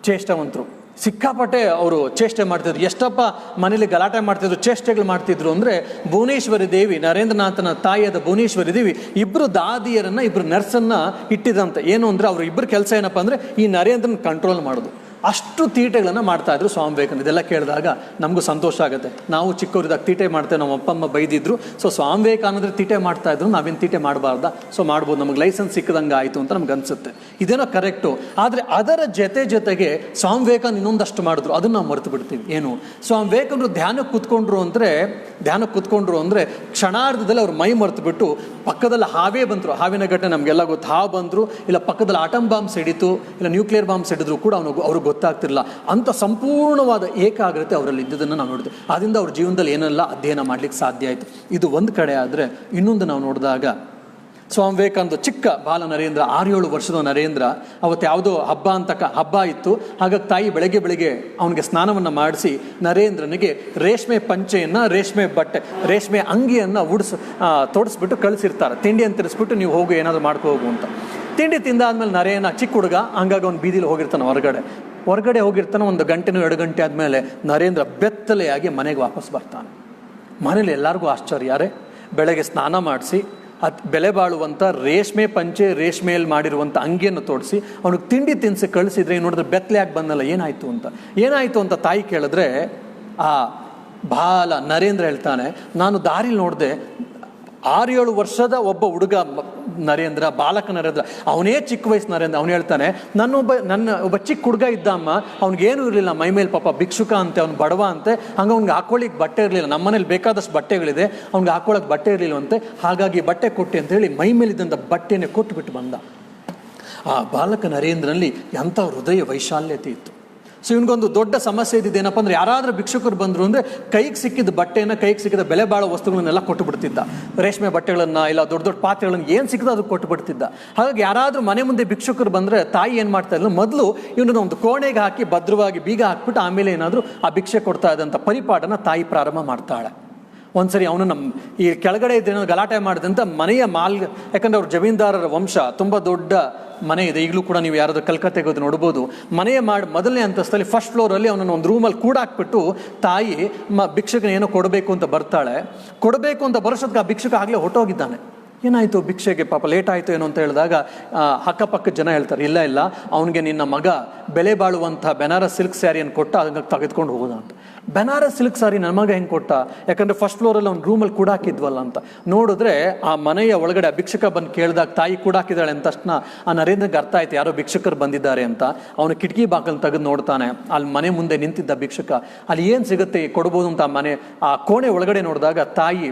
ಚೇಷ್ಟವಂತರು, ಸಿಕ್ಕಾಪಟ್ಟೆ ಅವರು ಚೇಷ್ಟೆ ಮಾಡ್ತಿದ್ರು. ಎಷ್ಟಪ್ಪ ಮನೇಲಿ ಗಲಾಟೆ ಮಾಡ್ತಿದ್ರು, ಚೇಷ್ಟೆಗಳು ಮಾಡ್ತಿದ್ರು ಅಂದರೆ, ಭುವನೇಶ್ವರಿ ದೇವಿ, ನರೇಂದ್ರನಾಥನ ತಾಯಿಯಾದ ಭುವನೇಶ್ವರಿ ದೇವಿ ಇಬ್ಬರು ದಾದಿಯರನ್ನು, ಇಬ್ಬರು ನರ್ಸನ್ನು ಇಟ್ಟಿದಂತೆ. ಏನು ಅಂದರೆ ಅವರು ಇಬ್ಬರು ಕೆಲಸ ಏನಪ್ಪ ಅಂದರೆ ಈ ನರೇಂದ್ರನ ಕಂಟ್ರೋಲ್ ಮಾಡೋದು. ಅಷ್ಟು ತೀಟೆಗಳನ್ನು ಮಾಡ್ತಾ ಇದ್ರು ಸ್ವಾಮಿ ವಿವೇಕಾನಂದ. ಇದೆಲ್ಲ ಕೇಳಿದಾಗ ನಮಗೂ ಸಂತೋಷ ಆಗುತ್ತೆ. ನಾವು ಚಿಕ್ಕವರಿದ್ದಾಗ ತೀಟೆ ಮಾಡ್ತೇವೆ, ನಮ್ಮ ಅಪ್ಪ ಅಮ್ಮ ಬೈದಿದ್ರು. ಸೊ ಸ್ವಾಮಿ ವಿವೇಕಾನಂದ್ರ ತೀಟೆ ಮಾಡ್ತಾ ಇದ್ರು, ನಾವೇನು ತೀಟೆ ಮಾಡಬಾರ್ದ? ಸೊ ಮಾಡ್ಬೋದು, ನಮಗೆ ಲೈಸೆನ್ಸ್ ಸಿಕ್ಕದಂಗೆ ಆಯಿತು ಅಂತ ನಮ್ಗೆ ಅನಿಸುತ್ತೆ. ಇದೇನೋ ಕರೆಕ್ಟು. ಆದರೆ ಅದರ ಜೊತೆಗೆ ಸ್ವಾಮಿ ವಿವೇಕಾನಂದ ಇನ್ನೊಂದಷ್ಟು ಮಾಡಿದ್ರು, ಅದನ್ನು ನಾವು ಮರೆತು ಬಿಡ್ತೀವಿ. ಏನು, ಸ್ವಾಮಿ ವಿವೇಕಾನಂದರು ಧ್ಯಾನಕ್ಕೆ ಕೂತ್ಕೊಂಡ್ರು ಅಂದರೆ ಕ್ಷಣಾರ್ಧದಲ್ಲಿ ಅವ್ರು ಮೈ ಮರೆತು ಬಿಟ್ಟು ಪಕ್ಕದಲ್ಲಿ ಹಾವೇ ಬಂದರು. ಹಾವಿನ ಘಟನೆ ನಮಗೆಲ್ಲ ಗೊತ್ತು. ಹಾವು ಬಂದರು, ಇಲ್ಲ ಪಕ್ಕದಲ್ಲಿ ಆಟಮ್ ಬಾಂಬ್ ಸಿಡಿತು, ಇಲ್ಲ ನ್ಯೂಕ್ಲಿಯರ್ ಬಾಂಬ್ ಸಿಡಿದ್ರು ಕೂಡ ಅವ್ರಿಗೆ ಗೊತ್ತಾಗ್ತಿರಲಿಲ್ಲ. ಅಂಥ ಸಂಪೂರ್ಣವಾದ ಏಕಾಗ್ರತೆ ಅವರಲ್ಲಿ ಇದ್ದುದನ್ನು ನಾವು ನೋಡಿದ್ವಿ. ಆದ್ದರಿಂದ ಅವ್ರ ಜೀವನದಲ್ಲಿ ಏನೆಲ್ಲ ಅಧ್ಯಯನ ಮಾಡಲಿಕ್ಕೆ ಸಾಧ್ಯ ಆಯಿತು. ಇದು ಒಂದು ಕಡೆ. ಆದರೆ ಇನ್ನೊಂದು ನಾವು ನೋಡಿದಾಗ ಸ್ವಾಮಿ ವಿವೇಕಾನಂದ ಚಿಕ್ಕ ಬಾಲ ನರೇಂದ್ರ, 6-7 ವರ್ಷದ ನರೇಂದ್ರ, ಅವತ್ತು ಯಾವುದೋ ಹಬ್ಬ ಇತ್ತು. ಹಾಗಾಗಿ ತಾಯಿ ಬೆಳಗ್ಗೆ ಅವನಿಗೆ ಸ್ನಾನವನ್ನು ಮಾಡಿಸಿ ನರೇಂದ್ರನಿಗೆ ರೇಷ್ಮೆ ಪಂಚೆಯನ್ನು, ರೇಷ್ಮೆ ಅಂಗಿಯನ್ನು ತೊಡಿಸ್ಬಿಟ್ಟು ಕಳಿಸಿರ್ತಾರೆ. ತಿಂಡಿಯನ್ನು ತಿರ್ಸ್ಬಿಟ್ಟು ನೀವು ಹೋಗು, ಏನಾದರೂ ಮಾಡ್ಕೋಗು ಅಂತ. ತಿಂಡಿ ತಿಂದಾದ್ಮೇಲೆ ನರೇನ ಚಿಕ್ಕ ಹುಡುಗ, ಹಂಗಾಗಿ ಅವ್ನು ಬೀದಿಲಿ ಹೋಗಿರ್ತಾನೆ, ಹೊರಗಡೆ ಹೋಗಿರ್ತಾನೆ. 1 ಗಂಟೆ 2 ಗಂಟೆ ಆದಮೇಲೆ ನರೇಂದ್ರ ಬೆತ್ತಲೆಯಾಗಿ ಮನೆಗೆ ವಾಪಸ್ ಬರ್ತಾನೆ. ಮನೇಲಿ ಎಲ್ಲರಿಗೂ ಆಶ್ಚರ್ಯ. ಬೆಳಗ್ಗೆ ಸ್ನಾನ ಮಾಡಿಸಿ ಬೆಲೆ ಬಾಳುವಂಥ ರೇಷ್ಮೆ ಪಂಚೆ, ರೇಷ್ಮೆಯಲ್ಲಿ ಮಾಡಿರುವಂಥ ಅಂಗಿಯನ್ನು ತೋಡಿಸಿ ಅವನಿಗೆ ತಿಂಡಿ ತಿನ್ನಿಸಿ ಕಳಿಸಿದ್ರೆ, ನೋಡಿದ್ರೆ ಬೆತ್ತಲೆಯಾಗಿ ಬಂದಲ್ಲ, ಏನಾಯಿತು ಅಂತ ತಾಯಿ ಕೇಳಿದ್ರೆ, ಆ ಬಾಲ ನರೇಂದ್ರ ಹೇಳ್ತಾನೆ, ನಾನು ದಾರಿಲಿ ನೋಡಿದೆ 6-7 ವರ್ಷದ ಒಬ್ಬ ಹುಡುಗ ನರೇಂದ್ರ, ಬಾಲಕ ನರೇಂದ್ರ, ಅವನೇ ಚಿಕ್ಕ ವಯಸ್ಸು ನರೇಂದ್ರ. ಅವನು ಹೇಳ್ತಾನೆ, ನನ್ನ ಒಬ್ಬ ಚಿಕ್ಕ ಹುಡುಗ ಇದ್ದಮ್ಮ, ಅವ್ನಿಗೇನು ಇರಲಿಲ್ಲ ಮೈ ಮೇಲೆ, ಪಾಪ ಭಿಕ್ಷುಕ ಅಂತೆ, ಅವ್ನು ಬಡವ ಅಂತೆ, ಹಂಗೆ ಅವ್ನಿಗೆ ಹಾಕೊಳ್ಳಿಕ್ಕೆ ಬಟ್ಟೆ ಇರಲಿಲ್ಲ. ನಮ್ಮನೇಲಿ ಬೇಕಾದಷ್ಟು ಬಟ್ಟೆಗಳಿದೆ, ಅವ್ನಿಗೆ ಹಾಕೊಳ್ಳೋಕೆ ಬಟ್ಟೆ ಇರಲಿಲ್ಲವಂತೆ. ಹಾಗಾಗಿ ಬಟ್ಟೆ ಕೊಟ್ಟೆ ಅಂತ ಹೇಳಿ ಮೈ ಮೇಲಿದ್ದಂಥ ಬಟ್ಟೆನೇ ಕೊಟ್ಟುಬಿಟ್ಟು ಬಂದ. ಆ ಬಾಲಕ ನರೇಂದ್ರನಲ್ಲಿ ಎಂಥ ಹೃದಯ ವೈಶಾಲ್ಯತೆ ಇತ್ತು. ಸೊ ಇವನಿಗೊಂದು ದೊಡ್ಡ ಸಮಸ್ಯೆ ಇದ್ದಿದ್ದೇನಪ್ಪ ಅಂದರೆ, ಯಾರಾದರೂ ಭಿಕ್ಷುಕರು ಬಂದರು ಅಂದರೆ ಕೈಗೆ ಸಿಕ್ಕಿದ ಬಟ್ಟೆಯನ್ನು, ಕೈಗೆ ಸಿಕ್ಕಿದ ಬೆಲೆ ಬಾಳೋ ವಸ್ತುಗಳನ್ನೆಲ್ಲ ಕೊಟ್ಟು ಬಿಡ್ತಿದ್ದ. ರೇಷ್ಮೆ ಬಟ್ಟೆಗಳನ್ನು, ಇಲ್ಲ ದೊಡ್ಡ ಪಾತ್ರೆಗಳನ್ನು ಏನು ಸಿಕ್ಕಿದ ಅದು ಕೊಟ್ಟು ಬಿಡ್ತಿದ್ದ. ಹಾಗಾಗಿ ಯಾರಾದರೂ ಮನೆ ಮುಂದೆ ಭಿಕ್ಷುಕರು ಬಂದರೆ ತಾಯಿ ಏನು ಮಾಡ್ತಾ ಇದ್ಲು, ಮೊದಲು ಇವನನ್ನು ಒಂದು ಕೋಣೆಗೆ ಹಾಕಿ ಭದ್ರವಾಗಿ ಬೀಗ ಹಾಕ್ಬಿಟ್ಟು ಆಮೇಲೆ ಏನಾದರೂ ಆ ಭಿಕ್ಷೆ ಕೊಡ್ತಾ ಇದ್ದಂಥ ಪರಿಪಾಠನ ತಾಯಿ ಪ್ರಾರಂಭ ಮಾಡ್ತಾಳೆ. ಒಂದ್ಸರಿ ಅವನು ಈ ಕೆಳಗಡೆ ಇದ್ದೇನೋ ಗಲಾಟೆ ಮಾಡಿದಂಥ ಮನೆಯ ಯಾಕಂದರೆ ಅವ್ರ ಜಮೀನ್ದಾರರ ವಂಶ, ತುಂಬ ದೊಡ್ಡ ಮನೆ ಇದೆ. ಈಗಲೂ ಕೂಡ ನೀವು ಯಾರಾದರೂ ಕಲ್ಕತ್ತೆಗೆ ಹೋಗಿ ನೋಡ್ಬೋದು. ಮನೆಯ ಮೊದಲನೇ ಅಂತಸ್ತಲ್ಲಿ ಫಸ್ಟ್ ಫ್ಲೋರಲ್ಲಿ ಅವನನ್ನು ಒಂದು ರೂಮಲ್ಲಿ ಕೂಡಾಕ್ಬಿಟ್ಟು ತಾಯಿ ಭಿಕ್ಷಕನ ಏನೋ ಕೊಡಬೇಕು ಅಂತ ಬರೋಷ್ಟೊತ್ತಿಗೆ ಆ ಭಿಕ್ಷಕ ಆಗಲೇ ಹೊಟ್ಟೋಗಿದ್ದಾನೆ. ಏನಾಯಿತು ಭಿಕ್ಷೆಗೆ, ಪಾಪ ಲೇಟ್ ಆಯಿತು ಏನೋ ಅಂತ ಹೇಳಿದಾಗ ಅಕ್ಕಪಕ್ಕದ ಜನ ಹೇಳ್ತಾರೆ, ಇಲ್ಲ ಅವನಿಗೆ ನಿನ್ನ ಮಗ ಬೆಲೆ ಬಾಳುವಂಥ ಬೆನಾರಸ್ ಸಿಲ್ಕ್ ಸ್ಯಾರಿಯನ್ನು ಕೊಟ್ಟು ಅದನ್ನು ತೆಗೆದುಕೊಂಡು ಹೋಗೋದ ಅಂತ. ಬೆನಾರಸ್ ಸಿಲ್ಕ್ ಸಾರಿ ನನ್ನ ಮಗ ಹೆಂಗೆ ಕೊಟ್ಟ, ಯಾಕಂದರೆ ಫಸ್ಟ್ ಫ್ಲೋರಲ್ಲಿ ಅವ್ನು ರೂಮಲ್ಲಿ ಕೂಡಾಕಿದ್ವಲ್ಲ ಅಂತ ನೋಡಿದ್ರೆ ಆ ಮನೆಯ ಒಳಗಡೆ ಆ ಭಿಕ್ಷಕ ಬಂದು ಕೇಳಿದಾಗ ತಾಯಿ ಕೂಡಾಕಿದ್ದಾಳೆ ಅಂತ ತಕ್ಷಣ ಆ ನರೇಂದ್ರಗೆ ಅರ್ಥ ಆಯ್ತು ಯಾರೋ ಭಿಕ್ಷಕರು ಬಂದಿದ್ದಾರೆ ಅಂತ. ಅವನು ಕಿಟಕಿ ಬಾಕಲು ತೆಗೆದು ನೋಡ್ತಾನೆ, ಅಲ್ಲಿ ಮನೆ ಮುಂದೆ ನಿಂತಿದ್ದ ಭಿಕ್ಷಕ ಅಲ್ಲಿ ಏನು ಸಿಗುತ್ತೆ ಕೊಡ್ಬೋದು ಅಂತ ಆ ಕೋಣೆ ಒಳಗಡೆ ನೋಡಿದಾಗ ತಾಯಿ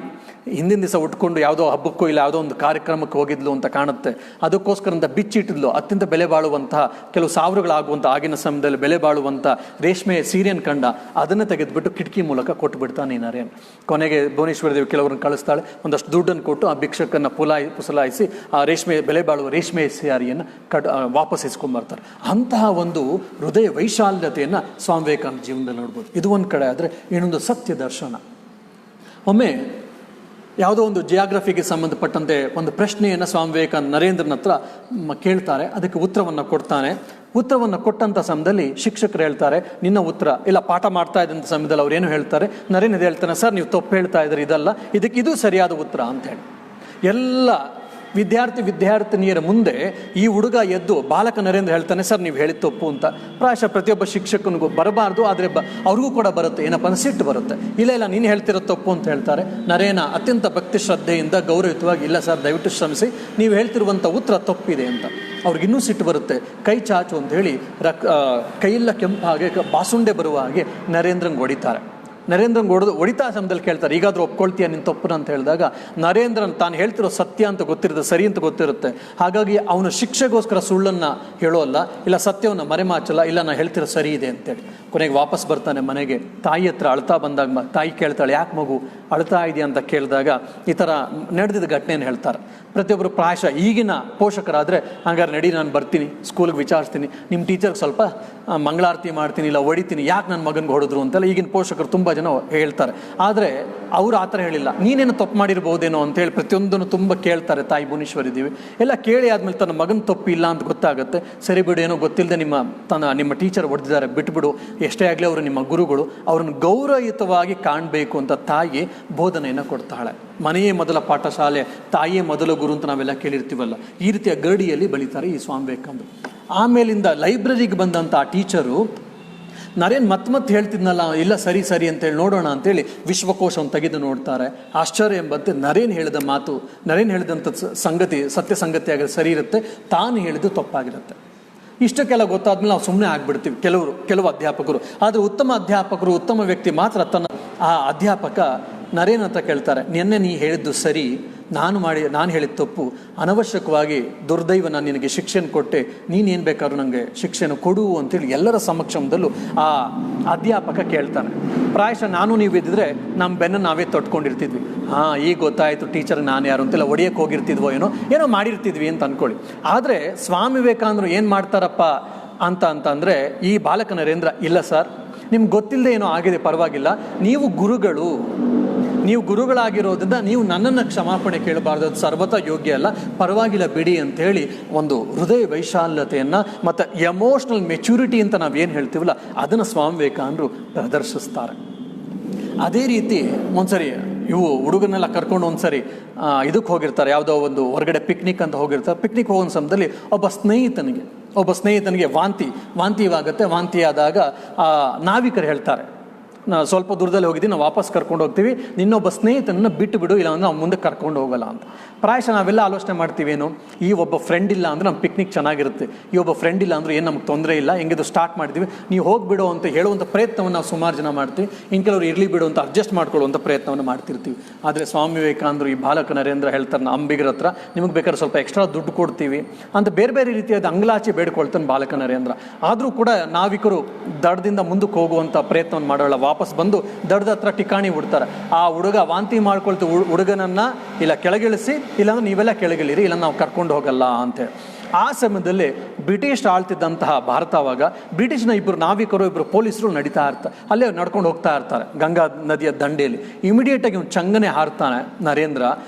ಹಿಂದಿನ ದಿವಸ ಉಟ್ಕೊಂಡು ಯಾವುದೋ ಹಬ್ಬಕ್ಕೋ ಇಲ್ಲ ಯಾವುದೋ ಒಂದು ಕಾರ್ಯಕ್ರಮಕ್ಕೆ ಹೋಗಿದ್ಲು ಅಂತ ಕಾಣುತ್ತೆ. ಅದಕ್ಕೋಸ್ಕರ ಅಂತ ಬಿಚ್ಚಿಟ್ಟಿದ್ಲು ಅತ್ಯಂತ ಬೆಲೆ ಬಾಳುವಂತಹ ಕೆಲವು ಸಾವಿರಗಳಾಗುವಂಥ ಆಗಿನ ಸಮಯದಲ್ಲಿ ಬೆಲೆ ಬಾಳುವಂಥ ರೇಷ್ಮೆ ಸೀರೆಯನ್ನು ಕಂಡ ಅದನ್ನು ತೆಗೆದುಬಿಟ್ಟು ಕಿಟಕಿ ಮೂಲಕ ಕೊಟ್ಟು ಬಿಡ್ತಾನೆ ನರೇನ್. ಕೊನೆಗೆ ಭುವನೇಶ್ವರಿ ದೇವಿ ಕೆಲವ್ರನ್ನ ಕಳಿಸ್ತಾಳೆ, ಒಂದಷ್ಟು ದುಡ್ಡನ್ನು ಕೊಟ್ಟು ಆ ಭಿಕ್ಷಕನ್ನು ಪುಸಲಾಯಿಸಿ ಆ ಬೆಲೆ ಬಾಳುವ ರೇಷ್ಮೆ ಸಾರಿಯನ್ನು ವಾಪಸ್ ಇಸ್ಕೊಂಡ್ಬರ್ತಾರೆ. ಅಂತಹ ಒಂದು ಹೃದಯ ವೈಶಾಲ್ಯತೆಯನ್ನು ಸ್ವಾಮಿ ವಿವೇಕಾನಂದ ಜೀವನದಲ್ಲಿ ನೋಡ್ಬೋದು. ಇದು ಒಂದು ಕಡೆ ಆದರೆ ಇನ್ನೊಂದು ಸತ್ಯ ದರ್ಶನ. ಒಮ್ಮೆ ಯಾವುದೋ ಒಂದು ಜಿಯಾಗ್ರಫಿಗೆ ಸಂಬಂಧಪಟ್ಟಂತೆ ಒಂದು ಪ್ರಶ್ನೆಯನ್ನು ಸ್ವಾಮಿ ವಿವೇಕಾನಂದ ನರೇಂದ್ರನ ಹತ್ರ ಕೇಳ್ತಾರೆ. ಅದಕ್ಕೆ ಉತ್ತರವನ್ನು ಕೊಡ್ತಾನೆ. ಉತ್ತರವನ್ನು ಕೊಟ್ಟಂಥ ಸಮಯದಲ್ಲಿ ಶಿಕ್ಷಕರು ಹೇಳ್ತಾರೆ ನಿನ್ನ ಉತ್ತರ ಇಲ್ಲ. ಪಾಠ ಮಾಡ್ತಾ ಇದ್ದಂಥ ಸಮಯದಲ್ಲಿ ಅವ್ರು ಏನು ಹೇಳ್ತಾರೆ, ನರೇಂದ್ರ ಹೇಳ್ತಾನೆ, ಸರ್ ನೀವು ತಪ್ಪು ಹೇಳ್ತಾ ಇದ್ರಿ, ಇದಲ್ಲ, ಇದು ಸರಿಯಾದ ಉತ್ತರ ಅಂತ ಹೇಳಿ ಎಲ್ಲ ವಿದ್ಯಾರ್ಥಿನಿಯರ ಮುಂದೆ ಈ ಹುಡುಗ ಎದ್ದು ಬಾಲಕ ನರೇಂದ್ರ ಹೇಳ್ತಾನೆ, ಸರ್ ನೀವು ಹೇಳಿದ ತಪ್ಪು ಅಂತ. ಪ್ರಾಯಶಃ ಪ್ರತಿಯೊಬ್ಬ ಶಿಕ್ಷಕನಿಗೂ ಬರಬಾರ್ದು, ಆದರೆ ಅವ್ರಿಗೂ ಕೂಡ ಬರುತ್ತೆ, ಏನಪ್ಪ ಅಂದ್ರೆ ಸಿಟ್ಟು ಬರುತ್ತೆ. ಇಲ್ಲ ನೀನು ಹೇಳ್ತಿರೋ ತಪ್ಪು ಅಂತ ಹೇಳ್ತಾರೆ. ನರೇನ ಅತ್ಯಂತ ಭಕ್ತಿ ಶ್ರದ್ಧೆಯಿಂದ ಗೌರವಿತವಾಗಿ, ಇಲ್ಲ ಸರ್ ದಯವಿಟ್ಟು ಶ್ರಮಿಸಿ, ನೀವು ಹೇಳ್ತಿರುವಂಥ ಉತ್ತರ ತಪ್ಪಿದೆ ಅಂತ. ಅವ್ರಿಗಿನ್ನೂ ಸಿಟ್ಟು ಬರುತ್ತೆ. ಕೈ ಚಾಚು ಅಂತ ಹೇಳಿ ಕೈಯೆಲ್ಲ ಕೆಂಪಾಗೆ ಬಾಸುಂಡೆ ಬರುವ ಹಾಗೆ ನರೇಂದ್ರಂಗೆ ಹೊಡಿತಾರೆ. ನರೇಂದ್ರಂಗೆ ಹೊಡಿತಾ ಸಮಯದಲ್ಲಿ ಕೇಳ್ತಾರೆ, ಈಗಾದರೂ ಒಪ್ಕೊಳ್ತೀಯ ನಿನ್ನ ತಪ್ಪು ಅಂತ ಹೇಳಿದಾಗ ನರೇಂದ್ರನ್ ತಾನು ಹೇಳ್ತಿರೋ ಸತ್ಯ ಅಂತ ಗೊತ್ತಿರುತ್ತೆ, ಸರಿ ಅಂತ ಗೊತ್ತಿರುತ್ತೆ. ಹಾಗಾಗಿ ಅವನು ಶಿಕ್ಷೆಗೋಸ್ಕರ ಸುಳ್ಳನ್ನು ಹೇಳೋಲ್ಲ, ಇಲ್ಲ ಸತ್ಯವನ್ನು ಮರೆಮಾಚಲ್ಲ, ಇಲ್ಲ ನಾನು ಹೇಳ್ತಿರೋ ಸರಿ ಇದೆ ಅಂತೇಳಿ ಕೊನೆಗೆ ವಾಪಸ್ ಬರ್ತಾನೆ ಮನೆಗೆ. ತಾಯಿ ಹತ್ರ ಅಳ್ತಾ ಬಂದಾಗ ತಾಯಿ ಕೇಳ್ತಾಳೆ, ಯಾಕೆ ಮಗು ಅಳ್ತಾ ಇದೆಯಾ ಅಂತ ಕೇಳಿದಾಗ ಈ ಥರ ನಡೆದಿದ್ದ ಘಟನೆಯನ್ನು ಹೇಳ್ತಾರೆ. ಪ್ರತಿಯೊಬ್ಬರು ಪ್ರಾಯಶಃ ಈಗಿನ ಪೋಷಕರಾದರೆ ಹಂಗಾರೆ ನಡಿ ನಾನು ಬರ್ತೀನಿ ಸ್ಕೂಲ್ಗೆ ವಿಚಾರಿಸ್ತೀನಿ, ನಿಮ್ಮ ಟೀಚರ್ಗೆ ಸ್ವಲ್ಪ ಮಂಗಳಾರತಿ ಮಾಡ್ತೀನಿ, ಇಲ್ಲ ಹೊಡಿತೀನಿ, ಯಾಕೆ ನನ್ನ ಮಗನಿಗೆ ಹೊಡೆದ್ರು ಅಂತೆಲ್ಲ ಈಗಿನ ಪೋಷಕರು ತುಂಬ ಜನ ಹೇಳ್ತಾರೆ. ಆದರೆ ಅವರು ಆ ಥರ ಹೇಳಿಲ್ಲ, ನೀನೇನು ತಪ್ಪು ಮಾಡಿರ್ಬೋದೇನೋ ಅಂತೇಳಿ ಪ್ರತಿಯೊಂದನ್ನು ತುಂಬ ಕೇಳ್ತಾರೆ. ತಾಯಿ ಭುವನೇಶ್ವರಿ ದೇವಿ ಎಲ್ಲ ಕೇಳಿ ಆದಮೇಲೆ ತನ್ನ ಮಗನ ತಪ್ಪು ಇಲ್ಲ ಅಂತ ಗೊತ್ತಾಗುತ್ತೆ. ಸರಿ ಬಿಡು, ಏನೋ ಗೊತ್ತಿಲ್ಲದೆ ನಿಮ್ಮ ಟೀಚರ್ ಹೊಡೆದಿದ್ದಾರೆ, ಬಿಟ್ಬಿಡು, ಎಷ್ಟೇ ಆಗಲಿ ಅವರು ನಿಮ್ಮ ಗುರುಗಳು, ಅವ್ರನ್ನ ಗೌರವಯುತವಾಗಿ ಕಾಣಬೇಕು ಅಂತ ತಾಯಿ ಬೋಧನೆಯನ್ನು ಕೊಡ್ತಾಳೆ. ಮನೆಯೇ ಮೊದಲ ಪಾಠಶಾಲೆ, ತಾಯಿಯೇ ಮೊದಲ ಗುರು ಅಂತ ನಾವೆಲ್ಲ ಕೇಳಿರ್ತೀವಲ್ಲ, ಈ ರೀತಿಯ ಗಡಿಯಲ್ಲಿ ಬೆಳೀತಾರೆ ಈ ಸ್ವಾಮಿ ವಿವೇಕಾನಂದ. ಆಮೇಲಿಂದ ಲೈಬ್ರರಿಗೆ ಬಂದಂಥ ಆ ಟೀಚರು ನರೇನ್ ಮತ್ತೆ ಹೇಳ್ತಿದ್ನಲ್ಲ, ಇಲ್ಲ ಸರಿ ಅಂತೇಳಿ ನೋಡೋಣ ಅಂತೇಳಿ ವಿಶ್ವಕೋಶವನ್ನು ತೆಗೆದು ನೋಡ್ತಾರೆ. ಆಶ್ಚರ್ಯ ಎಂಬಂತೆ ನರೇನ್ ಹೇಳಿದ ಮಾತು, ನರೇನ್ ಹೇಳಿದಂಥ ಸಂಗತಿ ಸತ್ಯ ಸಂಗತಿ ಆಗಿರೋ ಸರಿ ಇರುತ್ತೆ, ತಾನು ಹೇಳಿದ್ದು ತಪ್ಪಾಗಿರುತ್ತೆ. ಇಷ್ಟಕ್ಕೆಲ್ಲ ಗೊತ್ತಾದ್ಮೇಲೆ ನಾವು ಸುಮ್ಮನೆ ಆಗ್ಬಿಡ್ತೀವಿ ಕೆಲವು ಅಧ್ಯಾಪಕರು. ಆದರೆ ಉತ್ತಮ ಅಧ್ಯಾಪಕರು, ಉತ್ತಮ ವ್ಯಕ್ತಿ ಮಾತ್ರ ತನ್ನ ಆ ಅಧ್ಯಾಪಕ ನರೇನ್ ಅಂತ ಕೇಳ್ತಾರೆ, ನಿನ್ನೆ ನೀ ಹೇಳಿದ್ದು ಸರಿ, ನಾನು ಹೇಳಿದ ತಪ್ಪು, ಅನವಶ್ಯಕವಾಗಿ ದುರ್ದೈವ ನಾನು ನಿನಗೆ ಶಿಕ್ಷೆಯನ್ನು ಕೊಟ್ಟೆ, ನೀನೇನು ಬೇಕಾದ್ರೂ ನನಗೆ ಶಿಕ್ಷೆಯನ್ನು ಕೊಡು ಅಂತೇಳಿ ಎಲ್ಲರ ಸಮಕ್ಷಮದಲ್ಲೂ ಆ ಅಧ್ಯಾಪಕ ಕೇಳ್ತಾನೆ. ಪ್ರಾಯಶಃ ನಾನು ನೀವು ಇದ್ದಿದ್ರೆ ನಮ್ಮ ಬೆನ್ನು ನಾವೇ ತೊಟ್ಕೊಂಡಿರ್ತಿದ್ವಿ, ಈಗ ಗೊತ್ತಾಯಿತು ಟೀಚರ್ಗೆ ನಾನು ಯಾರು ಅಂತೆಲ್ಲ ಒಡೆಯಕ್ಕೆ ಹೋಗಿರ್ತಿದ್ವೋ ಏನೋ ಮಾಡಿರ್ತಿದ್ವಿ ಅಂತ ಅಂದ್ಕೊಳ್ಳಿ. ಆದರೆ ಸ್ವಾಮಿ ವಿವೇಕಾನಂದರು ಏನು ಮಾಡ್ತಾರಪ್ಪ ಅಂತಂದರೆ ಈ ಬಾಲಕ ನರೇಂದ್ರ, ಇಲ್ಲ ಸರ್ ನಿಮ್ಗೆ ಗೊತ್ತಿಲ್ಲದೆ ಏನೋ ಆಗಿದೆ, ಪರವಾಗಿಲ್ಲ, ನೀವು ಗುರುಗಳಾಗಿರೋದ್ರಿಂದ ನೀವು ನನ್ನನ್ನು ಕ್ಷಮಾಪಣೆ ಕೇಳಬಾರ್ದು, ಅದು ಸರ್ವತಾ ಯೋಗ್ಯ ಅಲ್ಲ, ಪರವಾಗಿಲ್ಲ ಬಿಡಿ ಅಂಥೇಳಿ ಒಂದು ಹೃದಯ ವೈಶಾಲ್ಯತೆಯನ್ನು ಮತ್ತು ಎಮೋಷ್ನಲ್ ಮೆಚ್ಯೂರಿಟಿ ಅಂತ ನಾವೇನು ಹೇಳ್ತೀವಲ್ಲ ಅದನ್ನು ಸ್ವಾಮಿ ವಿವೇಕಾನಂದರು ಪ್ರದರ್ಶಿಸ್ತಾರೆ. ಅದೇ ರೀತಿ ಒಂದ್ಸರಿ ಹುಡುಗನೆಲ್ಲ ಕರ್ಕೊಂಡು ಒಂದ್ಸರಿ ಇದಕ್ಕೆ ಹೋಗಿರ್ತಾರೆ, ಯಾವುದೋ ಒಂದು ಹೊರಗಡೆ ಪಿಕ್ನಿಕ್ ಅಂತ ಹೋಗಿರ್ತಾರೆ. ಪಿಕ್ನಿಕ್ ಹೋಗೋ ಸಮಯದಲ್ಲಿ ಒಬ್ಬ ಸ್ನೇಹಿತನಿಗೆ ವಾಂತಿಯಾಗುತ್ತೆ. ವಾಂತಿ ಆದಾಗ ನಾವಿಕರು ಹೇಳ್ತಾರೆ, ಸ್ವಲ್ಪ ದೂರದಲ್ಲಿ ಹೋಗಿದ್ದೀವಿ, ನಾವು ವಾಪಸ್ ಕರ್ಕೊಂಡು ಹೋಗ್ತೀವಿ, ನಿನ್ನೊಬ್ಬ ಸ್ನೇಹಿತನನ್ನು ಬಿಟ್ಟು ಬಿಡು, ಇಲ್ಲ ಅಂದ್ರೆ ನಾವು ಮುಂದೆ ಕರ್ಕೊಂಡು ಹೋಗಲ್ಲ ಅಂತ. ಪ್ರಾಯಶಃ ನಾವೆಲ್ಲ ಆಲೋಚನೆ ಮಾಡ್ತೀವೇನು, ಈ ಒಬ್ಬ ಫ್ರೆಂಡ್ ಇಲ್ಲ ಅಂದರೆ ನಮ್ಮ ಪಿಕ್ನಿಕ್ ಚೆನ್ನಾಗಿರುತ್ತೆ, ಈ ಒಬ್ಬ ಫ್ರೆಂಡ್ ಇಲ್ಲ ಅಂದರೆ ಏನು ನಮಗೆ ತೊಂದರೆ ಇಲ್ಲ, ಹೆಂಗಿದು ಸ್ಟಾರ್ಟ್ ಮಾಡ್ತೀವಿ, ನೀವು ಹೋಗಿಬಿಡು ಅಂತ ಹೇಳುವಂಥ ಪ್ರಯತ್ನವನ್ನು ನಾವು ಸುಮಾರು ಜನ ಮಾಡ್ತೀವಿ. ಇನ್ನು ಕೆಲವರು ಇರಲಿ ಬಿಡು ಅಂತ ಅಡ್ಜಸ್ಟ್ ಮಾಡ್ಕೊಳ್ಳುವಂಥ ಪ್ರಯತ್ನವನ್ನು ಮಾಡ್ತಿರ್ತೀವಿ. ಆದರೆ ಸ್ವಾಮಿ ವಿವೇಕಾನಂದರು ಈ ಬಾಲಕ ನರೇಂದ್ರ ಹೇಳ್ತಾರೆ ಅಂಬಿಗರ ಹತ್ರ, ನಿಮಗೆ ಬೇಕಾದ್ರೆ ಸ್ವಲ್ಪ ಎಕ್ಸ್ಟ್ರಾ ದುಡ್ಡು ಕೊಡ್ತೀವಿ ಅಂತ ಬೇರೆ ರೀತಿಯಾದ ಅಂಗಲಾಚೆ ಬೇಡ್ಕೊಳ್ತಾನೆ ಬಾಲಕ ನರೇಂದ್ರ. ಆದರೂ ಕೂಡ ನಾವಿಕರು ದಡದಿಂದ ಮುಂದಕ್ಕೆ ಹೋಗುವಂಥ ಪ್ರಯತ್ನವನ್ನು ಮಾಡೋಲ್ಲ, ವಾಪಸ್ ಬಂದು ದಡದ ಹತ್ರ ಠಿಕಾಣಿ ಬಿಡ್ತಾರೆ. ಆ ಹುಡುಗ ವಾಂತಿ ಮಾಡ್ಕೊಳ್ತು ಹುಡುಗನನ್ನ ಇಲ್ಲ ಕೆಳಗಿಳಿಸಿ, ಇಲ್ಲಾಂದ್ರೆ ನೀವೆಲ್ಲ ಕೆಳಗಿಳಿರಿ, ಇಲ್ಲ ನಾವು ಕರ್ಕೊಂಡು ಹೋಗಲ್ಲ ಅಂತೇಳಿ. ಆ ಸಮಯದಲ್ಲಿ ಬ್ರಿಟಿಷ್ ಆಳ್ತಿದ್ದಂತಹ ಭಾರತವಾಗ ಬ್ರಿಟಿಷ್ನ ಇಬ್ಬರು ಪೊಲೀಸರು ಅಲ್ಲೇ ನಡ್ಕೊಂಡು ಹೋಗ್ತಾ ಇರ್ತಾರೆ ಗಂಗಾ ನದಿಯ ದಂಡೆಯಲ್ಲಿ. ಇಮಿಡಿಯೇಟಾಗಿ ಅವ್ನು ಚಂಗನೆ ಹಾರ್ತಾನೆ ನರೇಂದ್ರ.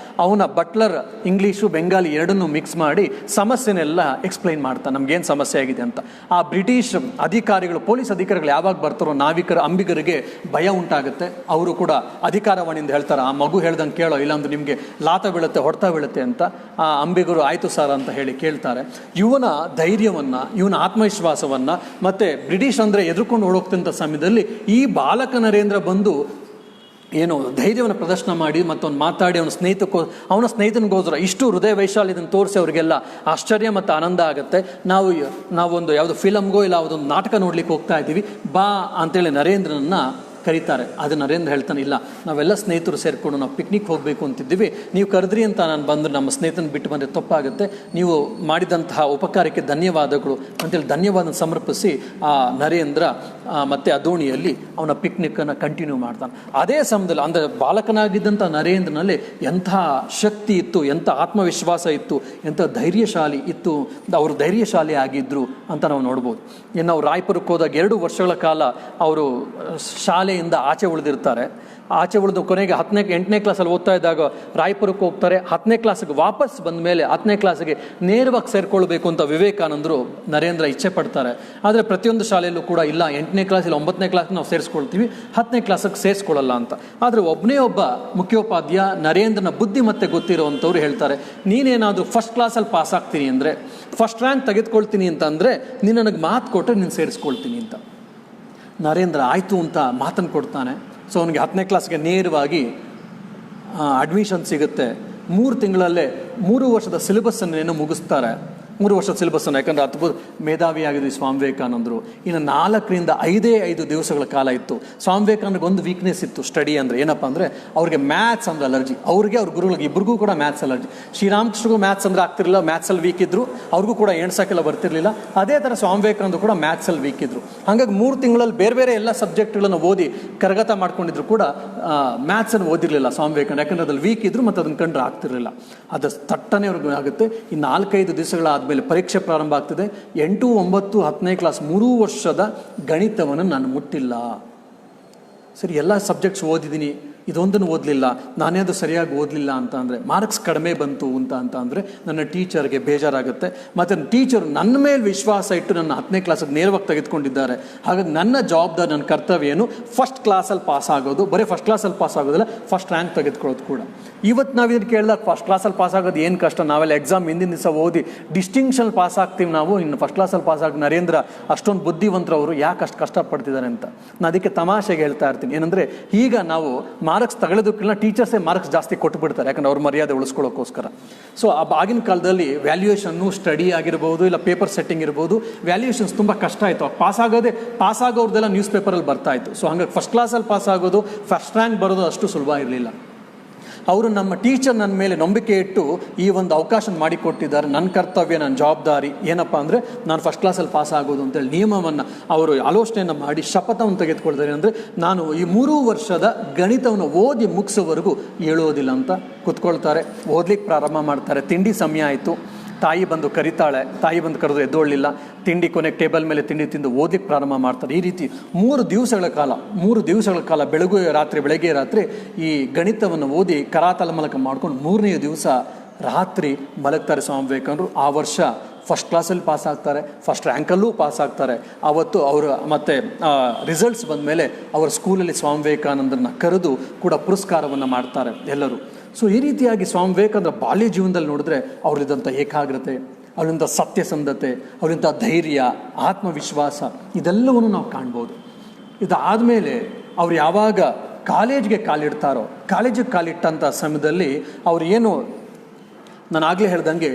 ಅವನ ಬಟ್ಲರ್ ಇಂಗ್ಲೀಷು ಬೆಂಗಾಲಿ ಎರಡನ್ನೂ ಮಿಕ್ಸ್ ಮಾಡಿ ಸಮಸ್ಯೆನೆಲ್ಲ ಎಕ್ಸ್ಪ್ಲೈನ್ ಮಾಡ್ತಾನೆ, ನಮ್ಗೇನು ಸಮಸ್ಯೆ ಆಗಿದೆ ಅಂತ. ಆ ಬ್ರಿಟಿಷ್ ಪೊಲೀಸ್ ಅಧಿಕಾರಿಗಳು ಯಾವಾಗ ಬರ್ತಾರೋ ಅಂಬಿಗರಿಗೆ ಭಯ ಉಂಟಾಗುತ್ತೆ. ಅವರು ಕೂಡ ಅಧಿಕಾರವಾಣಿಯಿಂದ ಹೇಳ್ತಾರೆ, ಆ ಮಗು ಹೇಳ್ದಂಗೆ ಕೇಳೋ, ಇಲ್ಲಾಂದ್ರೆ ನಿಮಗೆ ಲಾತ ಬೀಳುತ್ತೆ, ಹೊಡ್ತಾ ಬೀಳುತ್ತೆ ಅಂತ. ಆ ಅಂಬಿಗರು ಆಯಿತು ಸರ್ ಅಂತ ಹೇಳಿ ಕೇಳ್ತಾರೆ. ಇವನ ಧೈರ್ಯವನ್ನು, ಇವನ ಆತ್ಮವಿಶ್ವಾಸವನ್ನು ಮತ್ತು ಬ್ರಿಟಿಷ್ ಅಂದರೆ ಎದುರ್ಕೊಂಡು ಓಡೋಗ್ತಿದ್ದಂಥ ಸಮಯದಲ್ಲಿ ಈ ಬಾಲಕ ನರೇಂದ್ರ ಬಂದು ಏನು ಧೈರ್ಯವನ್ನು ಪ್ರದರ್ಶನ ಮಾಡಿ ಮತ್ತೊಂದು ಮಾತಾಡಿ ಅವನ ಸ್ನೇಹಿತನಿಗೋಸ್ಕರ ಇಷ್ಟು ಹೃದಯ ವೈಶಾಲ್ಯದನ್ನು ತೋರಿಸಿ ಅವರಿಗೆಲ್ಲ ಆಶ್ಚರ್ಯ ಮತ್ತು ಆನಂದ ಆಗುತ್ತೆ. ನಾವೊಂದು ಯಾವುದೋ ಫಿಲಮ್ಗೋ ಇಲ್ಲ ಯಾವುದೊಂದು ನಾಟಕ ನೋಡ್ಲಿಕ್ಕೆ ಹೋಗ್ತಾ ಇದ್ದೀವಿ, ಬಾ ಅಂತೇಳಿ ನರೇಂದ್ರನನ್ನು ಕರೀತಾರೆ. ಅದು ನರೇಂದ್ರ ಹೇಳ್ತಾನೆ, ಇಲ್ಲ ನಾವೆಲ್ಲ ಸ್ನೇಹಿತರು ಸೇರಿಕೊಂಡು ನಾವು ಪಿಕ್ನಿಕ್ ಹೋಗಬೇಕು ಅಂತಿದ್ದೀವಿ, ನೀವು ಕರೆದ್ರಿ ಅಂತ ನಾನು ಬಂದರೆ ನಮ್ಮ ಸ್ನೇಹಿತನ ಬಿಟ್ಟು ಬಂದರೆ ತಪ್ಪಾಗುತ್ತೆ, ನೀವು ಮಾಡಿದಂತಹ ಉಪಕಾರಕ್ಕೆ ಧನ್ಯವಾದಗಳು ಅಂತೇಳಿ ಧನ್ಯವಾದ ಸಮರ್ಪಿಸಿ ಆ ನರೇಂದ್ರ ಮತ್ತು ಆ ದೋಣಿಯಲ್ಲಿ ಅವನ ಪಿಕ್ನಿಕ್ಕನ್ನು ಕಂಟಿನ್ಯೂ ಮಾಡ್ತಾನೆ. ಅದೇ ಸಮಯದಲ್ಲಿ ಅಂದರೆ ಬಾಲಕನಾಗಿದ್ದಂಥ ನರೇಂದ್ರನಲ್ಲಿ ಎಂಥ ಶಕ್ತಿ ಇತ್ತು, ಎಂಥ ಆತ್ಮವಿಶ್ವಾಸ ಇತ್ತು, ಎಂಥ ಧೈರ್ಯಶಾಲಿ ಇತ್ತು, ಅವರು ಧೈರ್ಯಶಾಲಿ ಆಗಿದ್ದರು ಅಂತ ನಾವು ನೋಡ್ಬೋದು. ಇನ್ನು ನಾವು ರಾಯ್ಪುರಕ್ಕೆ ಹೋದಾಗ 2 ವರ್ಷಗಳ ಕಾಲ ಅವರು ಶಾಲೆಯಿಂದ ಆಚೆ ಉಳಿದಿರ್ತಾರೆ. ಆಚೆ ಉಳಿದು ಕೊನೆಗೆ 8ನೇ ಕ್ಲಾಸಲ್ಲಿ ಓದ್ತಾ ಇದ್ದಾಗ ರಾಯ್ಪುರಕ್ಕೆ ಹೋಗ್ತಾರೆ. 10ನೇ ಕ್ಲಾಸಿಗೆ ವಾಪಸ್ ಬಂದ ಮೇಲೆ 10ನೇ ಕ್ಲಾಸಿಗೆ ನೇರವಾಗಿ ಸೇರಿಕೊಳ್ಬೇಕು ಅಂತ ವಿವೇಕಾನಂದರು ನರೇಂದ್ರ ಇಚ್ಛೆ ಪಡ್ತಾರೆ. ಆದರೆ ಪ್ರತಿಯೊಂದು ಶಾಲೆಯಲ್ಲೂ ಕೂಡ ಇಲ್ಲ, 8ನೇ ಕ್ಲಾಸಲ್ಲಿ 9ನೇ ಕ್ಲಾಸ್ಗೆ ನಾವು ಸೇರಿಸ್ಕೊಳ್ತೀವಿ, 10ನೇ ಕ್ಲಾಸಿಗೆ ಸೇರಿಸ್ಕೊಳ್ಳಲ್ಲ ಅಂತ. ಆದರೆ ಒಬ್ಬ ಮುಖ್ಯೋಪಾಧ್ಯಾಯ ನರೇಂದ್ರನ ಬುದ್ಧಿ ಮತ್ತೆ ಗೊತ್ತಿರೋವಂಥವ್ರು ಹೇಳ್ತಾರೆ, ನೀನೇನಾದರೂ ಫಸ್ಟ್ ಕ್ಲಾಸಲ್ಲಿ ಪಾಸ್ ಆಗ್ತೀನಿ ಅಂದರೆ, ಫಸ್ಟ್ ರ್ಯಾಂಕ್ ತೆಗೆದುಕೊಳ್ತೀನಿ ಅಂತ ಅಂದರೆ ನೀನು ನನಗೆ ಮಾತು ಕೊಟ್ಟರೆ ನೀನು ಸೇರಿಸ್ಕೊಳ್ತೀನಿ ಅಂತ. ನರೇಂದ್ರ ಆಯಿತು ಅಂತ ಮಾತನ್ನು ಕೊಡ್ತಾನೆ. ಸೊ ಅವನಿಗೆ 10ನೇ ಕ್ಲಾಸ್ಗೆ ನೇರವಾಗಿ ಅಡ್ಮಿಷನ್ ಸಿಗುತ್ತೆ. 3 ತಿಂಗಳಲ್ಲೇ 3 ವರ್ಷದ ಸಿಲೆಬಸ್ಸನ್ನೇನೋ ಮುಗಿಸ್ತಾರೆ. 3 ವರ್ಷದ ಸಿಲೆಬಸ್ಸನ್ನು, ಯಾಕಂದರೆ ಅದ್ಭುತ ಮೇಧಾವಿಯಾಗಿದ್ದರು ಸ್ವಾಮಿ ವಿವೇಕಾನಂದರು. ಇನ್ನು 4ರಿಂದ 5 ದಿವಸಗಳ ಕಾಲ ಇತ್ತು. ಸ್ವಾಮಿ ವಿವೇಕಾನಂದರಿಗೆ ಒಂದು ವೀಕ್ನೆಸ್ ಇತ್ತು ಸ್ಟಡಿ ಅಂದರೆ, ಏನಪ್ಪ ಅಂದರೆ ಅವ್ರಿಗೆ ಮ್ಯಾಥ್ಸ್ ಅಂದರೆ ಅಲರ್ಜಿ. ಅವ್ರಿಗೆ ಅವ್ರ ಗುರುಗಳಿಗೆ ಇಬ್ಬರಿಗೂ ಕೂಡ ಮ್ಯಾಥ್ಸ್ ಅಲರ್ಜಿ. ಶ್ರೀರಾಮಕೃಷ್ಣಗೂ ಮ್ಯಾಥ್ಸ್ ಅಂದರೆ ಆಗ್ತಿರಲಿಲ್ಲ, ಮ್ಯಾಥ್ಸಲ್ಲಿ ವೀಕ್ ಇದ್ದರು, ಅವ್ರಿಗೂ ಕೂಡ ಎಣ್ಸೋಕ್ಕೆಲ್ಲ ಬರ್ತಿರಲಿಲ್ಲ. ಅದೇ ಥರ ಸ್ವಾಮಿ ವಿವೇಕಾನಂದರು ಕೂಡ ಮ್ಯಾಥ್ಸಲ್ಲಿ ವೀಕ್ ಇದ್ದರು. ಹಾಗಾಗಿ 3 ತಿಂಗಳಲ್ಲಿ ಬೇರೆ ಎಲ್ಲ ಸಬ್ಜೆಕ್ಟ್ಗಳನ್ನು ಓದಿ ಕರಗತ ಮಾಡ್ಕೊಂಡಿದ್ರು ಕೂಡ ಮ್ಯಾಥ್ಸನ್ನು ಓದಿರಲಿಲ್ಲ ಸ್ವಾಮಿ ವಿವೇಕಾನಂದ, ಯಾಕಂದರೆ ಅದ್ರಲ್ಲಿ ವೀಕ್ ಇದ್ದರು ಮತ್ತು ಅದನ್ನು ಕಂಡ್ರೆ ಆಗ್ತಿರಲಿಲ್ಲ. ಅದು ತಟ್ಟನೆ ಅವ್ರಿಗೆ ಆಗುತ್ತೆ. ಈ 4-5 ದಿವಸಗಳಾದ ಮೇಲೆ ಪರೀಕ್ಷೆ ಪ್ರಾರಂಭ ಆಗ್ತದೆ. 8, 9, 10ನೇ ಕ್ಲಾಸ್ 3 ವರ್ಷದ ಗಣಿತವನ್ನು ನಾನು ಮುಟ್ಟಿಲ್ಲ. ಸರಿ, ಎಲ್ಲ ಸಬ್ಜೆಕ್ಟ್ಸ್ ಓದಿದ್ದೀನಿ, ಇದೊಂದನ್ನು ಓದಲಿಲ್ಲ, ನಾನೇ ಅದು ಸರಿಯಾಗಿ ಓದಲಿಲ್ಲ ಅಂತ ಅಂದರೆ, ಮಾರ್ಕ್ಸ್ ಕಡಿಮೆ ಬಂತು ಅಂತ ಅಂದರೆ ನನ್ನ ಟೀಚರ್ಗೆ ಬೇಜಾರಾಗುತ್ತೆ. ಮತ್ತು ಟೀಚರು ನನ್ನ ಮೇಲೆ ವಿಶ್ವಾಸ ಇಟ್ಟು ನನ್ನ 10ನೇ ಕ್ಲಾಸಿಗೆ ನೇರವಾಗಿ ತೆಗೆದುಕೊಂಡಿದ್ದಾರೆ. ಹಾಗಾಗಿ ನನ್ನ ಜವಾಬ್ದಾರಿ, ನನ್ನ ಕರ್ತವ್ಯ ಏನು, ಫಸ್ಟ್ ಕ್ಲಾಸಲ್ಲಿ ಪಾಸ್ ಆಗೋದು. ಬರೀ ಫಸ್ಟ್ ಕ್ಲಾಸಲ್ಲಿ ಪಾಸ್ ಆಗೋದಿಲ್ಲ, ಫಸ್ಟ್ ರ್ಯಾಂಕ್ ತೆಗೆದುಕೊಳ್ಳೋದು ಕೂಡ. ಇವತ್ತು ನಾವು ಇದನ್ನು ಕೇಳಿದಾಗ ಫಸ್ಟ್ ಕ್ಲಾಸಲ್ಲಿ ಪಾಸ್ ಆಗೋದು ಏನು ಕಷ್ಟ, ನಾವೆಲ್ಲ ಎಕ್ಸಾಮ್ ಹಿಂದಿನ ದಿವಸ ಓದಿ ಡಿಸ್ಟಿಂಕ್ಷನ್ ಪಾಸ್ ಆಗ್ತೀವಿ ನಾವು, ಇನ್ನು ಫಸ್ಟ್ ಕ್ಲಾಸಲ್ಲಿ ಪಾಸ್ ಆಗಿ ನರೇಂದ್ರ ಅಷ್ಟೊಂದು ಬುದ್ಧಿವಂತರವರು ಯಾಕೆ ಅಷ್ಟು ಕಷ್ಟಪಡ್ತಿದ್ದಾರೆ ಅಂತ ನಾನು ಅದಕ್ಕೆ ತಮಾಷೆಗೆ ಹೇಳ್ತಾ ಇರ್ತೀನಿ. ಏನಂದರೆ ಈಗ ನಾವು ಮಾರ್ಕ್ಸ್ ತಗೊಳ್ಳೋದಕ್ಕಿಲ್ಲ, ಟೀಚರ್ಸೇ ಮಾರ್ಕ್ಸ್ ಜಾಸ್ತಿ ಕೊಟ್ಟುಬಿಡ್ತಾರೆ, ಯಾಕಂದ್ರೆ ಅವ್ರ ಮರ್ಯಾದೆ ಉಳಿಸ್ಕೊಳ್ಳೋಕ್ಕೋಸ್ಕರ. ಸೊ ಆಗಿನ ಕಾಲದಲ್ಲಿ ವ್ಯಾಲ್ಯೂಯೇಷನ್ನು ಸ್ಟಡಿ ಆಗಿರ್ಬೋದು, ಇಲ್ಲ ಪೇಪರ್ ಸೆಟ್ಟಿಂಗ್ ಇರ್ಬೋದು, ವ್ಯಾಲ್ಯೂಯೇಷನ್ಸ್ ತುಂಬ ಕಷ್ಟ ಆಯಿತು. ಪಾಸ್ ಆಗೋರ್ದೆಲ್ಲ ನ್ಯೂಸ್ ಪೇಪರಲ್ಲಿ ಬರ್ತಾ ಇತ್ತು. ಸೊ ಹಂಗಾಗಿ ಫಸ್ಟ್ ಕ್ಲಾಸಲ್ಲಿ ಪಾಸ್ ಆಗೋದು, ಫಸ್ಟ್ ರ್ಯಾಂಕ್ ಬರೋದು ಅಷ್ಟು ಸುಲಭ ಇರಲಿಲ್ಲ. ಅವರು ನಮ್ಮ ಟೀಚರ್ ನನ್ನ ಮೇಲೆ ನಂಬಿಕೆ ಇಟ್ಟು ಈ ಒಂದು ಅವಕಾಶ ಮಾಡಿಕೊಟ್ಟಿದ್ದಾರೆ. ನನ್ನ ಕರ್ತವ್ಯ, ನನ್ನ ಜವಾಬ್ದಾರಿ ಏನಪ್ಪ ಅಂದರೆ ನಾನು ಫಸ್ಟ್ ಕ್ಲಾಸಲ್ಲಿ ಪಾಸ್ ಆಗೋದು ಅಂತೇಳಿ ನಿಯಮವನ್ನು ಅವರು ಆಲೋಚನೆಯನ್ನು ಮಾಡಿ ಶಪಥವನ್ನು ತೆಗೆದುಕೊಳ್ತಾರೆ. ಅಂದರೆ ನಾನು ಈ 3 ವರ್ಷದ ಗಣಿತವನ್ನು ಓದಿ ಮುಗಿಸೋವರೆಗೂ ಹೇಳೋದಿಲ್ಲ ಅಂತ ಕೂತ್ಕೊಳ್ತಾರೆ. ಓದ್ಲಿಕ್ಕೆ ಪ್ರಾರಂಭ ಮಾಡ್ತಾರೆ. ತಿಂಡಿ ಸಮಯ ಆಯಿತು. ತಾಯಿ ಬಂದು ಕರಿತಾಳೆ. ತಾಯಿ ಬಂದು ಕರೆದು ಎದ್ದೊಳ್ಳಿಲ್ಲ. ತಿಂಡಿ ಕೊನೆಗೆ ಟೇಬಲ್ ಮೇಲೆ ತಿಂಡಿ ತಿಂದು ಓದಲಿಕ್ಕೆ ಪ್ರಾರಂಭ ಮಾಡ್ತಾರೆ. ಈ ರೀತಿ 3 ದಿವಸಗಳ ಕಾಲ ಬೆಳಗ್ಗೆ ರಾತ್ರಿ ಈ ಗಣಿತವನ್ನು ಓದಿ ಕರಾತಲ ಮೂಲಕ ಮಾಡ್ಕೊಂಡು 3ನೇ ದಿವಸ ರಾತ್ರಿ ಮಲಗ್ತಾರೆ ಸ್ವಾಮಿ ವಿವೇಕಾನಂದರು. ಆ ವರ್ಷ ಫಸ್ಟ್ ಕ್ಲಾಸಲ್ಲಿ ಪಾಸ್ ಆಗ್ತಾರೆ, ಫಸ್ಟ್ ರ್ಯಾಂಕಲ್ಲೂ ಪಾಸ್ ಆಗ್ತಾರೆ. ಆವತ್ತು ಅವರು ಮತ್ತೆ ರಿಸಲ್ಟ್ಸ್ ಬಂದ ಮೇಲೆ ಅವರ ಸ್ಕೂಲಲ್ಲಿ ಸ್ವಾಮಿ ವಿವೇಕಾನಂದರನ್ನ ಕರೆದು ಕೂಡ ಪುರಸ್ಕಾರವನ್ನು ಮಾಡ್ತಾರೆ ಎಲ್ಲರೂ. ಸೊ ಈ ರೀತಿಯಾಗಿ ಸ್ವಾಮಿ ವಿವೇಕಾನಂದರ ಬಾಲ್ಯ ಜೀವನದಲ್ಲಿ ನೋಡಿದ್ರೆ ಅವರಿದ್ದಂಥ ಏಕಾಗ್ರತೆ, ಅವರಿಂದ ಸತ್ಯಸಂಧತೆ, ಅವರಿಂದ ಧೈರ್ಯ, ಆತ್ಮವಿಶ್ವಾಸ ಇದೆಲ್ಲವನ್ನು ನಾವು ಕಾಣ್ಬೋದು. ಇದಾದಮೇಲೆ ಅವ್ರು ಯಾವಾಗ ಕಾಲೇಜಿಗೆ ಕಾಲಿಟ್ಟಂಥ ಸಮಯದಲ್ಲಿ ಅವ್ರು ಏನು, ನಾನು ಆಗಲೇ ಹೇಳ್ದಂಗೆ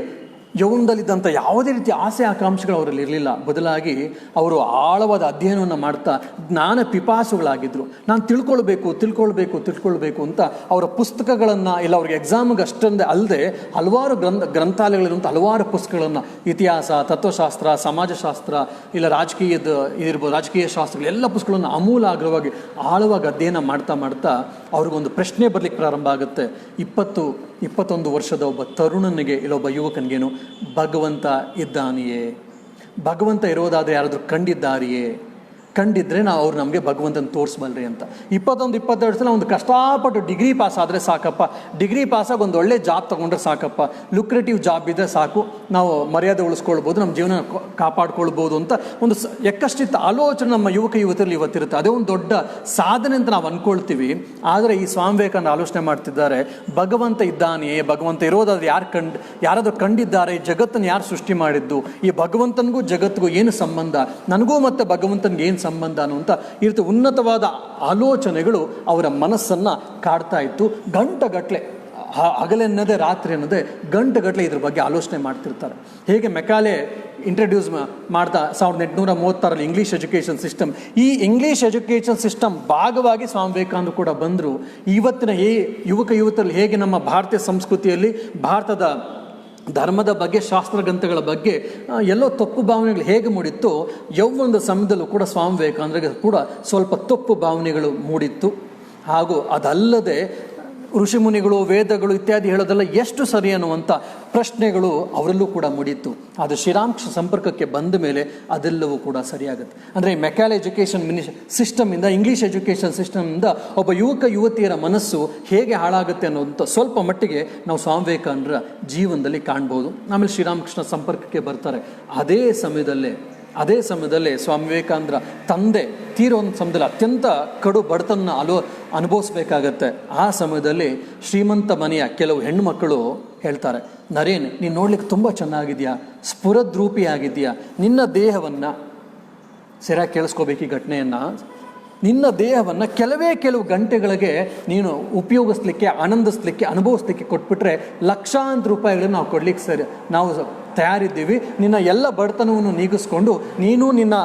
ಯೌವನದಲ್ಲಿದ್ದಂಥ ಯಾವುದೇ ರೀತಿಯ ಆಸೆ ಆಕಾಂಕ್ಷೆಗಳು ಅವರಲ್ಲಿ ಇರಲಿಲ್ಲ. ಬದಲಾಗಿ ಅವರು ಆಳವಾದ ಅಧ್ಯಯನವನ್ನು ಮಾಡ್ತಾ ಜ್ಞಾನ ಪಿಪಾಸುಗಳಾಗಿದ್ದರು. ನಾನು ತಿಳ್ಕೊಳ್ಬೇಕು ಅಂತ ಅವರ ಪುಸ್ತಕಗಳನ್ನು, ಇಲ್ಲ ಅವ್ರಿಗೆ ಎಕ್ಸಾಮ್ಗೆ ಅಷ್ಟೊಂದೇ ಅಲ್ಲದೆ ಹಲವಾರು ಗ್ರಂಥಾಲಯಗಳಿರುವಂಥ ಹಲವಾರು ಪುಸ್ತಕಗಳನ್ನು, ಇತಿಹಾಸ, ತತ್ವಶಾಸ್ತ್ರ, ಸಮಾಜಶಾಸ್ತ್ರ, ಇಲ್ಲ ರಾಜಕೀಯ ಶಾಸ್ತ್ರಗಳು, ಎಲ್ಲ ಪುಸ್ತಕಗಳನ್ನು ಆಮೂಲಾಗ್ರವಾಗಿ ಆಳವಾಗಿ ಅಧ್ಯಯನ ಮಾಡ್ತಾ ಅವ್ರಿಗೊಂದು ಪ್ರಶ್ನೆ ಬರಲಿಕ್ಕೆ ಪ್ರಾರಂಭ ಆಗುತ್ತೆ. 21 ವರ್ಷದ ಒಬ್ಬ ತರುಣನಿಗೆ, ಇಲ್ಲ ಒಬ್ಬ ಯುವಕನಿಗೇನು, ಭಗವಂತ ಇದ್ದಾನೆಯೇ, ಭಗವಂತ ಇರೋದಾದರೆ ಯಾರಾದರೂ ಕಂಡಿದ್ದಾರೆಯೇ, ಕಂಡಿದ್ರೆ ನಾವು ಅವ್ರು ನಮಗೆ ಭಗವಂತನ ತೋರಿಸ್ಬಲ್ರಿ ಅಂತ. 21-22 ಸಲ ಒಂದು ಕಷ್ಟಪಟ್ಟು ಡಿಗ್ರಿ ಪಾಸ್ ಆದರೆ ಸಾಕಪ್ಪ, ಡಿಗ್ರಿ ಪಾಸಾಗಿ ಒಂದು ಒಳ್ಳೆ ಜಾಬ್ ತೊಗೊಂಡ್ರೆ ಸಾಕಪ್ಪ, ಲುಕ್ರೇಟಿವ್ ಜಾಬ್ ಇದ್ದರೆ ಸಾಕು, ನಾವು ಮರ್ಯಾದೆ ಉಳಿಸ್ಕೊಳ್ಬೋದು, ನಮ್ಮ ಜೀವನ ಕಾಪಾಡ್ಕೊಳ್ಬೋದು ಅಂತ ಒಂದು ಎಕ್ಕಷ್ಟಿತ್ತು ಆಲೋಚನೆ ನಮ್ಮ ಯುವಕ ಯುವತಿಯಲ್ಲಿ ಇವತ್ತಿರುತ್ತೆ. ಅದೇ ಒಂದು ದೊಡ್ಡ ಸಾಧನೆ ಅಂತ ನಾವು ಅಂದ್ಕೊಳ್ತೀವಿ. ಆದರೆ ಈ ಸ್ವಾಮಿ ವಿವೇಕಾನಂದ ಆಲೋಚನೆ ಮಾಡ್ತಿದ್ದಾರೆ, ಭಗವಂತ ಇದ್ದಾನೆಯೇ, ಭಗವಂತ ಇರೋದಾದ್ರೆ ಯಾರಾದರೂ ಕಂಡಿದ್ದಾರೆ, ಈ ಜಗತ್ತನ್ನು ಯಾರು ಸೃಷ್ಟಿ ಮಾಡಿದ್ದು, ಈ ಭಗವಂತನಿಗೂ ಜಗತ್ತಿಗೂ ಏನು ಸಂಬಂಧ, ನನಗೂ ಮತ್ತು ಭಗವಂತನಿಗೆ ಏನು ಸಂಬಂಧ ಅನ್ನುವಂಥ ಈ ರೀತಿ ಉನ್ನತವಾದ ಆಲೋಚನೆಗಳು ಅವರ ಮನಸ್ಸನ್ನು ಕಾಡ್ತಾ ಇತ್ತು. ಗಂಟೆಗಟ್ಟಲೆ, ಹಗಲೆನ್ನದೇ ರಾತ್ರಿ ಅನ್ನೋದೇ ಗಂಟೆಗಟ್ಟಲೆ ಇದ್ರ ಬಗ್ಗೆ ಆಲೋಚನೆ ಮಾಡ್ತಿರ್ತಾರೆ. ಹೇಗೆ ಮೆಕಾಲೆ ಇಂಟ್ರಡ್ಯೂಸ್ ಮಾಡ್ತಾ 1836 ಇಂಗ್ಲೀಷ್ ಎಜುಕೇಷನ್ ಸಿಸ್ಟಮ್, ಈ ಇಂಗ್ಲೀಷ್ ಎಜುಕೇಷನ್ ಸಿಸ್ಟಮ್ ಭಾಗವಾಗಿ ಸ್ವಾಮಿ ವಿವೇಕಾನಂದರು ಕೂಡ ಬಂದರು. ಇವತ್ತಿನ ಯುವಕ ಯುವತಿಯಲ್ಲಿ ಹೇಗೆ ನಮ್ಮ ಭಾರತೀಯ ಸಂಸ್ಕೃತಿಯಲ್ಲಿ ಭಾರತದ ಧರ್ಮದ ಬಗ್ಗೆ, ಶಾಸ್ತ್ರ ಗ್ರಂಥಗಳ ಬಗ್ಗೆ ಎಲ್ಲೋ ತಪ್ಪು ಭಾವನೆಗಳು ಹೇಗೆ ಮೂಡಿತ್ತು, ಯೌವನದ ಸಮಯದಲ್ಲೂ ಕೂಡ ಸ್ವಾಮಿ ವಿವೇಕಾನಂದರಿಗೆ ಕೂಡ ಸ್ವಲ್ಪ ತಪ್ಪು ಭಾವನೆಗಳು ಮೂಡಿತ್ತು. ಹಾಗೂ ಅದಲ್ಲದೆ ಋಷಿಮುನಿಗಳು, ವೇದಗಳು ಇತ್ಯಾದಿ ಹೇಳೋದೆಲ್ಲ ಎಷ್ಟು ಸರಿ ಅನ್ನುವಂಥ ಪ್ರಶ್ನೆಗಳು ಅವರಲ್ಲೂ ಕೂಡ ಮೂಡಿತ್ತು. ಅದು ಶ್ರೀರಾಮಕೃಷ್ಣ ಸಂಪರ್ಕಕ್ಕೆ ಬಂದ ಮೇಲೆ ಅದೆಲ್ಲವೂ ಕೂಡ ಸರಿಯಾಗುತ್ತೆ. ಅಂದರೆ ಈ ಮೆಕ್ಯಾಲೆ ಎಜುಕೇಷನ್ ಸಿಸ್ಟಮಿಂದ, ಇಂಗ್ಲೀಷ್ ಎಜುಕೇಷನ್ ಸಿಸ್ಟಮಿಂದ ಒಬ್ಬ ಯುವಕ ಯುವತಿಯರ ಮನಸ್ಸು ಹೇಗೆ ಹಾಳಾಗುತ್ತೆ ಅನ್ನೋಂಥ ಸ್ವಲ್ಪ ಮಟ್ಟಿಗೆ ನಾವು ಸ್ವಾಮಿ ವಿವೇಕಾನಂದರ ಜೀವನದಲ್ಲಿ ಕಾಣ್ಬೋದು. ಆಮೇಲೆ ಶ್ರೀರಾಮಕೃಷ್ಣ ಸಂಪರ್ಕಕ್ಕೆ ಬರ್ತಾರೆ. ಅದೇ ಸಮಯದಲ್ಲೇ ಸ್ವಾಮಿ ವಿವೇಕಾನಂದರ ತಂದೆ ತೀರೋ ಒಂದು ಸಮಯದಲ್ಲಿ ಅತ್ಯಂತ ಕಡು ಬಡತನ ಅನುಭವಿಸ್ಬೇಕಾಗತ್ತೆ. ಆ ಸಮಯದಲ್ಲಿ ಶ್ರೀಮಂತ ಮನೆಯ ಕೆಲವು ಹೆಣ್ಣುಮಕ್ಕಳು ಹೇಳ್ತಾರೆ, ನರೇನ್, ನೀನು ನೋಡ್ಲಿಕ್ಕೆ ತುಂಬ ಚೆನ್ನಾಗಿದೆಯಾ, ಸ್ಫುರದ್ರೂಪಿ ಆಗಿದೆಯಾ, ನಿನ್ನ ದೇಹವನ್ನು ಸರಿಯಾಗಿ ಕೇಳಿಸ್ಕೋಬೇಕು ಈ ಘಟನೆಯನ್ನು, ನಿನ್ನ ದೇಹವನ್ನು ಕೆಲವು ಗಂಟೆಗಳಿಗೆ ನೀನು ಉಪಯೋಗಿಸ್ಲಿಕ್ಕೆ, ಆನಂದಿಸ್ಲಿಕ್ಕೆ, ಅನುಭವಿಸ್ಲಿಕ್ಕೆ ಕೊಟ್ಬಿಟ್ರೆ ಲಕ್ಷಾಂತರ ರೂಪಾಯಿಗಳನ್ನು ನಾವು ಕೊಡ್ಲಿಕ್ಕೆ ನಾವು ತಯಾರಿದ್ದೀವಿ. ನಿನ್ನ ಎಲ್ಲ ಬಡತನವನ್ನು ನೀಗಿಸ್ಕೊಂಡು ನೀನು ನಿನ್ನ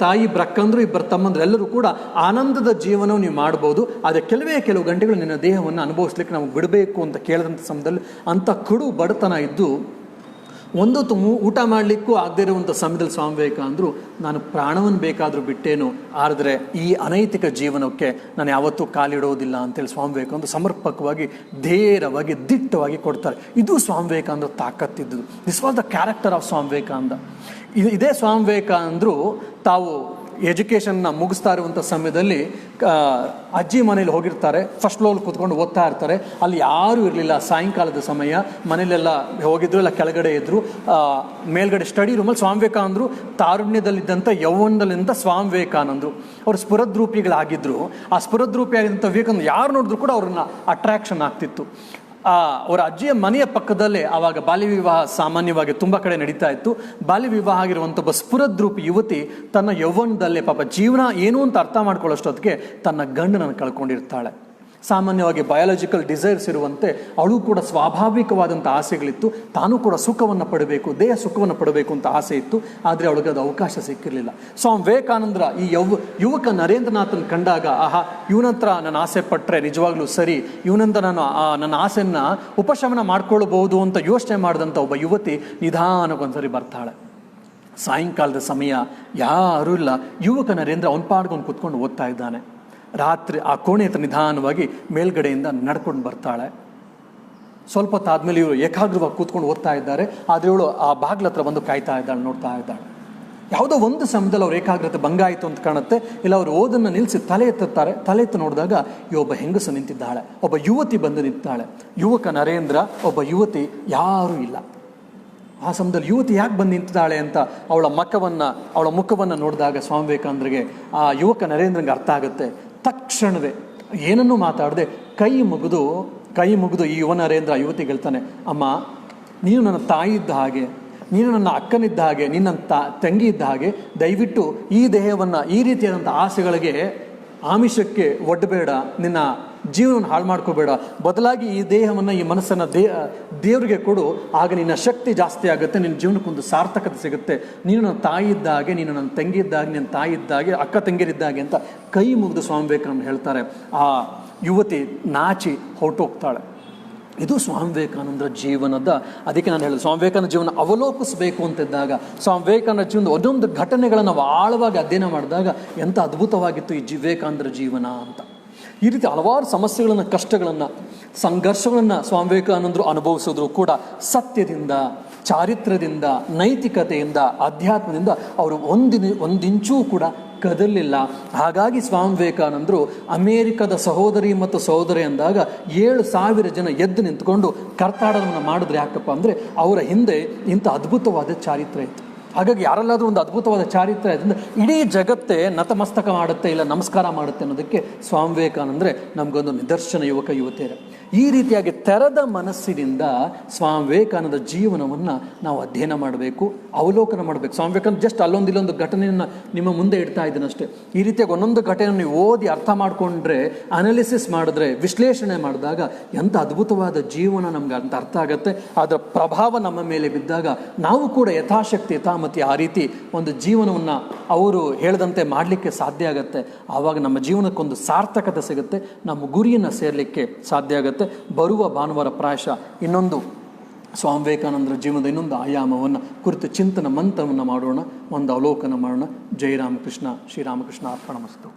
ತಾಯಿ ಬ್ರಕ್ಕಂದ್ರು, ಇಬ್ಬರು ತಮ್ಮಂದ್ರು ಎಲ್ಲರೂ ಕೂಡ ಆನಂದದ ಜೀವನವನ್ನು ನೀವು ಮಾಡ್ಬೋದು. ಆದರೆ ಕೆಲವು ಗಂಟೆಗಳು ನಿನ್ನ ದೇಹವನ್ನು ಅನುಭವಿಸ್ಲಿಕ್ಕೆ ನಾವು ಬಿಡಬೇಕು ಅಂತ ಕೇಳಿದಂಥ ಸಮಯದಲ್ಲಿ ಅಂಥ ಕಡು ಬಡತನ ಇದ್ದು ಒಂದೊತ್ತು ಊಟ ಮಾಡಲಿಕ್ಕೂ ಆಗದೇ ಇರುವಂಥ ಸಮಯದಲ್ಲಿ ಸ್ವಾಮಿ ವಿವೇಕಾನಂದರು, ನಾನು ಪ್ರಾಣವನ್ನು ಬೇಕಾದರೂ ಬಿಟ್ಟೇನು, ಆದರೆ ಈ ಅನೈತಿಕ ಜೀವನಕ್ಕೆ ನಾನು ಯಾವತ್ತೂ ಕಾಲಿಡೋದಿಲ್ಲ ಅಂತೇಳಿ ಸ್ವಾಮಿ ವಿವೇಕಾನಂದರು ಸಮರ್ಪಕವಾಗಿ, ಧೈರ್ಯವಾಗಿ, ದಿಟ್ಟವಾಗಿ ಕೊಡ್ತಾರೆ. ಇದು ಸ್ವಾಮಿ ವಿವೇಕಾನಂದರು ತಾಕತ್ತಿದ್ದು. This was the character of Swami Vivekananda. ಇದೇ ಸ್ವಾಮಿ ವಿವೇಕಾನಂದರು ತಾವು ಎಜುಕೇಷನ್ನ ಮುಗಿಸ್ತಾ ಇರುವಂಥ ಸಮಯದಲ್ಲಿ ಅಜ್ಜಿ ಮನೇಲಿ ಹೋಗಿರ್ತಾರೆ. ಫಸ್ಟ್ ಫ್ಲೋರ್ ಕೂತ್ಕೊಂಡು ಓದ್ತಾ ಇರ್ತಾರೆ. ಅಲ್ಲಿ ಯಾರೂ ಇರಲಿಲ್ಲ. ಸಾಯಂಕಾಲದ ಸಮಯ, ಮನೇಲೆಲ್ಲ ಹೋಗಿದ್ರು, ಎಲ್ಲ ಕೆಳಗಡೆ ಇದ್ದರು. ಮೇಲ್ಗಡೆ ಸ್ಟಡಿ ರೂಮಲ್ಲಿ ಸ್ವಾಮಿ ವಿವೇಕಾನಂದರು ತಾರುಣ್ಯದಲ್ಲಿದ್ದಂಥ ಯೌವನದಲ್ಲಿದ್ದಂಥ ಸ್ವಾಮಿ ವಿವೇಕಾನಂದರು ಅವರು ಸ್ಫುರದ್ರೂಪಿಗಳಾಗಿದ್ದರು. ಆ ಸ್ಫುರದ್ರೂಪಿಯಾಗಿದ್ದಂಥ ವಿವೇಕಾನಂದ ಯಾರು ನೋಡಿದ್ರು ಕೂಡ ಅವ್ರನ್ನ ಅಟ್ರಾಕ್ಷನ್ ಆಗ್ತಿತ್ತು. ಅವರ ಅಜ್ಜಿಯ ಮನೆಯ ಪಕ್ಕದಲ್ಲೇ ಆವಾಗ ಬಾಲ್ಯ ವಿವಾಹ ಸಾಮಾನ್ಯವಾಗಿ ತುಂಬ ಕಡೆ ನಡೀತಾ ಇತ್ತು. ಬಾಲ್ಯ ವಿವಾಹ ಆಗಿರುವಂಥ ಒಬ್ಬ ಸ್ಫುರದ್ರೂಪಿ ಯುವತಿ ತನ್ನ ಯೌವನದಲ್ಲೇ ಪಾಪ ಜೀವನ ಏನು ಅಂತ ಅರ್ಥ ಮಾಡ್ಕೊಳ್ಳೋಷ್ಟೊತ್ತಿಗೆ ತನ್ನ ಗಂಡನನ್ನು ಕಳ್ಕೊಂಡಿರ್ತಾಳೆ. ಸಾಮಾನ್ಯವಾಗಿ ಬಯಾಲಜಿಕಲ್ ಡಿಸೈರ್ಸ್ ಇರುವಂತೆ ಅವಳು ಕೂಡ ಸ್ವಾಭಾವಿಕವಾದಂಥ ಆಸೆಗಳಿತ್ತು. ತಾನೂ ಕೂಡ ಸುಖವನ್ನು ಪಡಬೇಕು, ದೇಹ ಸುಖವನ್ನು ಪಡಬೇಕು ಅಂತ ಆಸೆ ಇತ್ತು. ಆದರೆ ಅವಳಿಗೆ ಅದು ಅವಕಾಶ ಸಿಕ್ಕಿರಲಿಲ್ಲ. ಸ್ವಾಮಿ ವಿವೇಕಾನಂದರ ಈ ಯುವಕ ನರೇಂದ್ರನಾಥನ್ ಕಂಡಾಗ, ಆಹಾ, ಇವನಂತರ ನಾನು ಆಸೆ ಪಟ್ಟರೆ ನಿಜವಾಗ್ಲೂ ಸರಿ, ಇವನಂತ ನಾನು ನನ್ನ ಆಸೆಯನ್ನು ಉಪಶಮನ ಮಾಡ್ಕೊಳ್ಬಹುದು ಅಂತ ಯೋಚನೆ ಮಾಡಿದಂಥ ಒಬ್ಬ ಯುವತಿ ನಿಧಾನಕ್ಕೊಂದ್ಸರಿ ಬರ್ತಾಳೆ. ಸಾಯಂಕಾಲದ ಸಮಯ, ಯಾರೂ ಇಲ್ಲ. ಯುವಕ ನರೇಂದ್ರ ಅವನ ಪಾಡ್ಕೊಂಡು ಕೂತ್ಕೊಂಡು ಓದ್ತಾ ಇದ್ದಾನೆ. ರಾತ್ರಿ ಆ ಕೋಣೆ ಹತ್ರ ನಿಧಾನವಾಗಿ ಮೇಲ್ಗಡೆಯಿಂದ ನಡ್ಕೊಂಡು ಬರ್ತಾಳೆ. ಸ್ವಲ್ಪ ಹೊತ್ತಾದ್ಮೇಲೆ ಇವರು ಏಕಾಗ್ರವಾಗಿ ಕೂತ್ಕೊಂಡು ಓದ್ತಾ ಇದ್ದಾರೆ. ಆದರೆ ಇವಳು ಆ ಬಾಗ್ಲ ಹತ್ರ ಬಂದು ಕಾಯ್ತಾ ಇದ್ದಾಳೆ, ನೋಡ್ತಾ ಇದ್ದಾಳೆ. ಯಾವುದೋ ಒಂದು ಸಮಯದಲ್ಲಿ ಅವ್ರ ಏಕಾಗ್ರತೆ ಭಂಗ ಆಯಿತು ಅಂತ ಕಾಣುತ್ತೆ. ಇಲ್ಲ, ಅವರು ಓದನ್ನು ನಿಲ್ಲಿಸಿ ತಲೆ ಎತ್ತುತ್ತಾರೆ. ತಲೆ ಎತ್ತು ನೋಡಿದಾಗ ಒಬ್ಬ ಹೆಂಗಸು ನಿಂತಿದ್ದಾಳೆ, ಒಬ್ಬ ಯುವತಿ ಬಂದು ನಿಂತಾಳೆ. ಯುವಕ ನರೇಂದ್ರ, ಒಬ್ಬ ಯುವತಿ, ಯಾರೂ ಇಲ್ಲ. ಆ ಸಮಯದಲ್ಲಿ ಯುವತಿ ಯಾಕೆ ಬಂದು ನಿಂತಿದ್ದಾಳೆ ಅಂತ ಅವಳ ಮುಖವನ್ನು ನೋಡಿದಾಗ ಸ್ವಾಮಿ ವಿವೇಕಾನಂದರಿಗೆ, ಆ ಯುವಕ ನರೇಂದ್ರಂಗೆ ಅರ್ಥ ಆಗುತ್ತೆ. ತಕ್ಷಣವೇ ಏನನ್ನೂ ಮಾತಾಡದೆ ಕೈ ಮುಗಿದು ಈ ಯುವ ನರೇಂದ್ರ ಯುವತಿಗೆ ಹೇಳ್ತಾನೆ, ಅಮ್ಮ, ನೀನು ನನ್ನ ತಾಯಿ ಇದ್ದ ಹಾಗೆ, ನೀನು ನನ್ನ ಅಕ್ಕನಿದ್ದ ಹಾಗೆ, ನಿನ್ನ ತಂಗಿ ಇದ್ದ ಹಾಗೆ, ದಯವಿಟ್ಟು ಈ ದೇಹವನ್ನು ಈ ರೀತಿಯಾದಂಥ ಆಸೆಗಳಿಗೆ, ಆಮಿಷಕ್ಕೆ ಒಡ್ಡಬೇಡ, ನಿನ್ನ ಜೀವನವನ್ನು ಹಾಳು ಮಾಡ್ಕೋಬೇಡ. ಬದಲಾಗಿ ಈ ದೇಹವನ್ನು, ಈ ಮನಸ್ಸನ್ನು ದೇವರಿಗೆ ಕೊಡು. ಆಗ ನಿನ್ನ ಶಕ್ತಿ ಜಾಸ್ತಿ ಆಗುತ್ತೆ, ನಿನ್ನ ಜೀವನಕ್ಕೊಂದು ಸಾರ್ಥಕತೆ ಸಿಗುತ್ತೆ. ನೀನು ನನ್ನ ತಾಯಿ ಇದ್ದಾಗೆ, ನೀನು ನನ್ನ ತಂಗಿ ಇದ್ದಾಗೆ, ನಿನ್ನ ತಾಯಿ ಇದ್ದಾಗೆ, ಅಕ್ಕ ತಂಗಿರಿದ್ದಾಗೆ ಅಂತ ಕೈ ಮುಗಿದು ಸ್ವಾಮಿ ವಿವೇಕಾನಂದ ಹೇಳ್ತಾರೆ. ಆ ಯುವತಿ ನಾಚಿ ಹೊರಟೋಗ್ತಾಳೆ. ಇದು ಸ್ವಾಮಿ ವಿವೇಕಾನಂದರ ಜೀವನದ, ಅದಕ್ಕೆ ನಾನು ಹೇಳಿದೆ, ಸ್ವಾಮಿ ವಿವೇಕಾನಂದ ಜೀವನ ಅವಲೋಕಿಸಬೇಕು ಅಂತಿದ್ದಾಗ, ಸ್ವಾಮಿ ವಿವೇಕಾನಂದ ಜೀವನದ ಒಂದೊಂದು ಘಟನೆಗಳನ್ನು ನಾವು ಆಳವಾಗಿ ಅಧ್ಯಯನ ಮಾಡಿದಾಗ ಎಂಥ ಅದ್ಭುತವಾಗಿತ್ತು ಈ ವಿವೇಕಾನಂದರ ಜೀವನ ಅಂತ. ಈ ರೀತಿ ಹಲವಾರು ಸಮಸ್ಯೆಗಳನ್ನು, ಕಷ್ಟಗಳನ್ನು, ಸಂಘರ್ಷಗಳನ್ನು ಸ್ವಾಮಿ ವಿವೇಕಾನಂದರು ಅನುಭವಿಸಿದ್ರು ಕೂಡ ಸತ್ಯದಿಂದ, ಚಾರಿತ್ರ್ಯದಿಂದ, ನೈತಿಕತೆಯಿಂದ, ಅಧ್ಯಾತ್ಮದಿಂದ ಅವರು ಒಂದಿಂಚೂ ಕೂಡ ಕದಲಿಲ್ಲ. ಹಾಗಾಗಿ ಸ್ವಾಮಿ ವಿವೇಕಾನಂದರು ಅಮೇರಿಕದ ಸಹೋದರಿ ಮತ್ತು ಸಹೋದರಿ ಅಂದಾಗ 7,000 ಜನ ಎದ್ದು ನಿಂತ್ಕೊಂಡು ಕರ್ತಾಡವನ್ನು ಮಾಡಿದ್ರೆ ಯಾಕಪ್ಪ ಅಂದರೆ ಅವರ ಹಿಂದೆ ಇಂಥ ಅದ್ಭುತವಾದ ಚಾರಿತ್ರ್ಯ ಇತ್ತು. ಹಾಗಾಗಿ ಯಾರಲ್ಲಾದರೂ ಒಂದು ಅದ್ಭುತವಾದ ಚಾರಿತ್ರ್ಯ ಇದರಿಂದ ಇಡೀ ಜಗತ್ತೇ ನತಮಸ್ತಕ ಮಾಡುತ್ತೆ, ಇಲ್ಲ ನಮಸ್ಕಾರ ಮಾಡುತ್ತೆ ಅನ್ನೋದಕ್ಕೆ ಸ್ವಾಮಿ ವಿವೇಕಾನಂದರೆ ನಮಗೊಂದು ನಿದರ್ಶನ. ಯುವಕ ಯುವತಿಯರೇ, ಈ ರೀತಿಯಾಗಿ ತೆರೆದ ಮನಸ್ಸಿನಿಂದ ಸ್ವಾಮಿ ವಿವೇಕಾನಂದ ಜೀವನವನ್ನು ನಾವು ಅಧ್ಯಯನ ಮಾಡಬೇಕು, ಅವಲೋಕನ ಮಾಡಬೇಕು. ಸ್ವಾಮಿ ವಿವೇಕಾನಂದ ಜಸ್ಟ್ ಅಲ್ಲೊಂದಿಲ್ಲೊಂದು ಘಟನೆಯನ್ನು ನಿಮ್ಮ ಮುಂದೆ ಇಡ್ತಾ ಇದ್ದೀನಿ ಅಷ್ಟೇ. ಈ ರೀತಿಯಾಗಿ ಒಂದೊಂದು ಘಟನೆ ನೀವು ಓದಿ ಅರ್ಥ ಮಾಡಿಕೊಂಡ್ರೆ, ಅನಾಲಿಸಿಸ್ ಮಾಡಿದ್ರೆ, ವಿಶ್ಲೇಷಣೆ ಮಾಡಿದಾಗ ಎಂಥ ಅದ್ಭುತವಾದ ಜೀವನ ನಮ್ಗೆ ಅಂತ ಅರ್ಥ ಆಗುತ್ತೆ. ಅದರ ಪ್ರಭಾವ ನಮ್ಮ ಮೇಲೆ ಬಿದ್ದಾಗ ನಾವು ಕೂಡ ಯಥಾಶಕ್ತಿ ಯಥಾಮತಿ ಆ ರೀತಿ ಒಂದು ಜೀವನವನ್ನು ಅವರು ಹೇಳಿದಂತೆ ಮಾಡಲಿಕ್ಕೆ ಸಾಧ್ಯ ಆಗುತ್ತೆ. ಆವಾಗ ನಮ್ಮ ಜೀವನಕ್ಕೊಂದು ಸಾರ್ಥಕತೆ ಸಿಗುತ್ತೆ, ನಮ್ಮ ಗುರಿಯನ್ನು ಸೇರಲಿಕ್ಕೆ ಸಾಧ್ಯ ಆಗುತ್ತೆ. ಬರುವ ಭಾನುವಾರ ಪ್ರಾಯಶಃ ಇನ್ನೊಂದು ಸ್ವಾಮಿ ವಿವೇಕಾನಂದರ ಜೀವನದ ಇನ್ನೊಂದು ಆಯಾಮವನ್ನು ಕುರಿತು ಚಿಂತನ ಮಂಥನವನ್ನು ಮಾಡೋಣ, ಒಂದು ಅವಲೋಕನ ಮಾಡೋಣ. ಜೈ ರಾಮಕೃಷ್ಣ, ಶ್ರೀರಾಮಕೃಷ್ಣ ಅರ್ಪಣಮಸ್ತು.